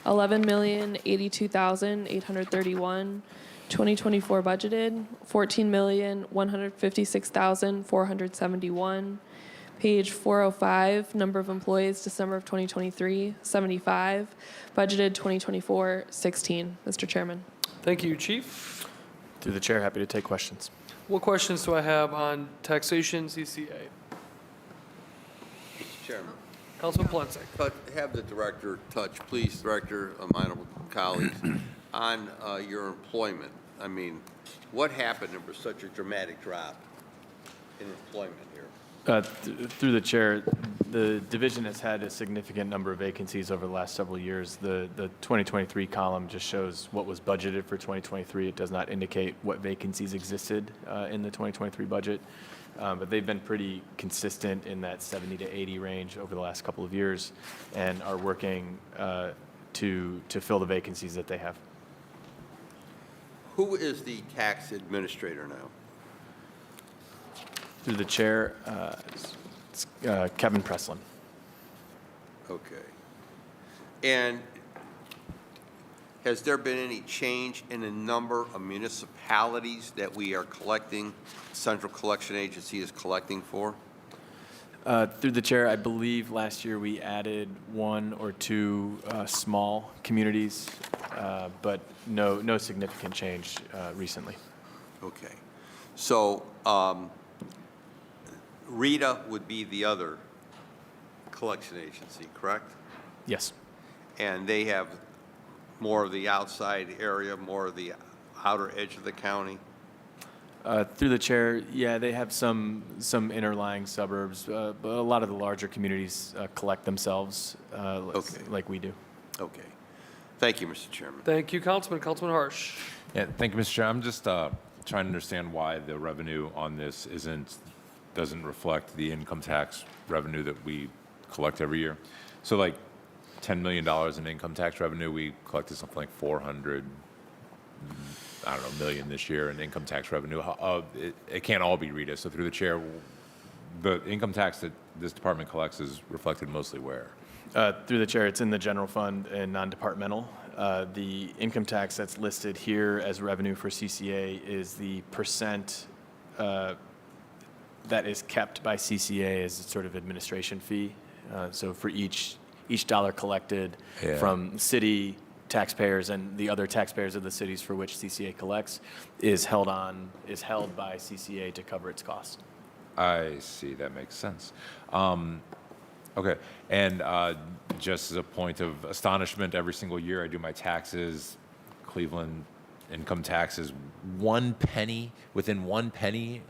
$11,082,831. 2024 budgeted, $14,156,471. Page 405, number of employees, December of 2023, 75. Budgeted 2024, 16. Mr. Chairman. Thank you, Chief. Through the chair, happy to take questions. What questions do I have on taxation, CCA? Mr. Chairman. Councilman Plansek. But have the director touch, please, Director, my honorable colleagues, on your employment. I mean, what happened? There was such a dramatic drop in employment here. Through the chair, the division has had a significant number of vacancies over the last several years. The 2023 column just shows what was budgeted for 2023. It does not indicate what vacancies existed in the 2023 budget. But they've been pretty consistent in that 70 to 80 range over the last couple of years, and are working to fill the vacancies that they have. Who is the tax administrator now? Through the chair, it's Kevin Preslin. Okay. And has there been any change in the number of municipalities that we are collecting, Central Collection Agency is collecting for? Through the chair, I believe last year we added 1 or 2 small communities, but no significant change recently. Okay. So RETA would be the other collection agency, correct? Yes. And they have more of the outside area, more of the outer edge of the county? Through the chair, yeah, they have some interlying suburbs, but a lot of the larger communities collect themselves like we do. Okay. Thank you, Mr. Chairman. Thank you, Councilman. Councilman Harsh. Yeah, thank you, Mr. Chair. I'm just trying to understand why the revenue on this doesn't reflect the income tax revenue that we collect every year. So like $10 million in income tax revenue, we collected something like 400, million this year in income tax revenue. It can't all be RETA. So through the chair, the income tax that this department collects is reflected mostly where? Through the chair, it's in the general fund and non-departmental. The income tax that's listed here as revenue for CCA is the percent that is kept by CCA as a sort of administration fee. So for each dollar collected from city taxpayers and the other taxpayers of the cities for which CCA collects is held by CCA to cover its costs. I see. That makes sense. Okay. And just as a point of astonishment, every single year I do my taxes, Cleveland income taxes, 1 penny, within 1 penny,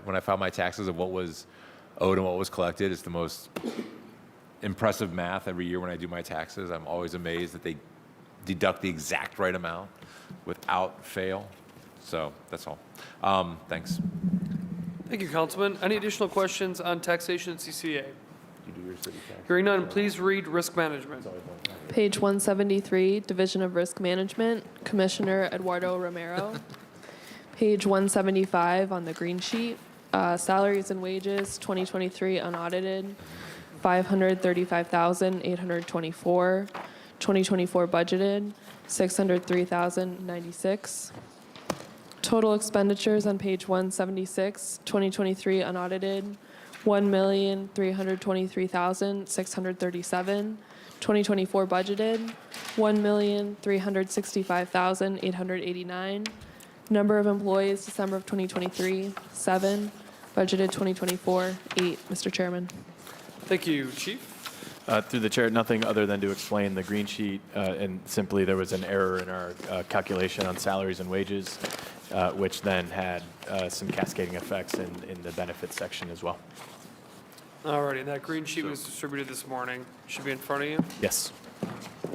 when I file my taxes of what was owed and what was collected. It's the most impressive math every year when I do my taxes. I'm always amazed that they deduct the exact right amount without fail. So that's all. Thanks. Thank you, Councilman. Any additional questions on taxation and CCA? Hearing none, please read risk management. Page 173, Division of Risk Management, Commissioner Eduardo Romero. Page 175 on the green sheet, salaries and wages, 2023 unaudited, 535,824. 2024 budgeted, 603,096. Total expenditures on page 176, 2023 unaudited, 1,323,637. 2024 budgeted, 1,365,889. Number of employees December of 2023, 7. Budgeted 2024, 8. Mr. Chairman. Thank you, Chief. Through the chair, nothing other than to explain the green sheet, and simply there was an error in our calculation on salaries and wages, which then had some cascading effects in the benefits section as well. All righty, that green sheet was distributed this morning. Should be in front of you? Yes.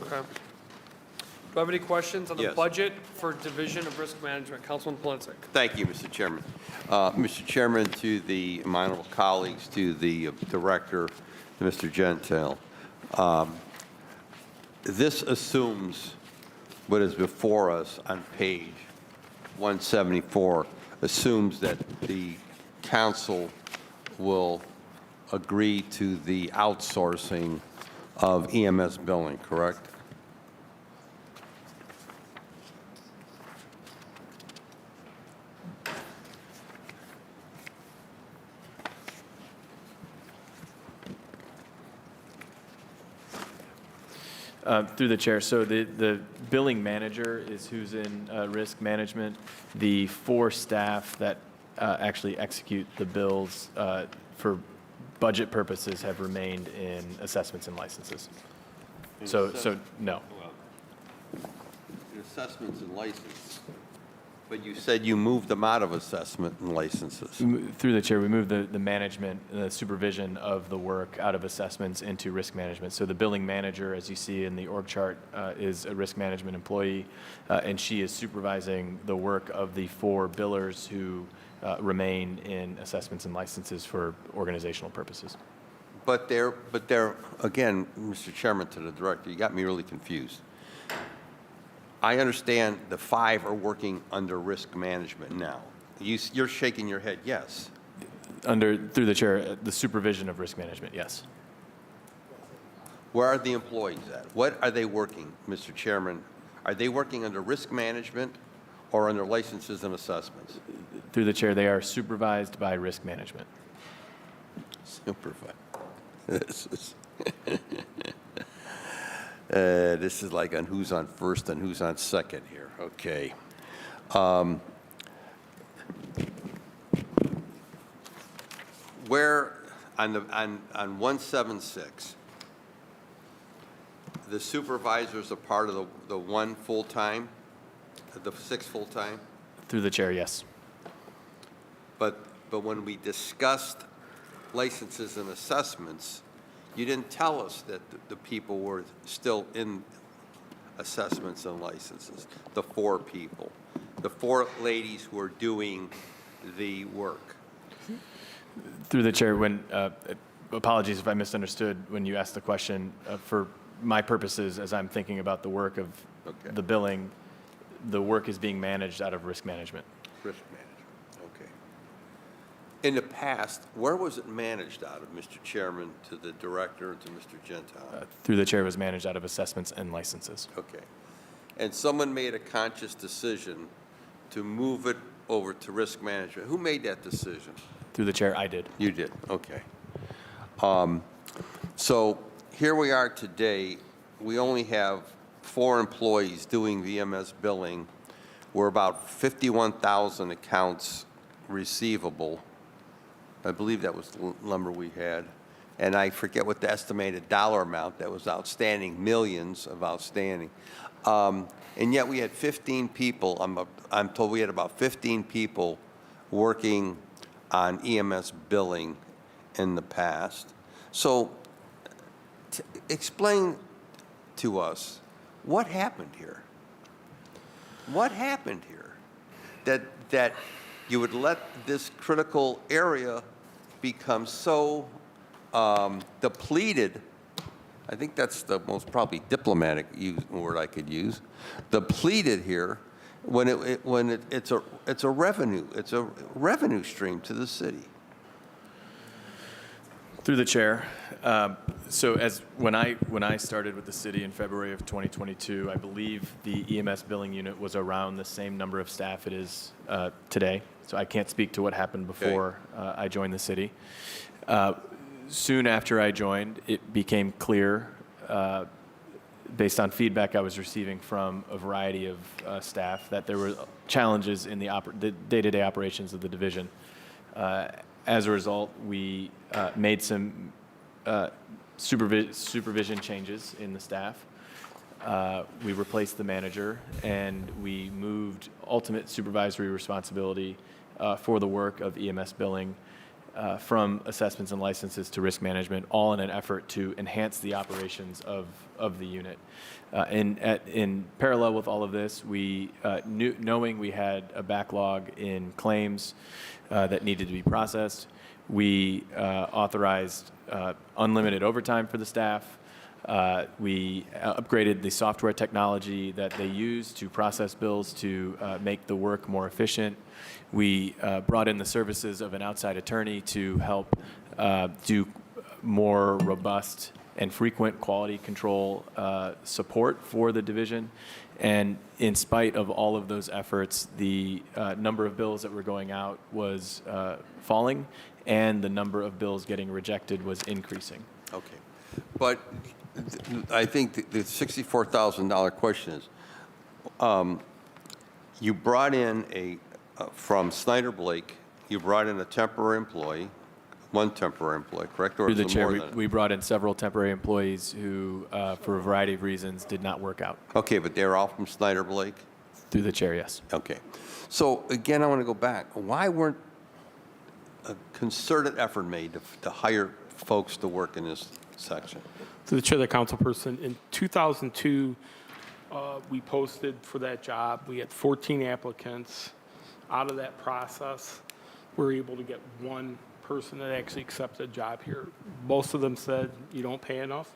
Okay. Do you have any questions on the Yes. budget for Division of Risk Management? Councilman Polinsek. Thank you, Mr. Chairman. Mr. Chairman, to my honorable colleagues, to the director, to Mr. Gentile, this assumes what is before us on page 174, assumes that the council will agree to the outsourcing of EMS billing, correct? Through the chair, so the billing manager is who's in risk management. The 4 staff that actually execute the bills for budget purposes have remained in assessments and licenses. So no. Assessments and licenses. But you said you moved them out of assessment and licenses. Through the chair, we moved the management, the supervision of the work out of assessments into risk management. So the billing manager, as you see in the org chart, is a risk management employee, and she is supervising the work of the 4 billers who remain in assessments and licenses for organizational purposes. But they're again, Mr. Chairman, to the director, you got me really confused. I understand the 5 are working under risk management now. You're shaking your head, yes. Through the chair, the supervision of risk management, yes. Where are the employees at? What are they working, Mr. Chairman? Are they working under risk management or under licenses and assessments? Through the chair, they are supervised by risk management. Supervised. This is like on who's on first and who's on second here. Okay. Where on 176, the supervisors are part of the 1 full-time, the 6 full-time? Through the chair, yes. But when we discussed licenses and assessments, you didn't tell us that the people were still in assessments and licenses, the 4 people, the 4 ladies who are doing the work. Through the chair, apologies if I misunderstood when you asked the question. For my purposes, as I'm thinking about the work of the billing, the work is being managed out of risk management. Risk management, okay. In the past, where was it managed out of, Mr. Chairman, to the director and to Mr. Gentile? Through the chair, it was managed out of assessments and licenses. Okay. And someone made a conscious decision to move it over to risk management. Who made that decision? Through the chair, I did. You did, okay. So here we are today. We only have 4 employees doing VMS billing. We're about 51,000 accounts receivable. I believe that was the number we had. And I forget what the estimated dollar amount that was outstanding, millions of outstanding. And yet we had 15 people, I'm told we had about 15 people working on EMS billing in the past. So explain to us what happened here. What happened here that you would let this critical area become so depleted? I think that's the most probably diplomatic word I could use. Depleted here, when it's a revenue stream to the city. Through the chair. So when I started with the city in February of 2022, I believe the EMS billing unit was around the same number of staff it is today. So I can't speak to what happened before I joined the city. Soon after I joined, it became clear, based on feedback I was receiving from a variety of staff, that there were challenges in the day-to-day operations of the division. As a result, we made some supervision changes in the staff. We replaced the manager, and we moved ultimate supervisory responsibility for the work of EMS billing from assessments and licenses to risk management, all in an effort to enhance the operations of the unit. In parallel with all of this, we knowing we had a backlog in claims that needed to be processed, we authorized unlimited overtime for the staff. We upgraded the software technology that they use to process bills to make the work more efficient. We brought in the services of an outside attorney to help do more robust and frequent quality control support for the division. And in spite of all of those efforts, the number of bills that were going out was falling, and the number of bills getting rejected was increasing. Okay. But I think the $64,000 question is, you brought in from Snyder Blake, you brought in a temporary employee, one temporary employee, correct? Or Through the is it chair, more than we brought in several temporary employees who, for a variety of reasons, did not work out. Okay, but they're all from Snyder Blake? Through the chair, yes. Okay. So again, I want to go back. Why weren't a concerted effort made to hire folks to work in this section? To the chair, the council person, in 2002, we posted for that job. We had 14 applicants. Out of that process, we were able to get one person that actually accepted a job here. Most of them said, you don't pay enough.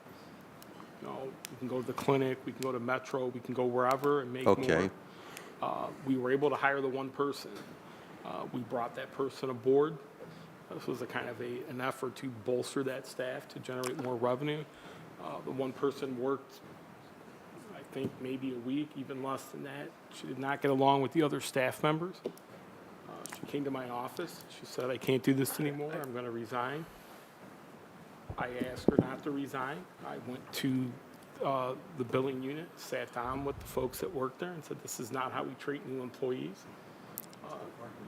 You know, we can go to the clinic, we can go to Metro, we can go wherever and make more. We were able to hire the one person. We brought that person aboard. This was a kind of an effort to bolster that staff to generate more revenue. The one person worked, I think, maybe a week, even less than that. She did not get along with the other staff members. She came to my office. She said, I can't do this anymore. I'm going to resign. I asked her not to resign. I went to the billing unit, sat down with the folks that work there and said, this is not how we treat new employees.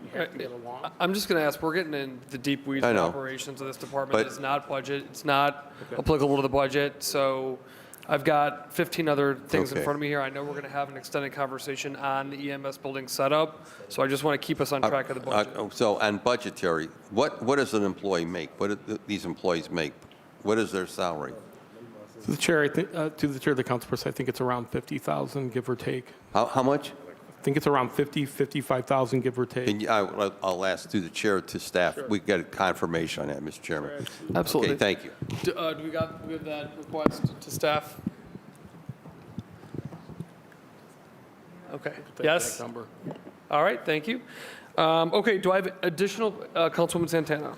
You have to get along. I'm just going to ask, we're getting in the deep weeds of operations of this department. It's not budget. It's not applicable to the budget. So I've got 15 other things in front of me here. I know we're going to have an extended conversation on the EMS building setup. So I just want to keep us on track of the budget. So on budgetary, what does an employee make? What do these employees make? What is their salary? To the chair, I think, to the chair of the council person, I think it's around 50,000, give or take. How much? I think it's around 55,000, give or take. I'll ask through the chair to staff. Sure. We get a confirmation on that, Mr. Chairman. Absolutely. Okay, thank you. Do we have that request to staff? Okay. Yes? Number. All right, thank you. Okay, do I have additional, Councilwoman Santana?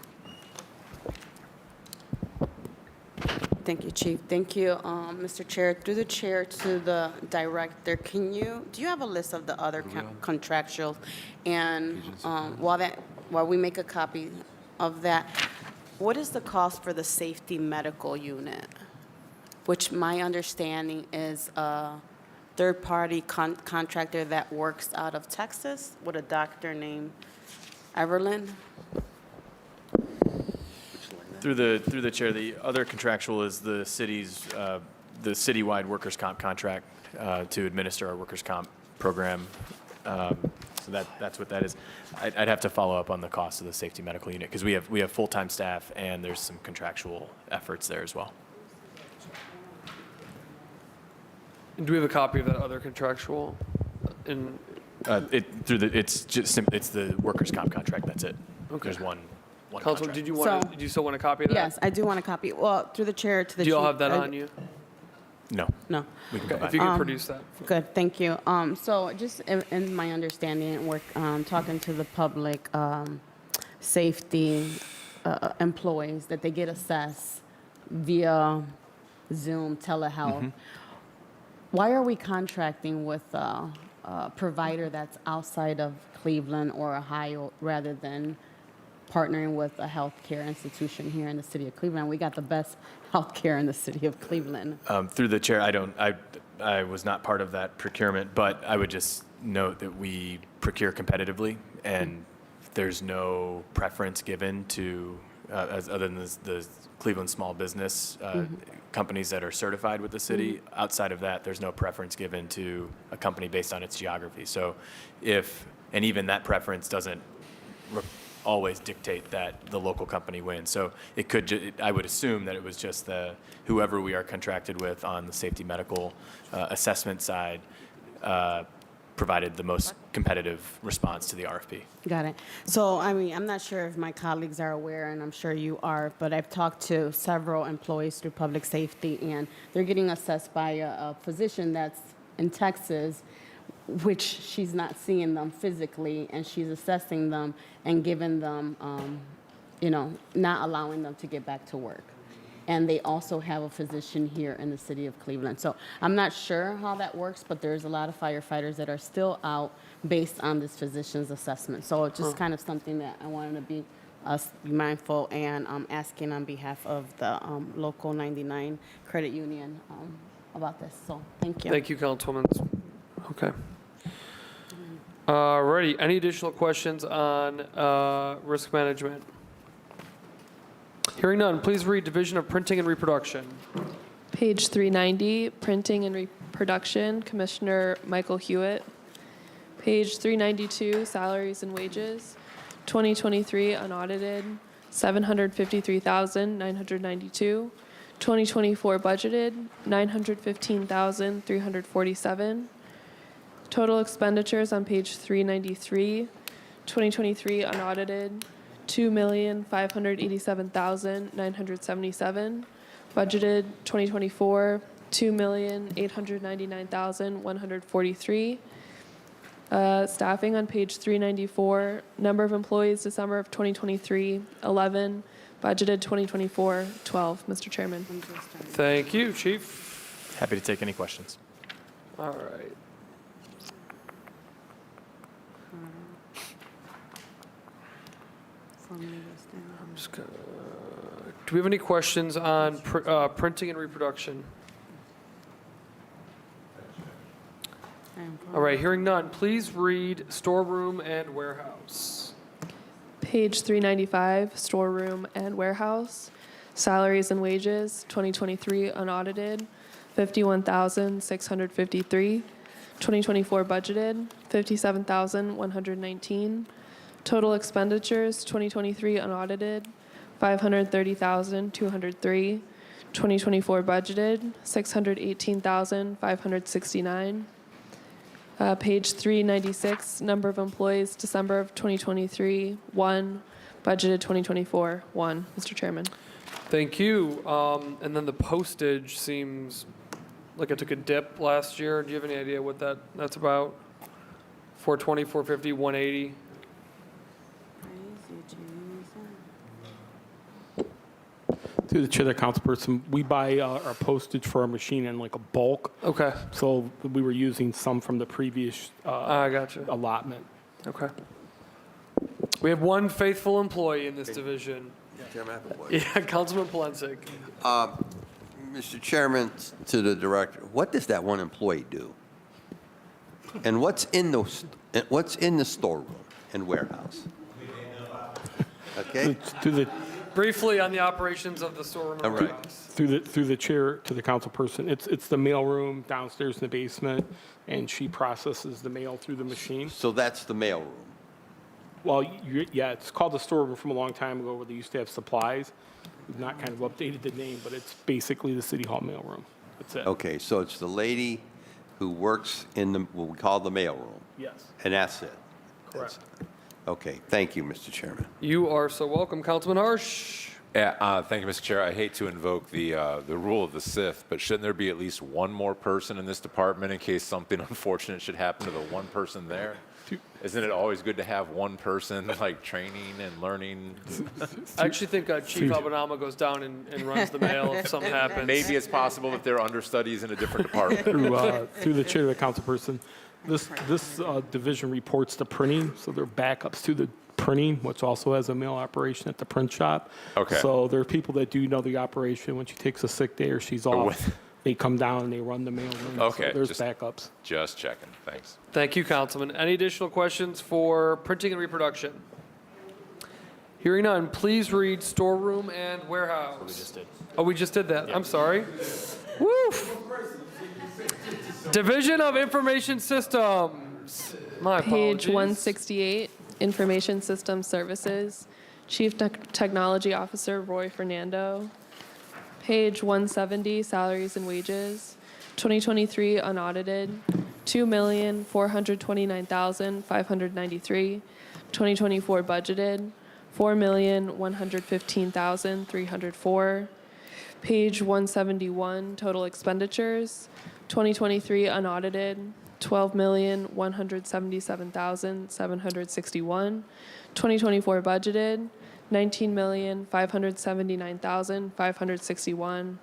Thank you, Chief. Thank you, Mr. Chair. Through the chair to the director, do you have a list of the other contractuals? And while we make a copy of that, what is the cost for the safety medical unit? Which my understanding is a third-party contractor that works out of Texas with a doctor named Everlyn. Through the chair, the other contractual is the city's, the citywide workers' comp contract to administer our workers' comp program. So that's what that is. I'd have to follow up on the cost of the safety medical unit because we have full-time staff and there's some contractual efforts there as well. And do we have a copy of that other contractual? It's the workers' comp contract. That's it. Okay. There's one Council, contract. did you still want a copy of that? Yes, I do want a copy. Well, through the chair to the Do you all chief, have that on you? No. No. We can Okay, provide if you it. could produce that. Good, thank you. So just in my understanding, we're talking to the public safety employees that they get assessed via Zoom, telehealth. Why are we contracting with a provider that's outside of Cleveland or Ohio rather than partnering with a healthcare institution here in the city of Cleveland? We got the best healthcare in the city of Cleveland. Through the chair, I was not part of that procurement, but I would just note that we procure competitively, and there's no preference given to, other than the Cleveland small business companies that are certified with the city. Outside of that, there's no preference given to a company based on its geography. So and even that preference doesn't always dictate that the local company wins. So I would assume that it was just whoever we are contracted with on the safety medical assessment side provided the most competitive response to the RFP. Got it. So, I mean, I'm not sure if my colleagues are aware, and I'm sure you are, but I've talked to several employees through public safety, and they're getting assessed by a physician that's in Texas, which she's not seeing them physically, and she's assessing them and giving them, not allowing them to get back to work. And they also have a physician here in the city of Cleveland. So I'm not sure how that works, but there's a lot of firefighters that are still out based on this physician's assessment. So it's just kind of something that I wanted to be mindful and asking on behalf of the local 99 credit union about this. So thank you. Thank you, Councilwoman. Okay. Alrighty, any additional questions on risk management? Hearing none, please read Division of Printing and Reproduction. Page 390, Printing and Reproduction, Commissioner Michael Hewitt. Page 392, Salaries and Wages, 2023 unaudited, $753,992. 2024 budgeted, $915,347. Total expenditures on page 393, 2023 unaudited, $2,587,977. Budgeted 2024, $2,899,143. Staffing on page 394, number of employees December of 2023, 11. Budgeted 2024, 12. Mr. Chairman. Thank you, Chief. Happy to take any questions. All right. I'm just gonna, do we have any questions on printing and reproduction? All right, hearing none, please read storeroom and warehouse. Page 395, storeroom and warehouse. Salaries and wages, 2023 unaudited, $51,653. 2024 budgeted, $57,119. Total expenditures, 2023 unaudited, $530,203. 2024 budgeted, $618,569. Page 396, number of employees December of 2023, 1. Budgeted 2024, 1. Mr. Chairman. Thank you. And then the postage seems like it took a dip last year. Do you have any idea what that's about? 420, 450, 180? Through the chair, the councilperson, we buy our postage for our machine in like a bulk. Okay. So we were using some from the previous I gotcha. allotment. Okay. We have one faithful employee in this division. Chairman, I have a question. Yeah, Councilman Polensek. Mr. Chairman, to the director, what does that one employee do? And what's in the storeroom and warehouse? Okay? Through the Briefly on the operations of the storeroom and Right. warehouse. through the chair to the councilperson, it's the mail room downstairs in the basement, and she processes the mail through the machine. So that's the mailroom. Well, yeah, it's called the storeroom from a long time ago where they used to have supplies. We've not kind of updated the name, but it's basically the city hall mailroom. That's it. Okay, so it's the lady who works in what we call the mailroom, Yes, and that's it. correct. Okay, thank you, Mr. Chairman. You are so welcome, Councilman Harsh. Yeah, thank you, Mr. Chair. I hate to invoke the rule of the Sith, but shouldn't there be at least one more person in this department in case something unfortunate should happen to the one person there? Isn't it always good to have one person like training and learning? I actually think Chief Abenama goes down and runs the mail if something happens. Maybe it's possible that they're understudies in a different department. Through the chair to the councilperson, this division reports the printing, so they're backups to the printing, which also has a mail operation at the print shop. Okay. So there are people that do know the operation. When she takes a sick day or she's off, they come down and they run the mail room. Okay, So there's just- backups. Just checking. Thanks. Thank you, Councilman. Any additional questions for printing and reproduction? Hearing none, please read storeroom and warehouse. We just did. Oh, we just did that. I'm sorry. Woof. Division of Information Systems. My apologies. Page 168, Information System Services, Chief Technology Officer Roy Fernando. Page 170, Salaries and Wages, 2023 unaudited, $2,429,593. 2024 budgeted, $4,115,304. Page 171, total expenditures, 2023 unaudited, $12,177,761. 2024 budgeted, $19,579,561.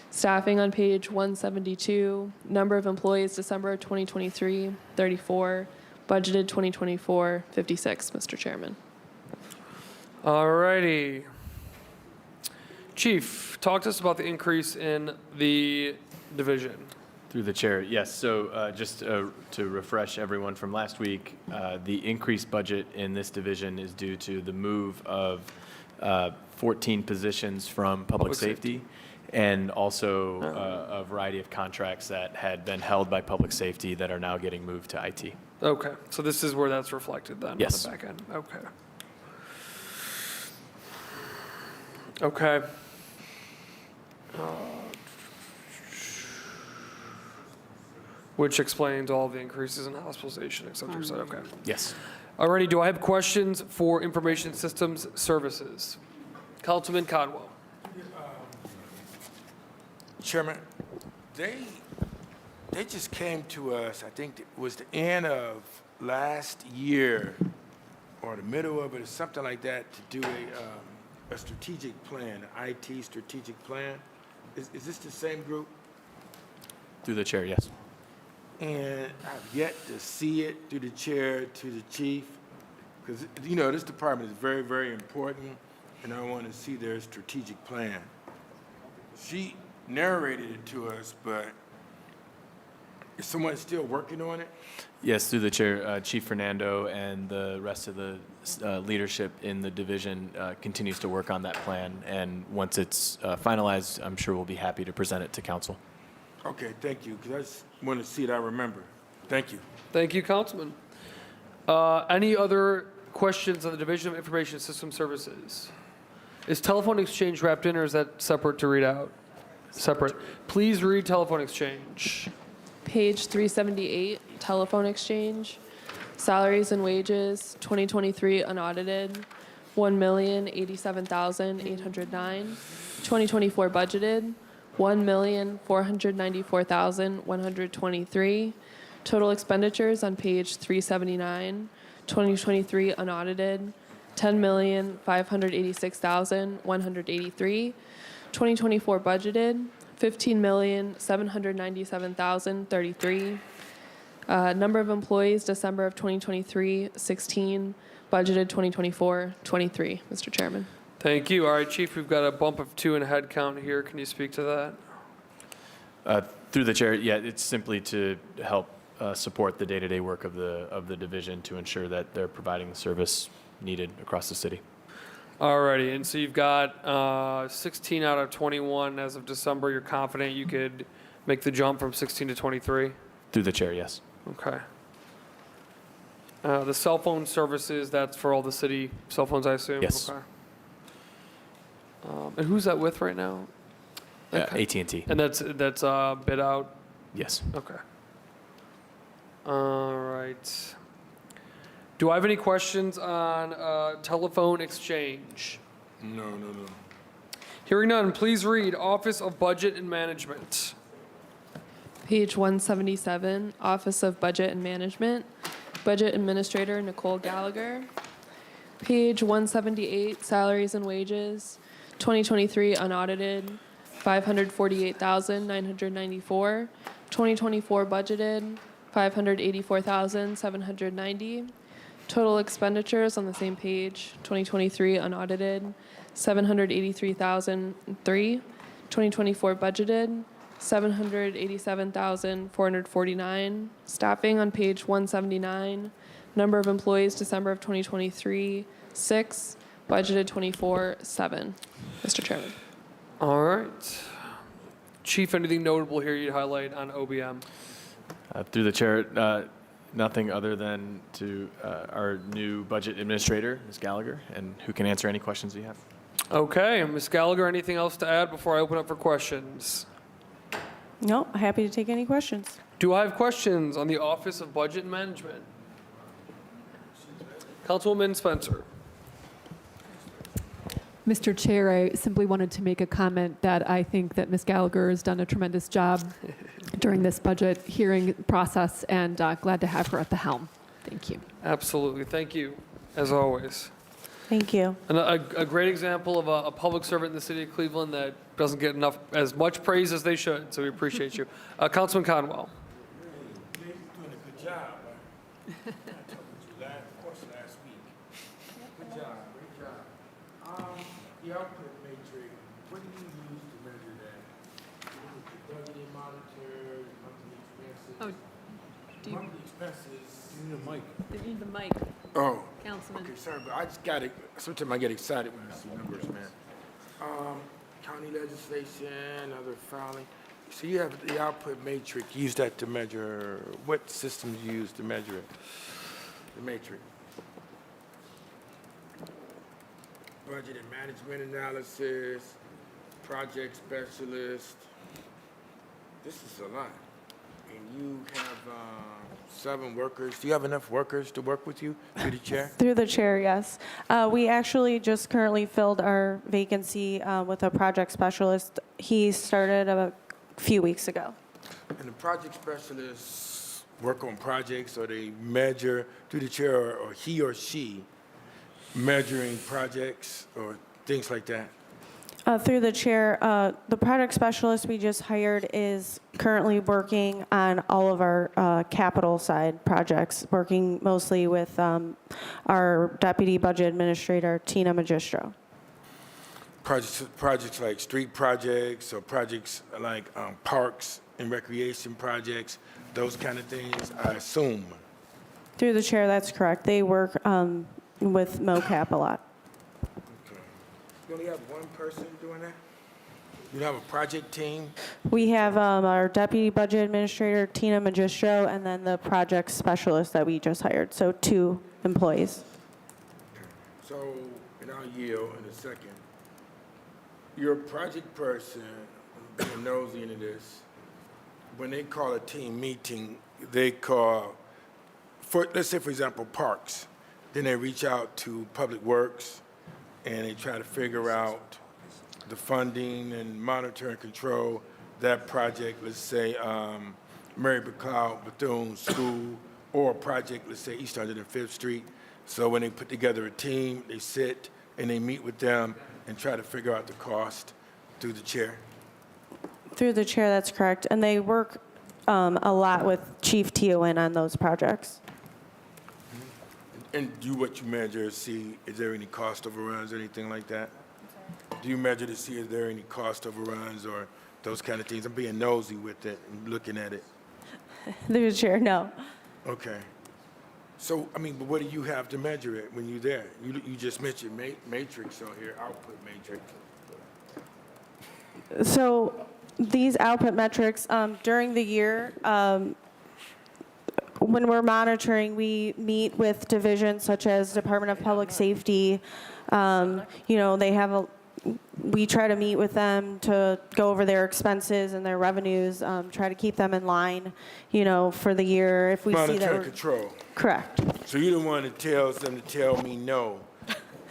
Staffing on page 172, number of employees December 2023, 34, budgeted 2024, 56, Mr. Chairman. All righty. Chief, talk to us about the increase in the division. Through the chair, yes. So just to refresh everyone from last week, the increased budget in this division is due to the move of 14 positions from public safety and also a variety of contracts that had been held by public safety that are now getting moved to IT. Okay, so this is where that's reflected then? Yes. On the back end, okay. Okay. Which explains all the increases in hospitalization, et cetera, okay. Yes. Alrighty, do I have questions for Information Systems Services? Councilman Codwell. Chairman, they just came to us, I think it was the end of last year or the middle of it or something like that to do a strategic plan, an IT strategic plan. Is this the same group? Through the chair, yes. And I've yet to see it through the chair to the chief, because, you know, this department is very, very important, and I want to see their strategic plan. She narrated it to us, but is someone still working on it? Yes, through the chair, Chief Fernando and the rest of the leadership in the division continues to work on that plan. And once it's finalized, I'm sure we'll be happy to present it to council. Okay, thank you, because I just want to see it, I remember. Thank you. Thank you, Councilman. Any other questions on the Division of Information System Services? Is telephone exchange wrapped in, or is that separate to read out? Separate. Please read telephone exchange. Page 378, Telephone Exchange, Salaries and Wages, 2023 unaudited, $1,087,809. 2024 budgeted, $1,494,123. Total expenditures on page 379, 2023 unaudited, $10,586,183. 2024 budgeted, $15,797,033. Number of employees, December of 2023, 16. Budgeted 2024, 23, Mr. Chairman. Thank you. All right, Chief, we've got a bump of 2 in head count here. Can you speak to that? Through the chair, yeah, it's simply to help support the day-to-day work of the division to ensure that they're providing the service needed across the city. All righty, and so you've got 16 out of 21 as of December. You're confident you could make the jump from 16 to 23? Through the chair, yes. Okay. The cell phone services, that's for all the city cell phones, I assume? Yes. Okay. And who's that with right now? AT&T. And that's bid out? Yes. Okay. All right. Do I have any questions on telephone exchange? No. Hearing none, please read Office of Budget and Management. Page 177, Office of Budget and Management, Budget Administrator Nicole Gallagher. Page 178, Salaries and Wages, 2023 unaudited, $548,994. 2024 budgeted, $584,790. Total expenditures on the same page, 2023 unaudited, $783,003. 2024 budgeted, $787,449. Staffing on page 179. Number of employees December of 2023, 6. Budgeted 24, 7. Mr. Chairman. All right. Chief, anything notable here you'd highlight on OBM? Through the chair, nothing other than to our new budget administrator, Ms. Gallagher, and who can answer any questions you have. Okay, Ms. Gallagher, anything else to add before I open up for questions? No, happy to take any questions. Do I have questions on the Office of Budget and Management? Councilwoman Spencer. Mr. Chair, I simply wanted to make a comment that I think that Ms. Gallagher has done a tremendous job during this budget hearing process, and glad to have her at the helm. Thank you. Absolutely. Thank you, as always. Thank you. And a great example of a public servant in the city of Cleveland that doesn't get as much praise as they should, so we appreciate you. Councilman Conwell. You're doing a good job. I talked with you last week. Good job, great job. The output matrix, what do you use to measure that? The budgeting monitor, monthly expenses. Oh, do you- Monthly expenses, you need a mic. You need the mic, Oh. Councilman. Okay, sorry, but I just got it. Sometimes I get excited when I see numbers, man. County legislation, other filing. So you have the output matrix. Use that to measure, what systems you use to measure it? The matrix. Budget and management analysis, project specialist. This is a lot. And you have 7 workers. Do you have enough workers to work with you, through the chair? Through the chair, yes. We actually just currently filled our vacancy with a project specialist. He started a few weeks ago. And the project specialists work on projects, or they measure, through the chair, or he or she measuring projects or things like that? Through the chair, the project specialist we just hired is currently working on all of our capital side projects, working mostly with our deputy budget administrator, Tina Magistro. Projects like street projects, or projects like parks and recreation projects, those kind of things, I assume. Through the chair, that's correct. They work with MoCap a lot. You only have one person doing that? You don't have a project team? We have our deputy budget administrator, Tina Magistro, and then the project specialist that we just hired, so 2 employees. So, and I'll yield in a second. Your project person, I'm being nosy into this, when they call a team meeting, they call, let's say for example, parks. Then they reach out to Public Works, and they try to figure out the funding and monitor and control that project, let's say Mary McLeod Bethune School, or a project, let's say East 105th Street. So when they put together a team, they sit and they meet with them and try to figure out the cost Through the chair. Through the chair, that's correct. And they work a lot with Chief TON on those projects. And what you measure is see, is there any cost overruns or anything like that? Do you measure to see is there any cost overruns or those kind of things? I'm being nosy with it and looking at it. Through the chair, no. Okay. So, I mean, but what do you have to measure it when you're there? You just mentioned matrix on here, output matrix. So these output metrics, during the year, when we're monitoring, we meet with divisions such as Department of Public Safety. They have we try to meet with them to go over their expenses and their revenues, try to keep them in line, for the year. If we see that Monitor we're and control. correct. So you don't want to tell them to tell me no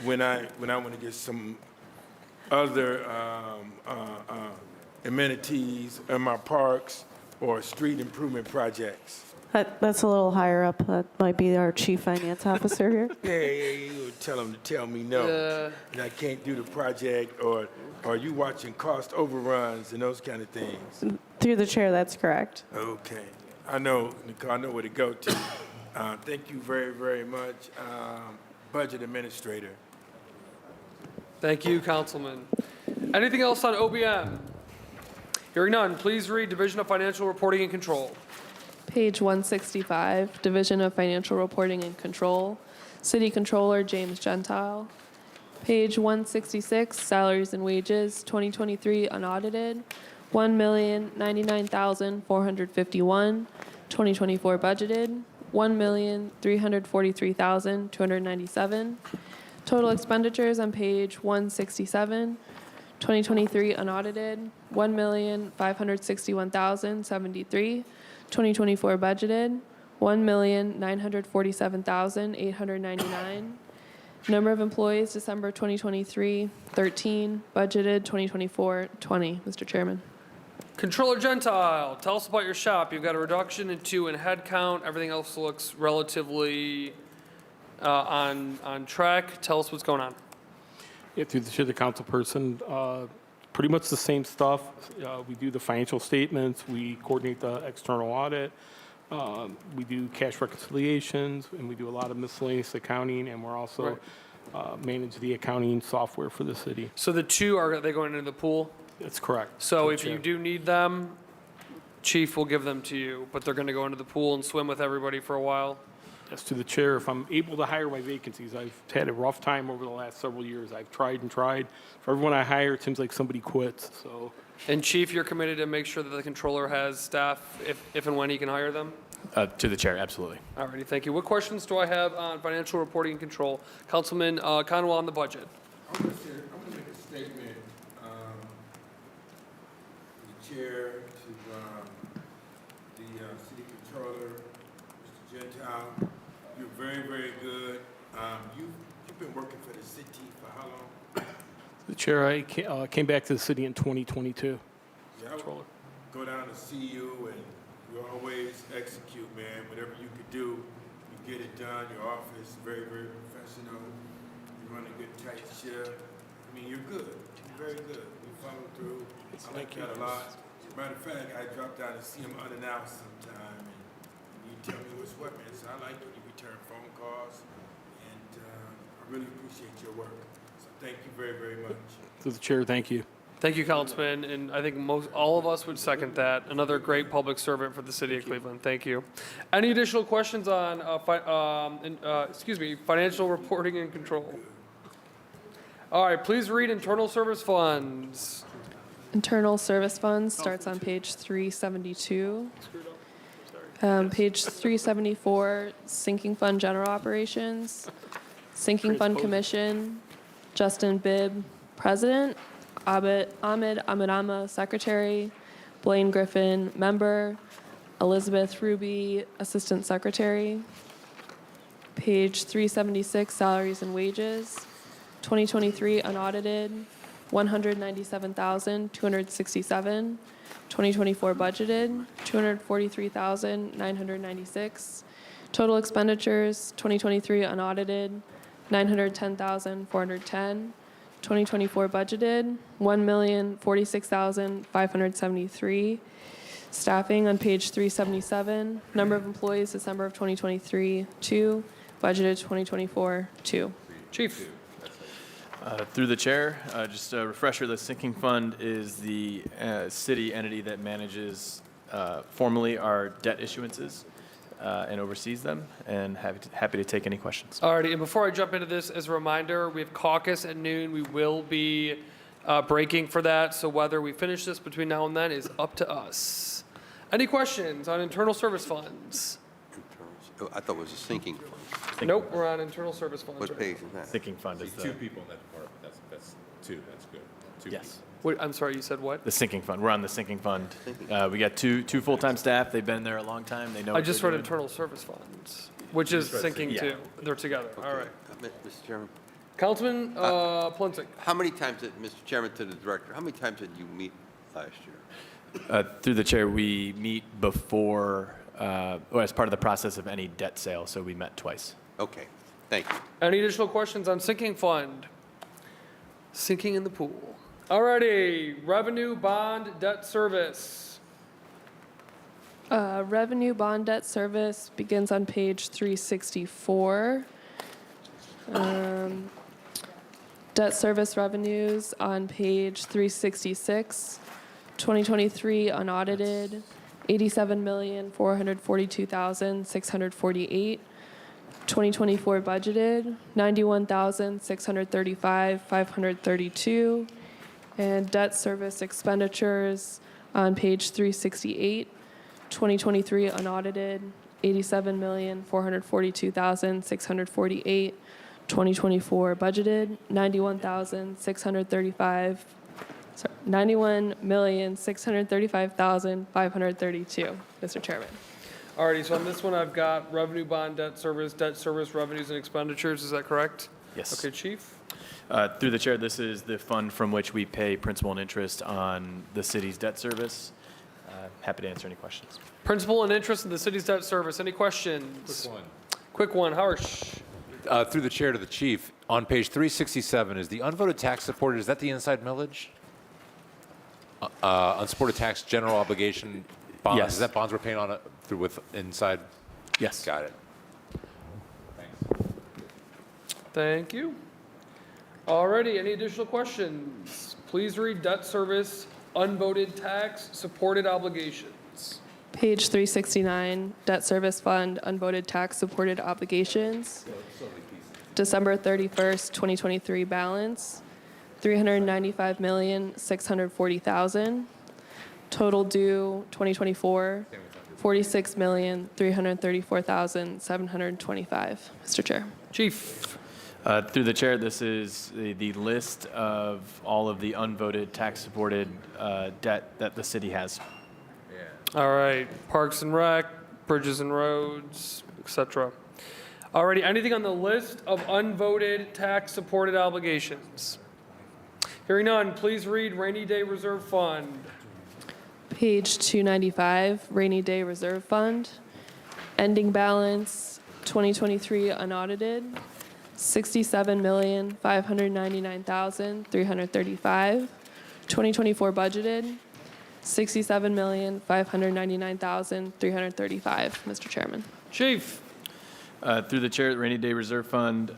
when I want to get some other amenities in my parks or street improvement projects. That's a little higher up. That might be our chief finance officer here. Yeah, you would tell them to tell me no, and I can't do the project, or are you watching cost overruns and those kind of things? Through the chair, that's correct. Okay, I know, Nicole, I know where to go to. Thank you very, very much, Budget Administrator. Thank you, Councilman. Anything else on OBM? Hearing none, please read Division of Financial Reporting and Control. Page 165, Division of Financial Reporting and Control, City Controller James Gentile. Page 166, Salaries and Wages, 2023 unaudited, $1,099,451. 2024 budgeted, $1,343,297. Total expenditures on page 167, 2023 unaudited, $1,561,073. 2024 budgeted, $1,947,899. Number of employees, December 2023, 13. Budgeted 2024, 20. Mr. Chairman. Controller Gentile, tell us about your shop. You've got a reduction in head count. Everything else looks relatively on track. Tell us what's going on. Yeah, through the chair, the council person, pretty much the same stuff. We do the financial statements, we coordinate the external audit, we do cash reconciliations, and we do a lot of miscellaneous accounting, and we're also manage the accounting software for the city. So the two, are they going into the pool? That's correct. So if you do need them, Chief will give them to you, but they're going to go into the pool and swim with everybody for a while? Yes, to the chair, if I'm able to hire my vacancies, I've had a rough time over the last several years. I've tried and tried. For everyone I hire, it seems like somebody quits, so. And Chief, you're committed to make sure that the controller has staff if and when he can hire them? To the chair, absolutely. All righty, thank you. What questions do I have on financial reporting and control? Councilman Conwell on the budget. I'm going to make a statement, to the chair, to the city controller, Mr. Gentile. You're very, very good. You've been working for the city for how long? The chair, I came back to the city in 2022. Yeah, I would go down to see you, and you always execute, man. Whatever you could do, you get it done. Your office, very, very professional. You run a good tight ship. I mean, you're good. You're very good. You follow through. I like that a lot. As a matter of fact, I drop down and see him unannounced sometime, and you tell me what's what, man. So I like it. You return phone calls, and I really appreciate your work. So thank you very, very much. To the chair, thank you. Thank you, Councilman, and I think all of us would second that. Another great public servant for the city of Cleveland. Thank you. Any additional questions on, financial reporting and control? All right, please read internal service funds. Internal service funds starts on page 372. Page 374, sinking fund general operations, sinking fund commission, Justin Bibb, president, Ahmed Ahmedama, secretary, Blaine Griffin, member, Elizabeth Ruby, assistant secretary. Page 376, salaries and wages, 2023 unaudited, $197,267. 2024 budgeted, $243,996. Total expenditures, 2023 unaudited, $910,410. 2024 budgeted, 1,046,573. Staffing on page 377. Number of employees December of 2023, 2. Budgeted 2024, 2. Chief. Through the chair, just a refresher, the sinking fund is the city entity that manages formally our debt issuances and oversees them, and happy to take any questions. Alrighty, and before I jump into this, as a reminder, we have caucus at noon. We will be breaking for that, so whether we finish this between now and then is up to us. Any questions on internal service funds? Oh, I thought it was a sinking fund. Nope, we're on internal service funds. What right page is that? Sinking fund is Two the, people in that department, that's two, that's good. Two yes, Wait, I'm sorry, you said what? the sinking fund. We're on the sinking fund. We got two full-time staff. They've been there a long time. They know I what just they're read doing. internal service funds, which is sinking yeah. too. They're together. All right. Mr. Chairman, Councilman Plunsick. how many times did, Mr. Chairman, to the director, how many times did you meet last year? Through the chair, we meet before, or as part of the process of any debt sale, so we met twice. Okay, thank you. Any additional questions on sinking fund? Sinking in the pool. Alrighty, revenue bond debt service. Revenue bond debt service begins on page 364. Debt service revenues on page 366. 2023 unaudited, 87,442,648. 2024 budgeted, 91,635,532. And debt service expenditures on page 368. 2023 unaudited, 87,442,648. 2024 budgeted, 91,635,532, Mr. Chairman. Alrighty, so on this one, I've got revenue bond debt service revenues and expenditures. Is that correct? Yes. Okay, Chief. Through the chair, this is the fund from which we pay principal and interest on the city's debt service. Happy to answer any questions. Principal and interest in the city's debt service. Any questions? Quick one, Harsh. Through the chair to the chief, on page 367, is the unvoted tax supported, is that the inside millage? Unsupported tax general obligation bonds? Yes. Is that bonds we're paying on it through with inside? Yes. Got it. Thank you. Alrighty, any additional questions? Please read debt service, unvoted tax, supported obligations. Page 369, debt service fund, unvoted tax supported obligations. December 31st, 2023 balance, $395,640,000. Total due 2024, $46,334,725. Mr. Chair. Chief. Through the chair, this is the list of all of the unvoted tax-supported debt that the city has. All right, Parks and Rec, Bridges and Roads, etc. Alrighty, anything on the list of unvoted tax-supported obligations? Hearing none, please read Rainy Day Reserve Fund. Page 295, rainy day reserve fund. Ending balance 2023 unaudited, $67,599,335. 2024 budgeted, $67,599,335. Mr. Chairman. Chief. Through the chair, the Rainy Day Reserve Fund,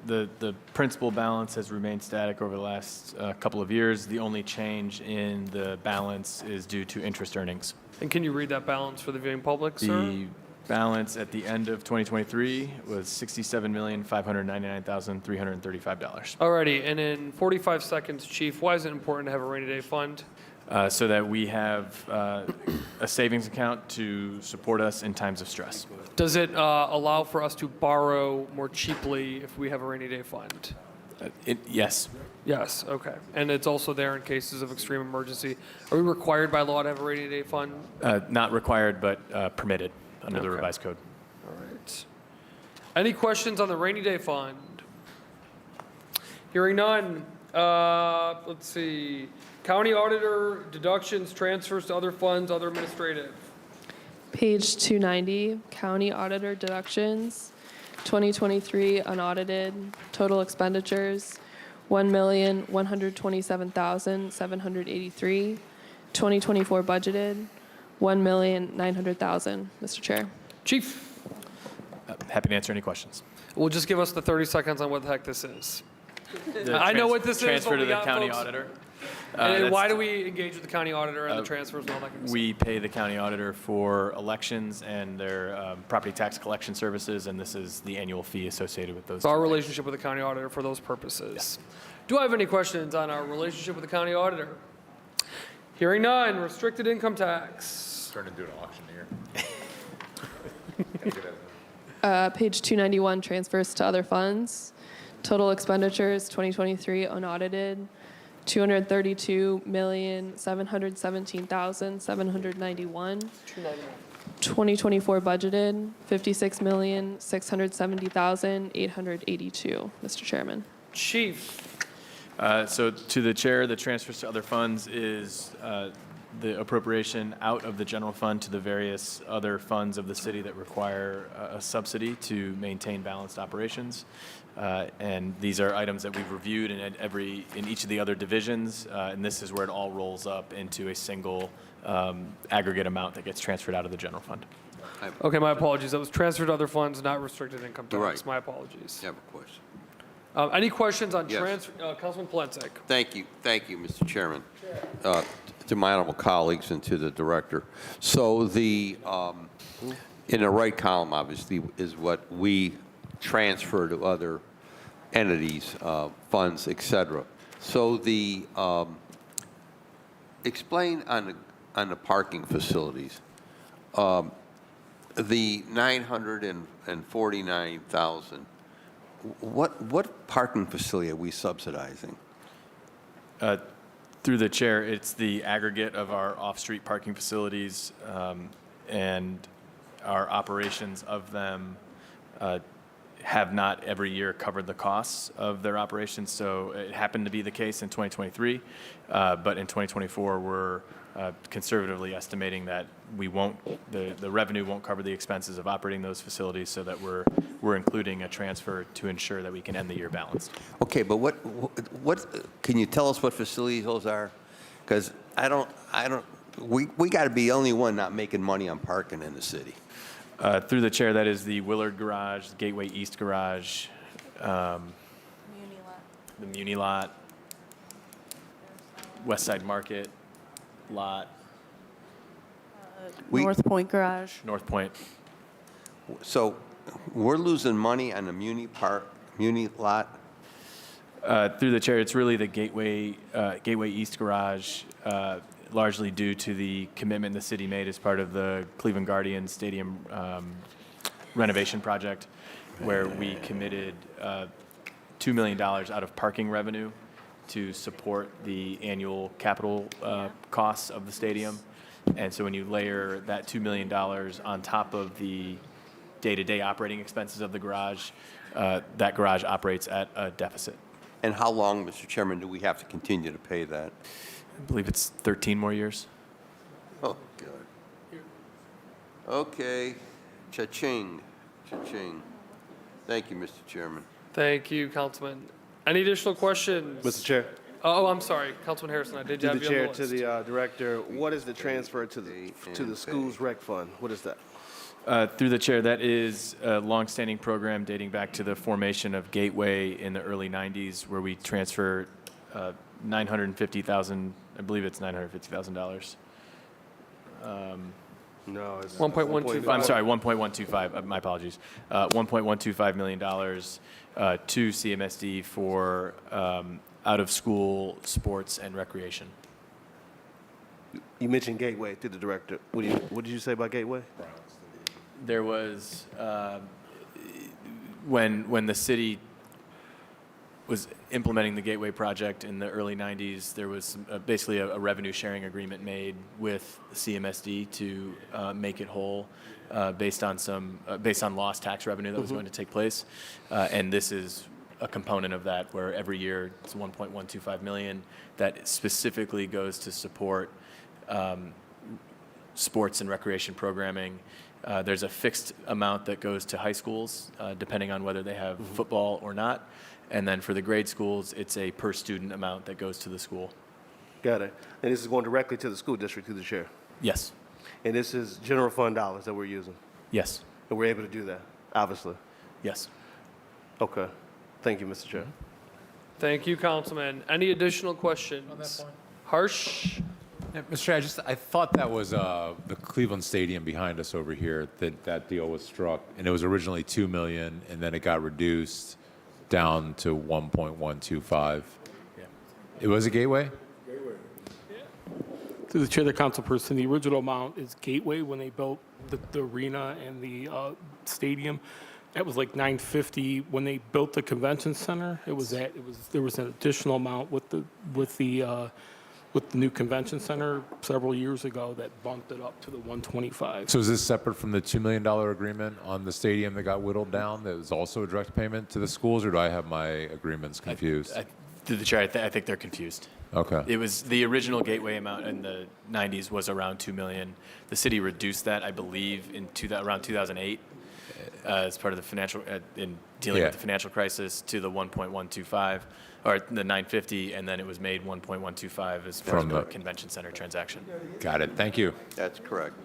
the principal balance has remained static over the last couple of years. The only change in the balance is due to interest earnings. And can you read that balance for the viewing public, sir? The balance at the end of 2023 was $67,599,335. Alrighty, and in 45 seconds, Chief, why is it important to have a rainy day fund? So that we have a savings account to support us in times of stress. Does it allow for us to borrow more cheaply if we have a rainy day fund? Yes. Yes, okay. And it's also there in cases of extreme emergency. Are we required by law to have a rainy day fund? Not required, but permitted under the Okay. revised code. All right. Any questions on the rainy day fund? Hearing none. Let's see. County auditor deductions, transfers to other funds, other administrative. Page 290, county auditor deductions, 2023 unaudited, total expenditures, $1,127,783. 2024 budgeted, $1,900,000, Mr. Chair. Chief, Happy to answer any questions. will just give us the 30 seconds on what the heck this is. I know what this is. Transfer but to we the got county folks- auditor. And why That's- do we engage with the county auditor and the transfers and all that kind of stuff? We pay the county auditor for elections and their property tax collection services, and this is the annual fee associated with those. Our relationship with the county auditor for those purposes. Do I have any questions on our relationship with the county auditor? Hearing none, restricted income tax. Turn into an auctioneer. Page 291, transfers to other funds. Total expenditures, 2023 unaudited, $232,717,791. 2024 budgeted, $56,670,882, Mr. Chairman. Chief. So to the chair, the transfers to other funds is the appropriation out of the general fund to the various other funds of the city that require a subsidy to maintain balanced operations. And these are items that we've reviewed in each of the other divisions, and this is where it all rolls up into a single aggregate amount that gets transferred out of the general fund. Okay, my apologies. That was transferred to other funds, not restricted income tax. Right. My apologies. You have a question? Any questions on Yes. transfer? Councilman Polensek. Thank you, Mr. Chairman. To my honorable colleagues and to the director. So the, in the right column, obviously, is what we transfer to other entities, funds, et cetera. So the, explain on the parking facilities, the 949,000, what parking facility are we subsidizing? Through the chair, it's the aggregate of our off-street parking facilities, and our operations of them have not every year covered the costs of their operations. So it happened to be the case in 2023, but in 2024, we're conservatively estimating that we won't, the revenue won't cover the expenses of operating those facilities, so that we're including a transfer to ensure that we can end the year balanced. Okay, but what, can you tell us what facilities those are? Because we got to be the only one not making money on parking in the city. Through the chair, that is the Willard Garage, the Gateway East Garage, the Muni Lot, West Side Market Lot, North Point Garage. North Point. So we're losing money on the Muni Lot? Through the chair, it's really the Gateway East Garage, largely due to the commitment the city made as part of the Cleveland Guardians Stadium renovation project, where we committed $2 million out of parking revenue to support the annual capital costs of the stadium. And so when you layer that $2 million on top of the day-to-day operating expenses of the garage, that garage operates at a deficit. And how long, Mr. Chairman, do we have to continue to pay that? I believe it's 13 more years. Oh, God. Okay. Cha-ching. Cha-ching. Thank you, Mr. Chairman. Thank you, Councilman. Any additional questions? Mr. Chair. Oh, I'm sorry, Councilman Harrison. I did To have the you on chair, the to list. the director, what is the transfer to the school's rec fund? What is that? Through the chair, that is a longstanding program dating back to the formation of Gateway in the early 90s, where we transfer $950,000, I believe it's $950,000. No, it's 1.125. I'm sorry, 1.125, my apologies. $1.125 million to CMSD for out-of-school sports and recreation. You mentioned Gateway to the director. What did you say about Gateway? There was, when the city was implementing the Gateway project in the early 90s, there was basically a revenue sharing agreement made with CMSD to make it whole based on lost tax revenue that was going to take place. And this is a component of that, where every year it's $1.125 million that specifically goes to support sports and recreation programming There's a fixed amount that goes to high schools, depending on whether they have football or not. And then for the grade schools, it's a per student amount that goes to the school. Got it. And this is going directly to the school district, to the chair. Yes. And this is general fund dollars that we're using. Yes. And we're able to do that, obviously. Yes. Okay. Thank you, Mr. Chair. Thank you, Councilman. Any additional questions? On that point. Harsh? Yeah, Mr. Chair, I thought that was the Cleveland Stadium behind us over here, that deal was struck. And it was originally $2 million, and then it got reduced down to 1.125. Yeah. It was a gateway? To the chair, the council person, the original amount is Gateway when they built the arena and the stadium. That was like $950. When they built the convention center, there was an additional amount with the new convention center several years ago that bumped it up to the 125. So is this separate from the $2 million agreement on the stadium that got whittled down? That was also a direct payment to the schools, or do I have my agreements confused? Through the chair, I think they're confused. Okay. It was the original gateway amount in the 90s was around $2 million. The city reduced that, I believe, in around 2008 as part of the financial, in dealing with the financial crisis, to the 1.125 or the 950, and then it was made 1.125 as part of the convention center transaction. Got it. Thank you. That's correct.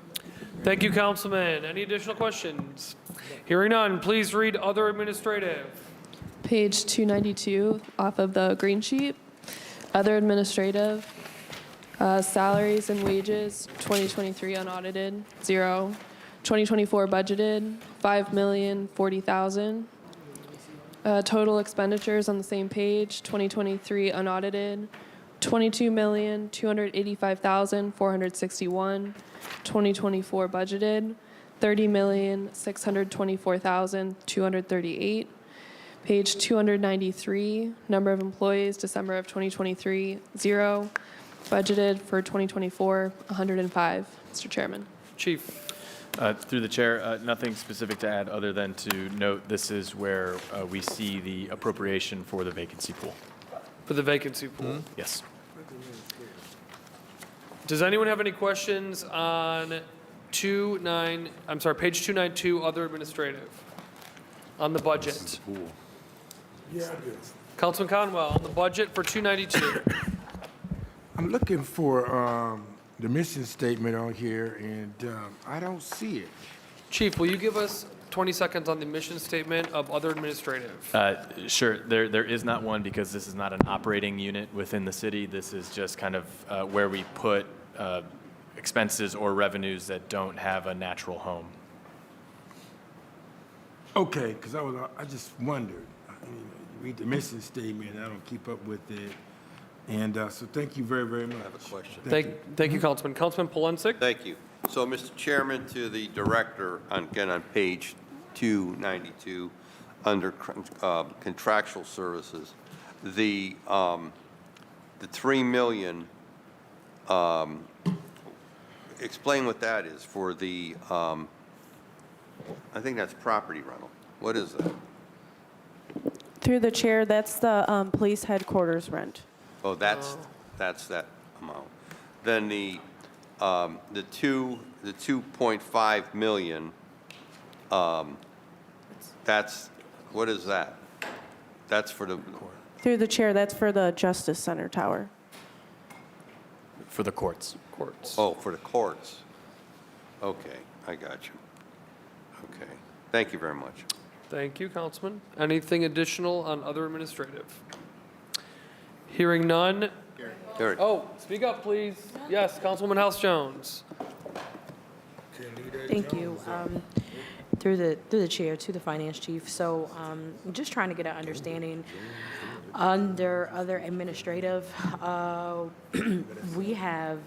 Thank you, Councilman. Any additional questions? Hearing none, please read other administrative. Page 292 off of the green sheet. Other administrative, salaries and wages, 2023 unaudited, 0. 2024 budgeted, $5,040,000. Total expenditures on the same page, 2023 unaudited, $22,285,461. 2024 budgeted, $30,624,238. Page 293, number of employees, December of 2023, 0. Budgeted for 2024, 105. Mr. Chairman. Chief. Through the chair, nothing specific to add other than to note this is where we see the appropriation for the vacancy pool. For the vacancy pool? Yes. Does anyone have any questions on page 292, other administrative, on the budget? Yeah, I do. Councilman Conwell, on the budget for 292. I'm looking for the mission statement on here, and I don't see it. Chief, will you give us 20 seconds on the mission statement of other administrative? Sure. There is not one because this is not an operating unit within the city. This is just kind of where we put expenses or revenues that don't have a natural home. Okay, because I just wondered. You read the mission statement, and I don't keep up with it. And so thank you very, very much. I have a question. Thank you, Councilman. Councilman Polensek? Thank you. So, Mr. Chairman, to the director, again on page 292, under contractual services, the $3 million, explain what that is for the, I think that's property rental. What is that? Through the chair, that's the police headquarters rent. Oh, that's that amount. Then the 2.5 million, that's, what is that? That's for the, Through the chair, that's for the Justice Center Tower. For the courts. oh, for the courts. Okay, I got you. Okay, thank you very much. Thank you, Councilman. Anything additional on other administrative? Hearing none. Gary. Oh, speak up, please. Yes, Councilwoman House Jones. Thank you. Through the chair to the finance chief. So I'm just trying to get an understanding. Under other administrative, we have,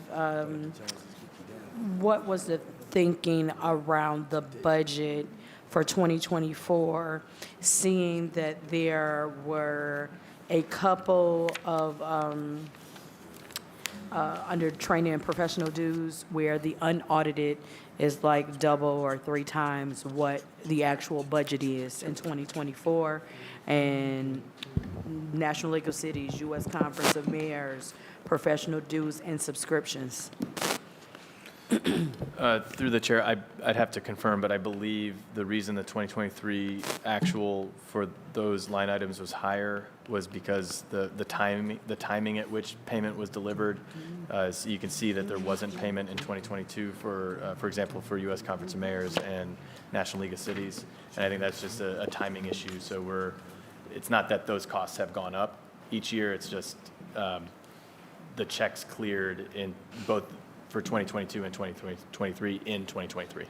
what was the thinking around the budget for 2024, seeing that there were a couple of under training and professional dues where the unaudited is like double or 3 times what the actual budget is in 2024, and National League of Cities, U.S. Conference of Mayors, professional dues and subscriptions. Through the chair, I'd have to confirm, but I believe the reason the 2023 actual for those line items was higher was because the timing at which payment was delivered. So you can see that there wasn't payment in 2022 for example, for U.S. Conference of Mayors and National League of Cities, and I think that's just a timing issue. So it's not that those costs have gone up each year. It's just the checks cleared in both for 2022 and 2023 in 2023.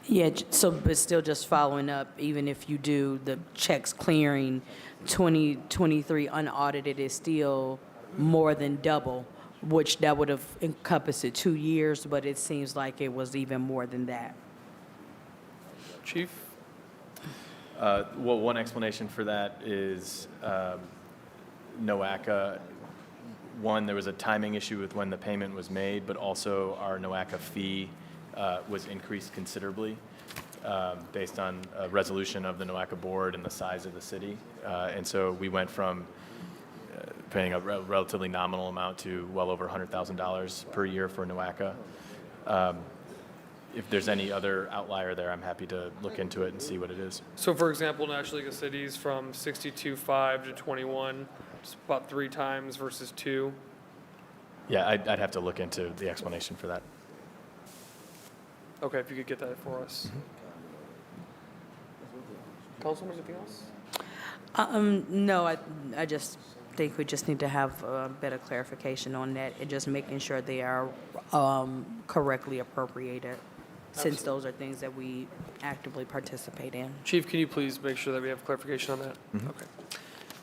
Yeah, but still just following up, even if you do the checks clearing 2023 unaudited is still more than double, which that would have encompassed 2 years, but it seems like it was even more than that. Chief? Well, one explanation for that is NOACA. One, there was a timing issue with when the payment was made, but also our NOACA fee was increased considerably based on a resolution of the NOACA board and the size of the city. And so we went from paying a relatively nominal amount to well over $100,000 per year for NOACA. If there's any other outlier there, I'm happy to look into it and see what it is. So for example, National League of Cities from 62.5 to 21, it's about 3 times versus 2. Yeah, I'd have to look into the explanation for that. Okay, if you could get that for us. Councilman, anything else? No, I just think we just need to have a better clarification on that and just making sure they are correctly appropriated, since those are things that we actively participate in. Chief, can you please make sure that we have clarification on that? Okay.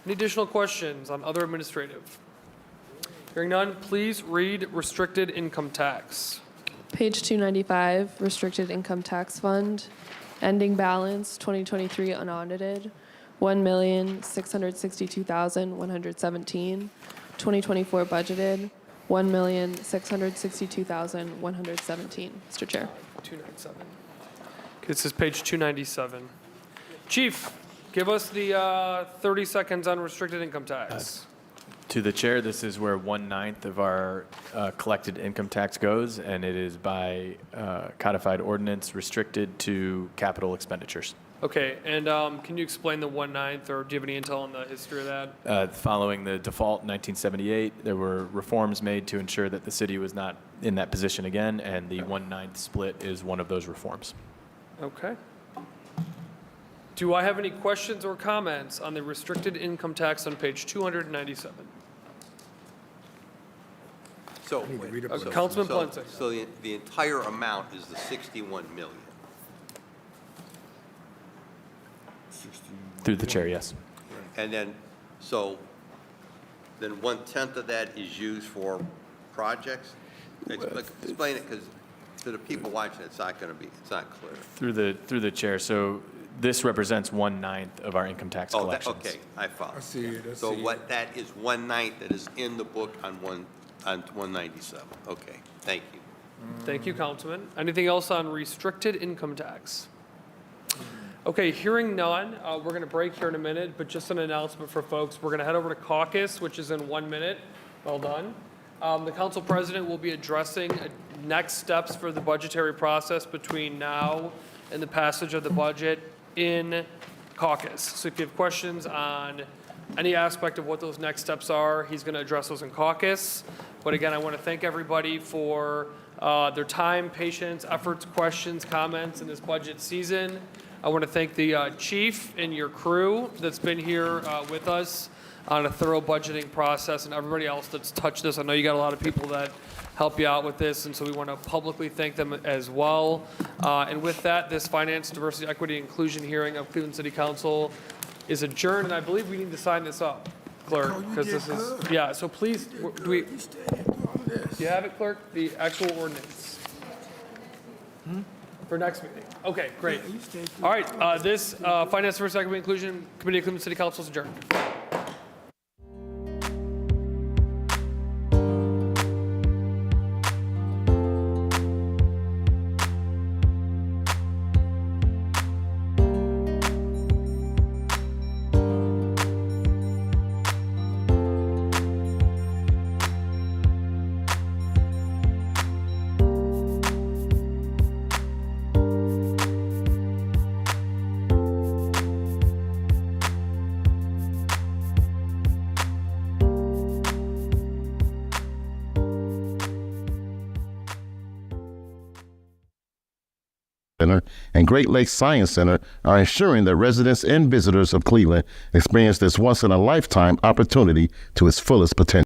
Any additional questions on other administrative? Hearing none, please read restricted income tax. Page 295, restricted income tax fund, ending balance 2023 unaudited, 1,662,117. 2024 budgeted, 1,662,117. Mr. Chair. 297. Okay, this is page 297. Chief, give us the 30 seconds on restricted income tax. To the chair, this is where 1/9 of our collected income tax goes, and it is by codified ordinance restricted to capital expenditures. Okay, and can you explain the 1/9, or do you have any intel on the history of that? Following the default in 1978, there were reforms made to ensure that the city was not in that position again, and the 1/9 split is one of those reforms. Okay. Do I have any questions or comments on the restricted income tax on page 297? So, Councilman Plenty. So the entire amount is the 61 million. Through the chair, yes. And then, so, then 1/10 of that is used for projects? Explain it, because to the people watching, it's not clear. Through the chair. So this represents 1/9 of our income tax collections. Okay, I follow. I see it. So what that is 1/9 that is in the book on 197. Okay, thank you. Thank you, Councilman. Anything else on restricted income tax? Okay, hearing none, we're going to break here in a minute, but just an announcement for folks. We're going to head over to caucus, which is in 1 minute. Well done. The council president will be addressing next steps for the budgetary process between now and the passage of the budget in caucus. So if you have questions on any aspect of what those next steps are, he's going to address those in caucus. But again, I want to thank everybody for their time, patience, efforts, questions, comments in this budget season. I want to thank the chief and your crew that's been here with us on a thorough budgeting process, and everybody else that's touched this. I know you got a lot of people that help you out with this, and so we want to publicly thank them as well. And with that, this Finance, Diversity, Equity, Inclusion hearing of Cleveland City Council is adjourned, and I believe we need to sign this up, clerk, because this is, yeah, so please, do you have it, clerk, the actual ordinance? For next meeting. Okay, great. All right, this Finance, Diversity, Equity, Inclusion Committee of Cleveland City Council is adjourned. Center and Great Lakes Science Center are ensuring that residents and visitors of Cleveland experience this once-in-a-lifetime opportunity to its fullest potential.